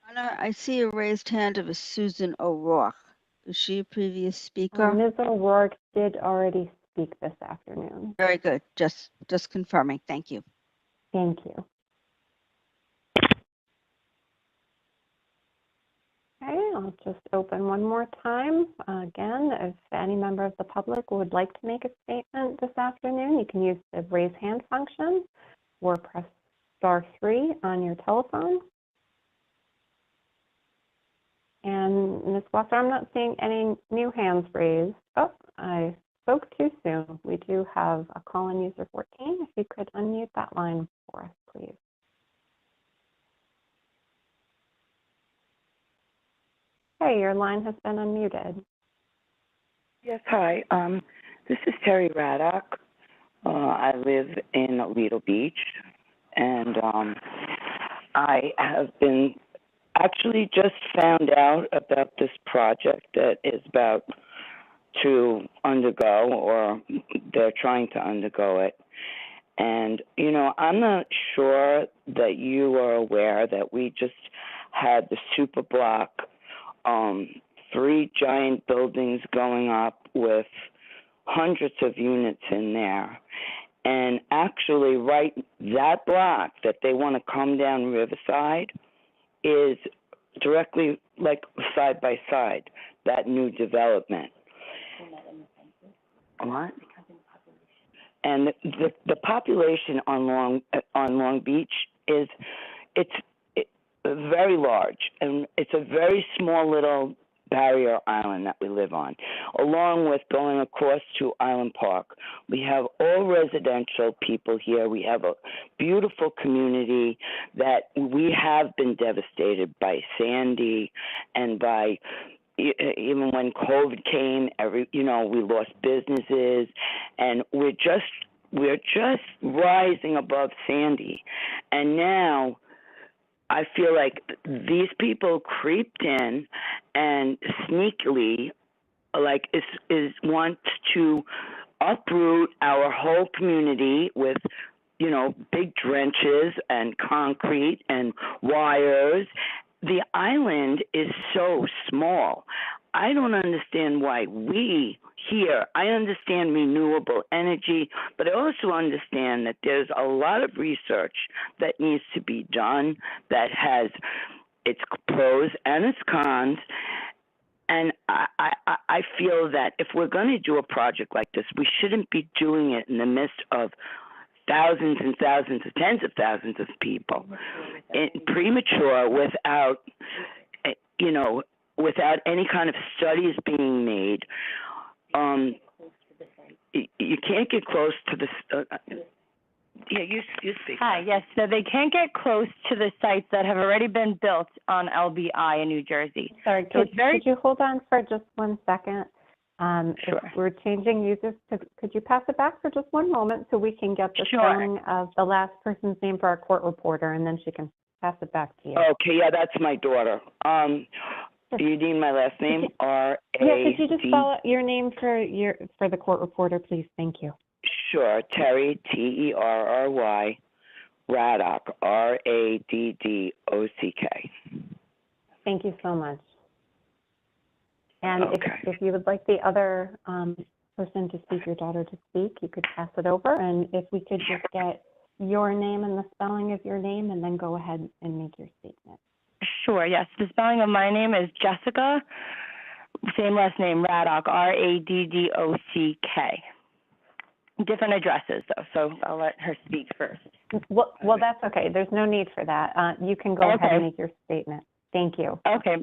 Anna, I see a raised hand of a Susan O'Rourke. Is she a previous speaker? Ms. O'Rourke did already speak this afternoon. Very good. Just confirming. Thank you. Thank you. Okay, I'll just open one more time. Again, if any member of the public would like to make a statement this afternoon, you can use the raise hand function or press *3 on your telephone. And Ms. Wasser, I'm not seeing any new hands raised. Oh, I spoke too soon. We do have a call-in user 14. If you could unmute that line for us, please. Okay, your line has been unmuted. Yes, hi. This is Terry Raddock. I live in Lido Beach, and I have been actually just found out about this project that is about to undergo, or they're trying to undergo it. And, you know, I'm not sure that you are aware that we just had the super block, 3 giant buildings going up with hundreds of units in there. And actually, right, that block that they want to come down Riverside is directly like side by side, that new development. What? And the population on Long Beach is it's very large, and it's a very small little barrier island that we live on. Along with going across to Island Park, we have all residential people here. We have a beautiful community that we have been devastated by Sandy and by even when COVID came. We lost businesses, and we're just rising above Sandy, and now I feel like these people creeped in and sneakily, like, want to uproot our whole community with, big drenches and concrete and wires. The island is so small. I don't understand why we here, I understand renewable energy, but I also understand that there's a lot of research that needs to be done that has its pros and its cons. And I feel that if we're going to do a project like this, we shouldn't be doing it in the midst of thousands and thousands, tens of thousands of people, premature, without any kind of studies being made. You can't get close to Yeah, you speak. Hi, yes, so they can't get close to the sites that have already been built on LBI in New Jersey. Sorry, So it's very, could you hold on for just 1 second? Sure. If we're changing users, could you pass it back for just 1 moment so we can get the Sure. spelling of the last person's name for our court reporter, and then she can pass it back to you. Okay, yeah, that's my daughter. You need my last name? R-A-D. Yeah, could you just spell out your name for the court reporter, please? Thank you. Sure, Terry, Terry, Raddock, Raddock. Thank you so much. And Okay. if you would like the other person to speak, your daughter to speak, you could pass it over. And if we could just get your name and the spelling of your name, and then go ahead and make your statement. sure, yes. The spelling of my name is Jessica, same last name, Raddock, Raddock. Different addresses, though, so I'll let her speak first. Well, that's okay. There's no need for that. You can go ahead and Okay. make your statement. Thank you. Okay.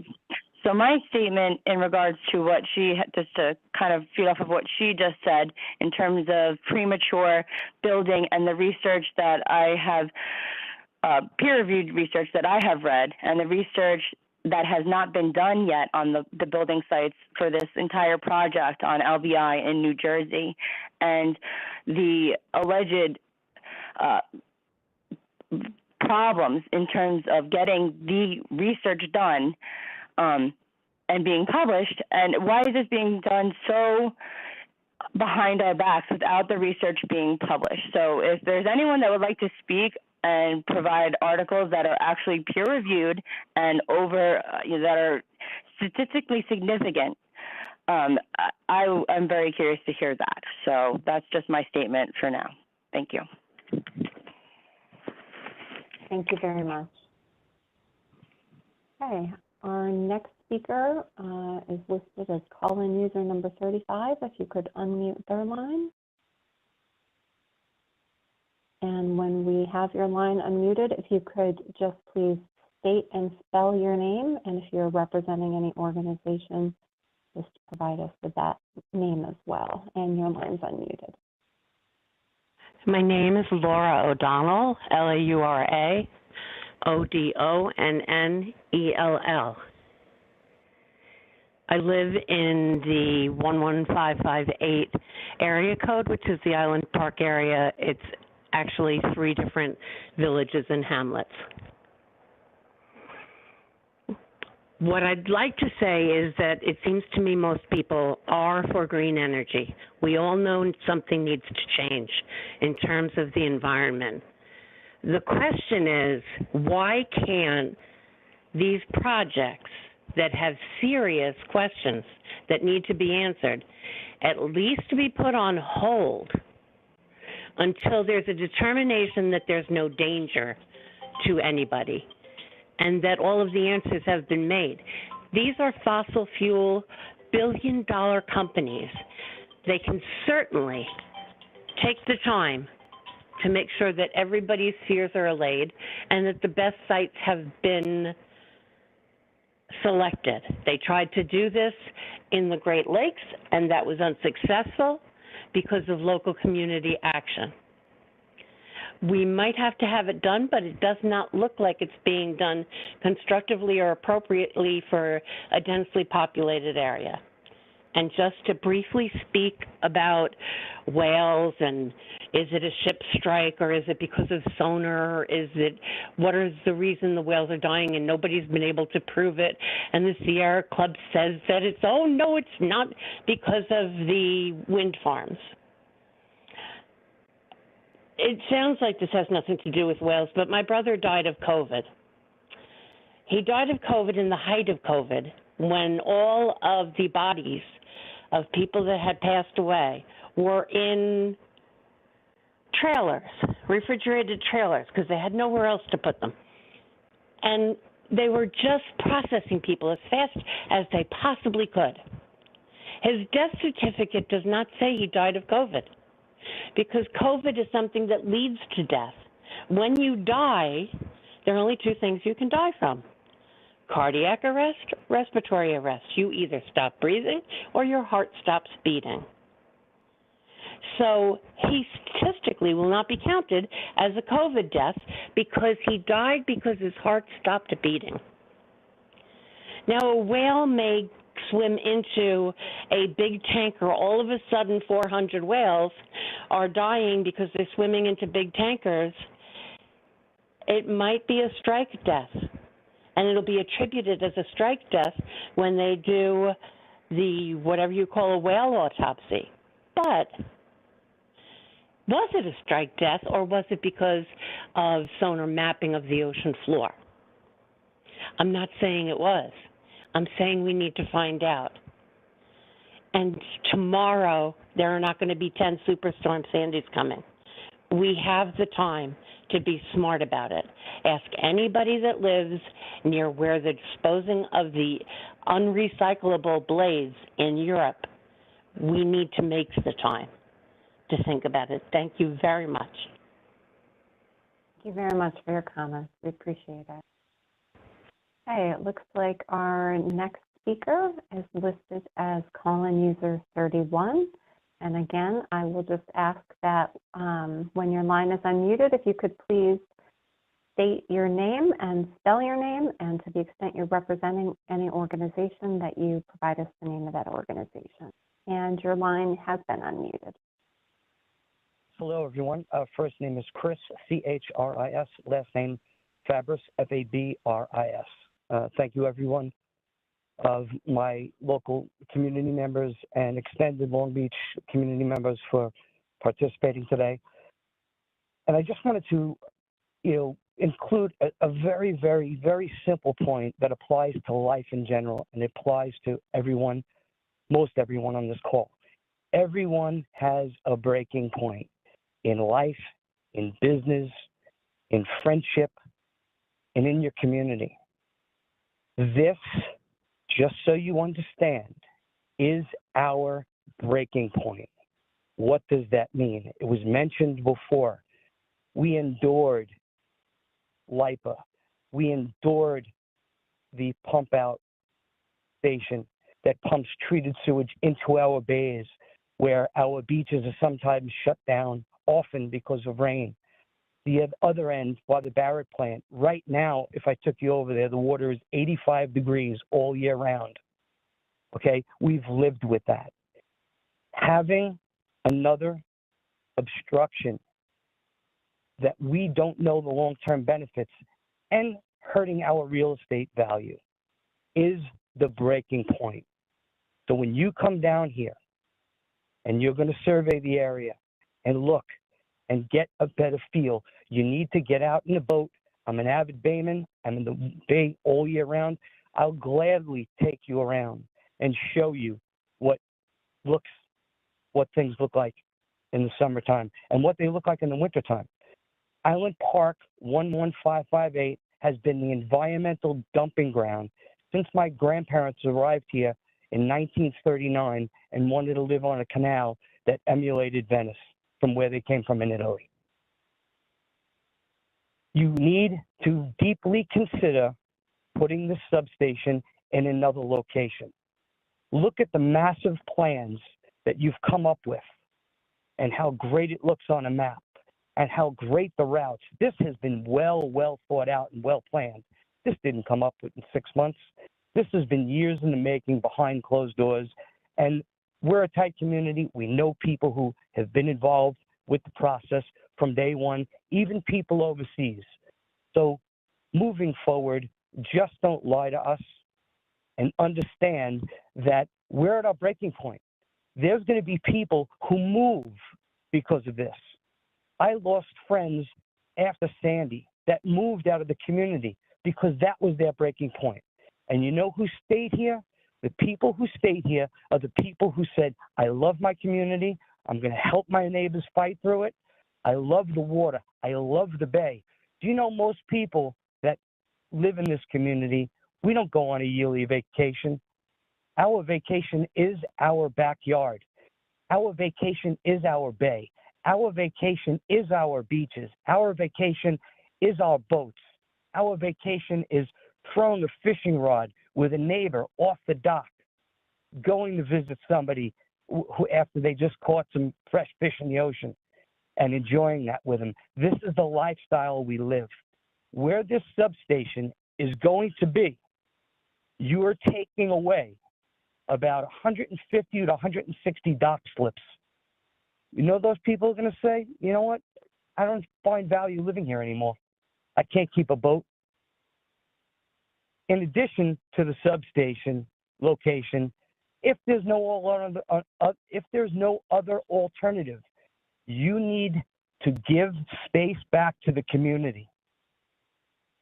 So my statement in regards to what just to kind of feed off of what she just said in terms of premature building and the research that I have, peer-reviewed research that I have read, and the research that has not been done yet on the building sites for this entire project on LBI in New Jersey, and the alleged problems in terms of getting the research done and being published. And why is this being done so behind our backs without the research being published? So if there's anyone that would like to speak and provide articles that are actually peer-reviewed and that are statistically significant, I'm very curious to hear that. So that's just my statement for now. Thank you. Thank you very much. Okay, our next speaker is listed as call-in user number 35. If you could unmute their line. And when we have your line unmuted, if you could just please state and spell your name, and if you're representing any organization, just provide us with that name as well, and your line's unmuted. My name is Laura O'Donnell, Laura Odonnell. I live in the 11558 area code, which is the Island Park area. It's actually 3 different villages and hamlets. What I'd like to say is that it seems to me most people are for green energy. We all know something needs to change in terms of the environment. The question is, why can't these projects that have serious questions that need to be answered at least be put on hold until there's a determination that there's no danger to anybody and that all of the answers have been made? These are fossil fuel billion-dollar companies. They can certainly take the time to make sure that everybody's fears are allayed and that the best sites have been selected. They tried to do this in the Great Lakes, and that was unsuccessful because of local community action. We might have to have it done, but it does not look like it's being done constructively or appropriately for a densely populated area. And just to briefly speak about whales, and is it a ship strike, or is it because of sonar, or what is the reason the whales are dying and nobody's been able to prove it? And the Sierra Club says that oh no, it's not because of the wind farms. It sounds like this has nothing to do with whales, but my brother died of COVID. He died of COVID in the height of COVID, when all of the bodies of people that had passed away were in trailers, refrigerated trailers, because they had nowhere else to put them. And they were just processing people as fast as they possibly could. His death certificate does not say he died of COVID, because COVID is something that leads to death. When you die, there are only 2 things you can die from: cardiac arrest, respiratory arrest. You either stop breathing or your heart stops beating. So he statistically will not be counted as a COVID death because he died because his heart stopped beating. Now, a whale may swim into a big tanker. All of a sudden, 400 whales are dying because they're swimming into big tankers. It might be a strike death, and it'll be attributed as a strike death when they do the whatever you call a whale autopsy. But was it a strike death, or was it because of sonar mapping of the ocean floor? I'm not saying it was. I'm saying we need to find out. And tomorrow, there are not going to be 10 Superstorm Sandys coming. We have the time to be smart about it. Ask anybody that lives near where they're disposing of the unrecyclable blades in Europe. We need to make the time to think about it. Thank you very much. Thank you very much for your comments. We appreciate it. Okay, it looks like our next speaker is listed as call-in user 31. And again, I will just ask that when your line is unmuted, if you could please state your name and spell your name, and to the extent you're representing any organization, that you provide us the name of that organization. And your line has been unmuted. Hello, everyone. First name is Chris, C-H-R-I-S. Last name Fabris, F-A-B-R-I-S. Thank you, everyone of my local community members and extended Long Beach community members for participating today. And I just wanted to, include a very, very, very simple point that applies to life in general, and it applies to everyone, most everyone on this call. Everyone has a breaking point in life, in business, in friendship, and in your community. This, just so you understand, is our breaking point. What does that mean? It was mentioned before. We endured LIPA. We endured the pump out station that pumps treated sewage into our bays, where our beaches are sometimes shut down, often because of rain. The other end, by the Barrett plant, right now, if I took you over there, the water is 85 degrees all year round. Okay, we've lived with that. Having another obstruction that we don't know the long-term benefits and hurting our real estate value is the breaking point. So when you come down here and you're going to survey the area and look and get a better feel, you need to get out in the boat. I'm an avid bayman. I'm in the bay all year round. I'll gladly take you around and show you what things look like in the summertime and what they look like in the wintertime. Island Park 11558 has been the environmental dumping ground since my grandparents arrived here in 1939 and wanted to live on a canal that emulated Venice from where they came from in Italy. You need to deeply consider putting the substation in another location. Look at the massive plans that you've come up with and how great it looks on a map and how great the routes. This has been well thought out and well planned. This didn't come up within 6 months. This has been years in the making behind closed doors. And we're a tight community. We know people who have been involved with the process from day one, even people overseas. So moving forward, just don't lie to us and understand that we're at our breaking point. There's going to be people who move because of this. I lost friends after Sandy that moved out of the community because that was their breaking point. And you know who stayed here? The people who stayed here are the people who said, I love my community. I'm going to help my neighbors fight through it. I love the water. I love the bay. Do you know most people that live in this community, we don't go on a yearly vacation. Our vacation is our backyard. Our vacation is our bay. Our vacation is our beaches. Our vacation is our boats. Our vacation is throwing a fishing rod with a neighbor off the dock, going to visit somebody after they just caught some fresh fish in the ocean and enjoying that with them. This is the lifestyle we live. Where this substation is going to be, you are taking away about 150 to 160 dock slips. You know, those people are going to say, you know what? I don't find value living here anymore. I can't keep a boat. In addition to the substation location, if there's no other alternative, you need to give space back to the community.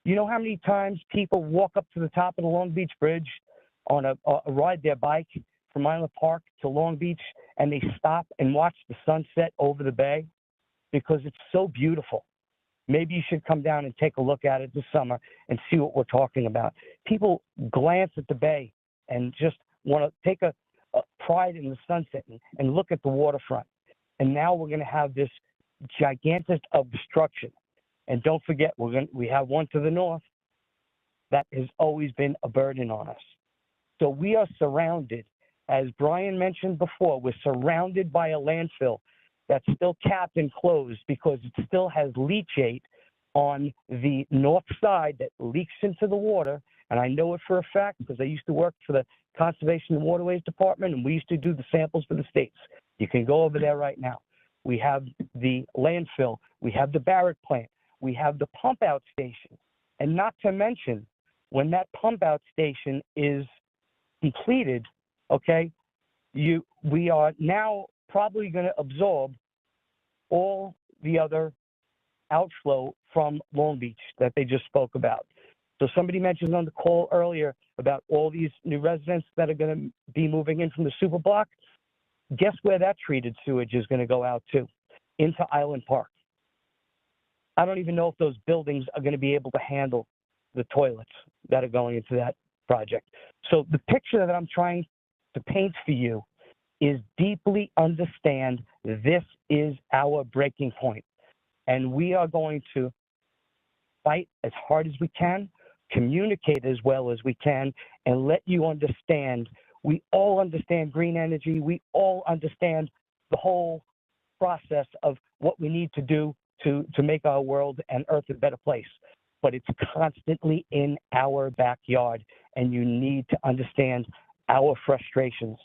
You know how many times people walk up to the top of the Long Beach Bridge on a ride their bike from Island Park to Long Beach, and they stop and watch the sunset over the bay because it's so beautiful? Maybe you should come down and take a look at it this summer and see what we're talking about. People glance at the bay and just want to take a pride in the sunset and look at the waterfront. And now we're going to have this gigantic obstruction. And don't forget, we have one to the north that has always been a burden on us. So we are surrounded, as Brian mentioned before, we're surrounded by a landfill that's still capped and closed because it still has leachate on the north side that leaks into the water. And I know it for a fact because I used to work for the Conservation and Waterways Department, and we used to do the samples for the states. You can go over there right now. We have the landfill. We have the Barrett plant. We have the pump out station. And not to mention, when that pump out station is completed, okay, we are now probably going to absorb all the other outflow from Long Beach that they just spoke about. So somebody mentioned on the call earlier about all these new residents that are going to be moving in from the super block. Guess where that treated sewage is going to go out to? Into Island Park. I don't even know if those buildings are going to be able to handle the toilets that are going into that project. So the picture that I'm trying to paint for you is deeply understand this is our breaking point. And we are going to fight as hard as we can, communicate as well as we can, and let you understand. We all understand green energy. We all understand the whole process of what we need to do to make our world and Earth a better place. But it's constantly in our backyard, and you need to understand our frustrations.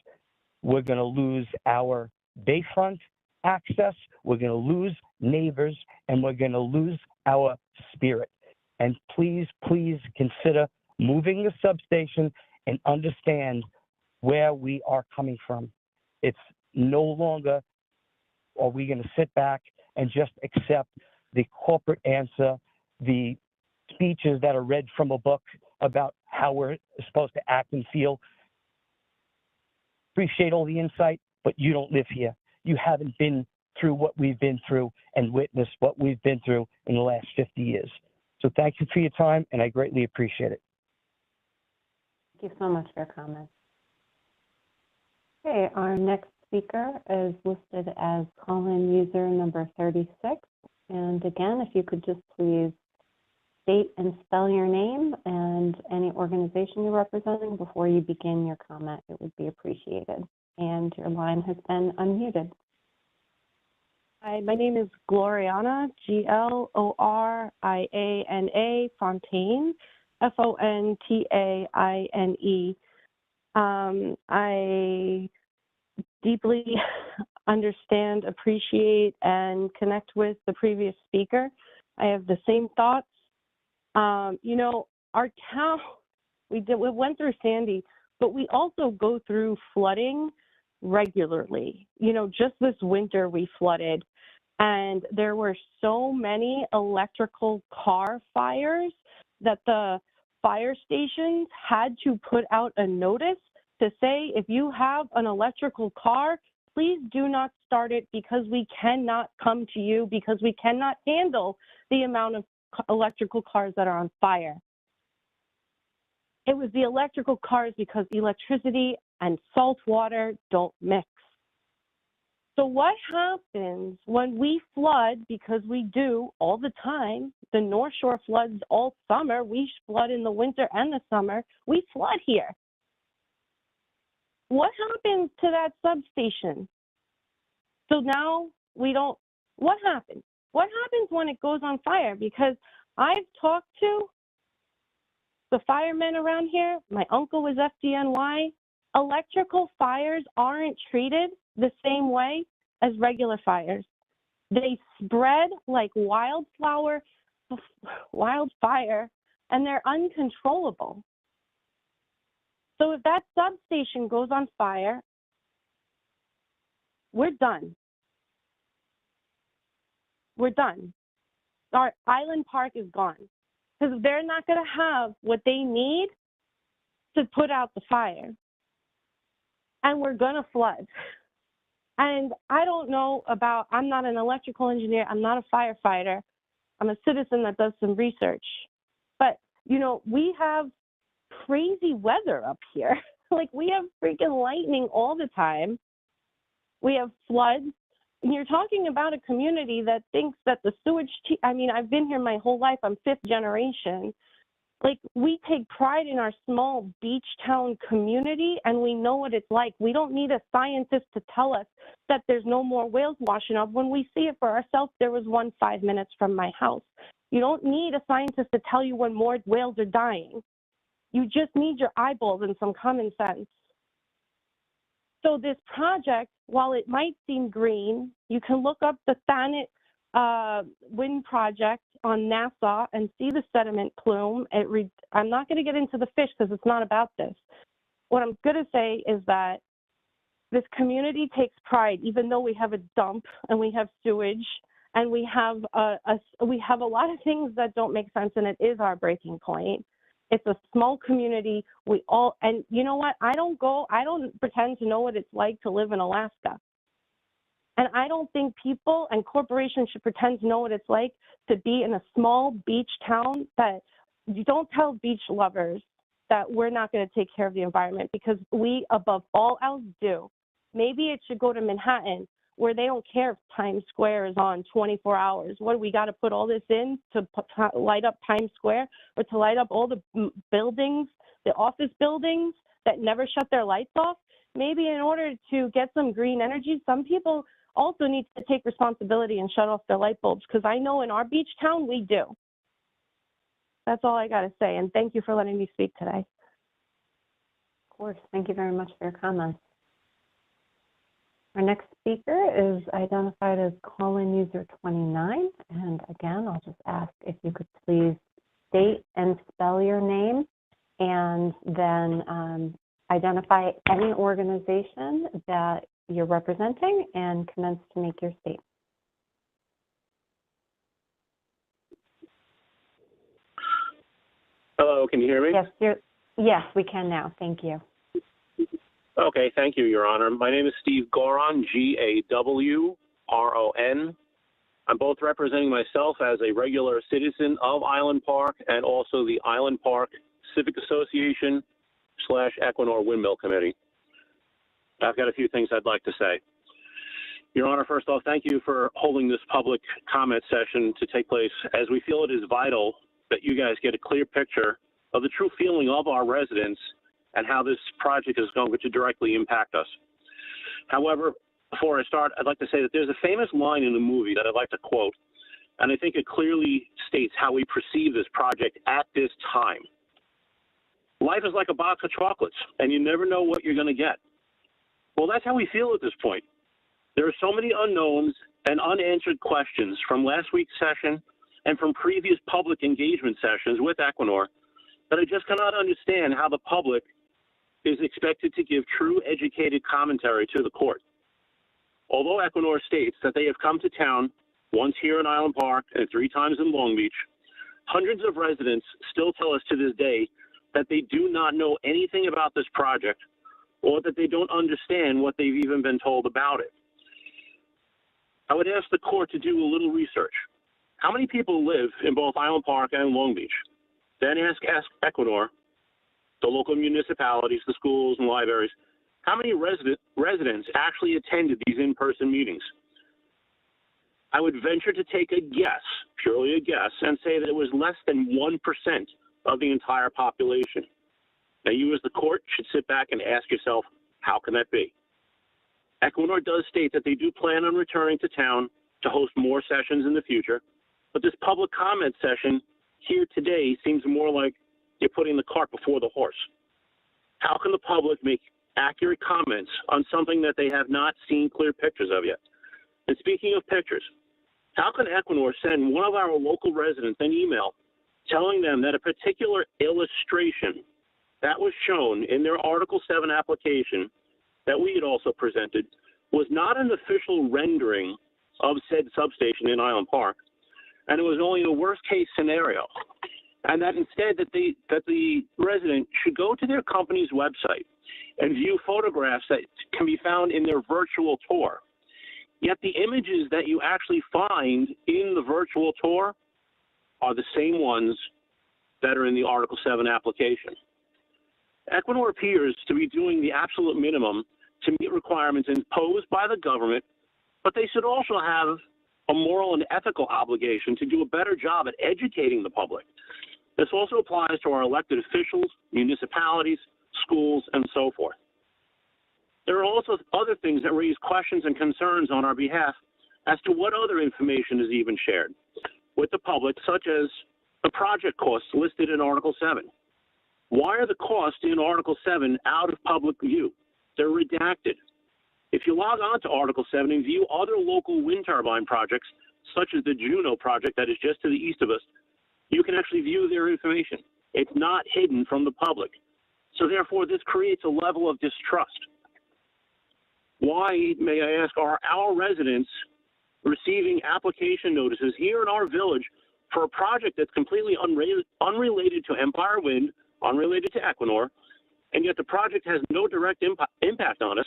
We're going to lose our bayfront access, we're going to lose neighbors, and we're going to lose our spirit. And please, please consider moving the substation and understand where we are coming from. It's no longer are we going to sit back and just accept the corporate answer, the speeches that are read from a book about how we're supposed to act and feel. Appreciate all the insight, but you don't live here. You haven't been through what we've been through and witnessed what we've been through in the last 50 years. So thank you for your time, and I greatly appreciate it. Thank you so much for your comments. Okay, our next speaker is listed as call-in user number 36. And again, if you could just please state and spell your name and any organization you're representing before you begin your comment, it would be appreciated. And your line has been unmuted. Hi, my name is Gloriana, Gloriana Fontaine, Fontaine. I deeply understand, appreciate, and connect with the previous speaker. I have the same thoughts. You know, our town, we went through Sandy, but we also go through flooding regularly. You know, just this winter we flooded, and there were so many electrical car fires that the fire stations had to put out a notice to say, if you have an electrical car, please do not start it because we cannot come to you because we cannot handle the amount of electrical cars that are on fire. It was the electrical cars because electricity and salt water don't mix. So what happens when we flood, because we do all the time, the North Shore floods all summer, we flood in the winter and the summer, we flood here. What happens to that substation? So now we don't, what happens? What happens when it goes on fire? Because I've talked to the firemen around here. My uncle was FDNY. Electrical fires aren't treated the same way as regular fires. They spread like wildfire, and they're uncontrollable. So if that substation goes on fire, we're done. We're done. Our Island Park is gone because they're not going to have what they need to put out the fire. And we're going to flood. And I don't know about, I'm not an electrical engineer, I'm not a firefighter, I'm a citizen that does some research. But, you know, we have crazy weather up here. Like, we have freaking lightning all the time. We have floods. And you're talking about a community that thinks that the sewage, I mean, I've been here my whole life, I'm 5th generation. Like, we take pride in our small beach town community, and we know what it's like. We don't need a scientist to tell us that there's no more whales washing up. When we see it for ourselves, there was one 5 minutes from my house. You don't need a scientist to tell you when more whales are dying. You just need your eyeballs and some common sense. So this project, while it might seem green, you can look up the Thanet wind project on NASA and see the sediment plume. I'm not going to get into the fish because it's not about this. What I'm going to say is that this community takes pride, even though we have a dump and we have sewage and we have a lot of things that don't make sense, and it is our breaking point. It's a small community. We all, and you know what? I don't pretend to know what it's like to live in Alaska. And I don't think people and corporations should pretend to know what it's like to be in a small beach town. That you don't tell beach lovers that we're not going to take care of the environment, because we, above all else, do. Maybe it should go to Manhattan, where they don't care if Times Square is on 24 hours. What, do we got to put all this in to light up Times Square, or to light up all the buildings, the office buildings that never shut their lights off? Maybe in order to get some green energy, some people also need to take responsibility and shut off their light bulbs, because I know in our beach town we do. That's all I got to say, and thank you for letting me speak today. Of course, thank you very much for your comments. Our next speaker is identified as call-in user 29, and again, I'll just ask if you could please state and spell your name, and then identify any organization that you're representing and commence to make your statement. Hello, can you hear me? Yes, we can now. Thank you. Okay, thank you, Your Honor. My name is Steve Goron, Gawron. I'm both representing myself as a regular citizen of Island Park and also the Island Park Civic Association / Equinor Windmill Committee. I've got a few things I'd like to say. Your Honor, first off, thank you for holding this public comment session to take place, as we feel it is vital that you guys get a clear picture of the true feeling of our residents and how this project is going to directly impact us. However, before I start, I'd like to say that there's a famous line in the movie that I'd like to quote, and I think it clearly states how we perceive this project at this time. Life is like a box of chocolates, and you never know what you're going to get. Well, that's how we feel at this point. There are so many unknowns and unanswered questions from last week's session and from previous public engagement sessions with Equinor that I just cannot understand how the public is expected to give true educated commentary to the court. Although Equinor states that they have come to town once here in Island Park and 3 times in Long Beach, hundreds of residents still tell us to this day that they do not know anything about this project, or that they don't understand what they've even been told about it. I would ask the court to do a little research. How many people live in both Island Park and Long Beach? Then ask Equinor, the local municipalities, the schools and libraries, how many residents actually attended these in-person meetings? I would venture to take a guess, purely a guess, and say that it was less than 1% of the entire population. Now, you as the court should sit back and ask yourself, How can that be? Equinor does state that they do plan on returning to town to host more sessions in the future, but this public comment session here today seems more like you're putting the cart before the horse. How can the public make accurate comments on something that they have not seen clear pictures of yet? And speaking of pictures, how can Equinor send one of our local residents an email telling them that a particular illustration that was shown in their Article 7 application that we had also presented was not an official rendering of said substation in Island Park, and it was only a worst case scenario, and that instead that the resident should go to their company's website and view photographs that can be found in their virtual tour. Yet the images that you actually find in the virtual tour are the same ones that are in the Article 7 application. Equinor appears to be doing the absolute minimum to meet requirements imposed by the government, but they should also have a moral and ethical obligation to do a better job at educating the public. This also applies to our elected officials, municipalities, schools, and so forth. There are also other things that raise questions and concerns on our behalf as to what other information is even shared with the public, such as the project costs listed in Article 7. Why are the costs in Article 7 out of public view? They're redacted. If you log on to Article 7 and view other local wind turbine projects, such as the Juno project that is just to the east of us, you can actually view their information. It's not hidden from the public. So therefore, this creates a level of distrust. Why, may I ask, are our residents receiving application notices here in our village for a project that's completely unrelated to Empire Wind, unrelated to Equinor, and yet the project has no direct impact on us?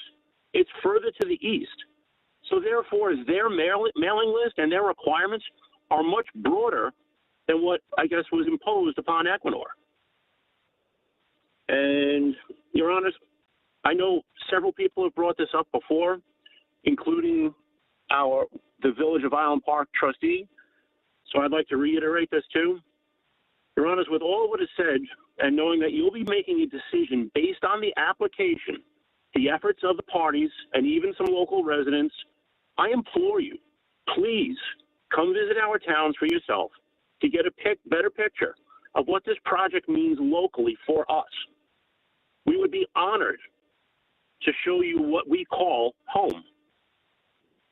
It's further to the east. So therefore, their mailing list and their requirements are much broader than what I guess was imposed upon Equinor. And Your Honors, I know several people have brought this up before, including the Village of Island Park trustee. So I'd like to reiterate this too. Your Honors, with all of what is said, and knowing that you'll be making a decision based on the application, the efforts of the parties, and even some local residents, I implore you, please come visit our towns for yourself to get a better picture of what this project means locally for us. We would be honored to show you what we call home.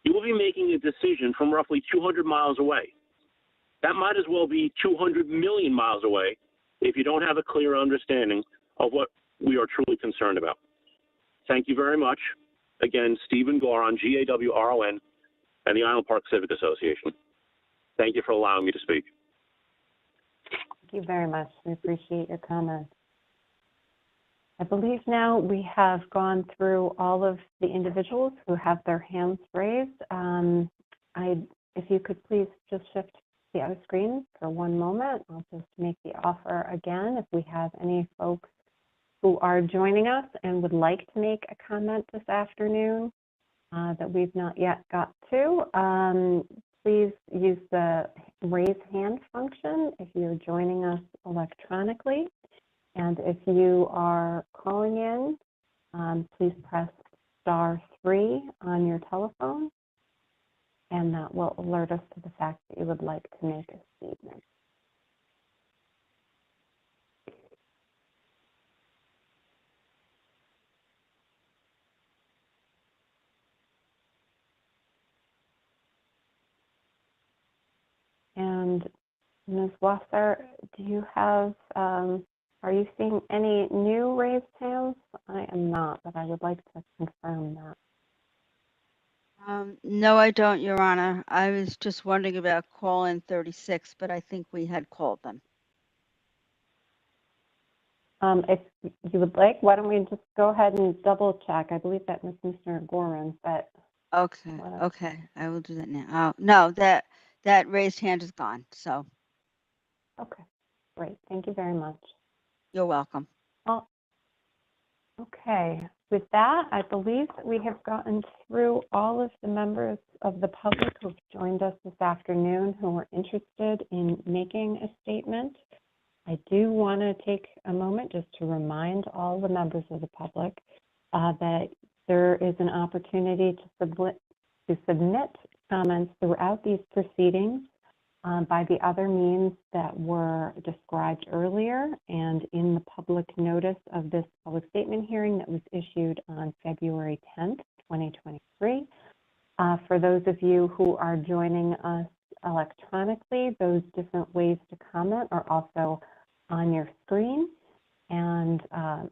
You will be making a decision from roughly 200 miles away. That might as well be 200 million miles away if you don't have a clear understanding of what we are truly concerned about. Thank you very much. Again, Stephen Goron, G-A-W-R-O-N, and the Island Park Civic Association. Thank you for allowing me to speak. Thank you very much. We appreciate your comments. I believe now we have gone through all of the individuals who have their hands raised. If you could please just shift the other screen for one moment. I'll just make the offer again. If we have any folks who are joining us and would like to make a comment this afternoon that we've not yet got to, please use the raise hand function if you're joining us electronically. And if you are calling in, please press *3 on your telephone, and that will alert us to the fact that you would like to make a statement. And Ms. Wasser, do you have, are you seeing any new raised hands? I am not, but I would like to confirm that. No, I don't, Your Honor. I was just wondering about call-in 36, but I think we had called them. If you would like, why don't we just go ahead and double check? I believe that was Mr. Gorin, but. Okay, okay, I will do that now. No, that raised hand is gone, so. Okay, great. Thank you very much. You're welcome. Well, okay, with that, I believe that we have gotten through all of the members of the public who've joined us this afternoon who are interested in making a statement. I do want to take a moment just to remind all the members of the public that there is an opportunity to submit comments throughout these proceedings by the other means that were described earlier and in the public notice of this public statement hearing that was issued on February 10th, 2023. For those of you who are joining us electronically, those different ways to comment are also on your screen. And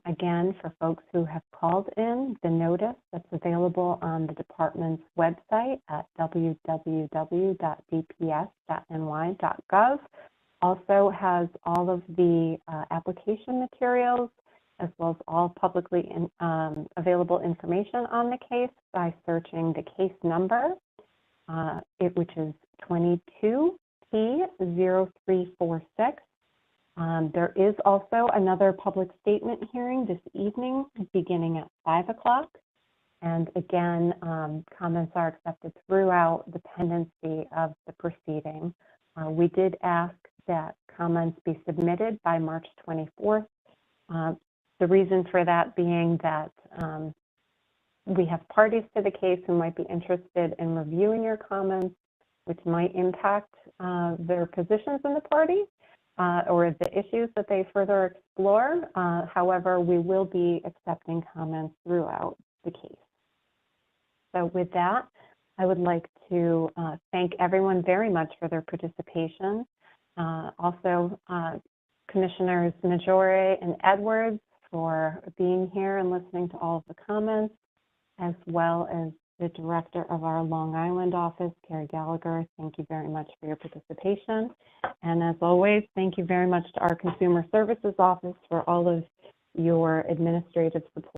again, for folks who have called in, the notice that's available on the department's website at www.dps.ny.gov also has all of the application materials as well as all publicly available information on the case by searching the case number, which is 22P0346. There is also another public statement hearing this evening beginning at 5 o'clock. And again, comments are accepted throughout the pendency of the proceeding. We did ask that comments be submitted by March 24th. The reason for that being that we have parties to the case who might be interested in reviewing your comments, which might impact their positions in the party. Or the issues that they further explore. However, we will be accepting comments throughout the case. So with that, I would like to thank everyone very much for their participation. Also, Commissioners Maggiore and Edwards for being here and listening to all of the comments, as well as the director of our Long Island office, Carrie Gallagher. Thank you very much for your participation. And as always, thank you very much to our Consumer Services Office for all of your administrative support.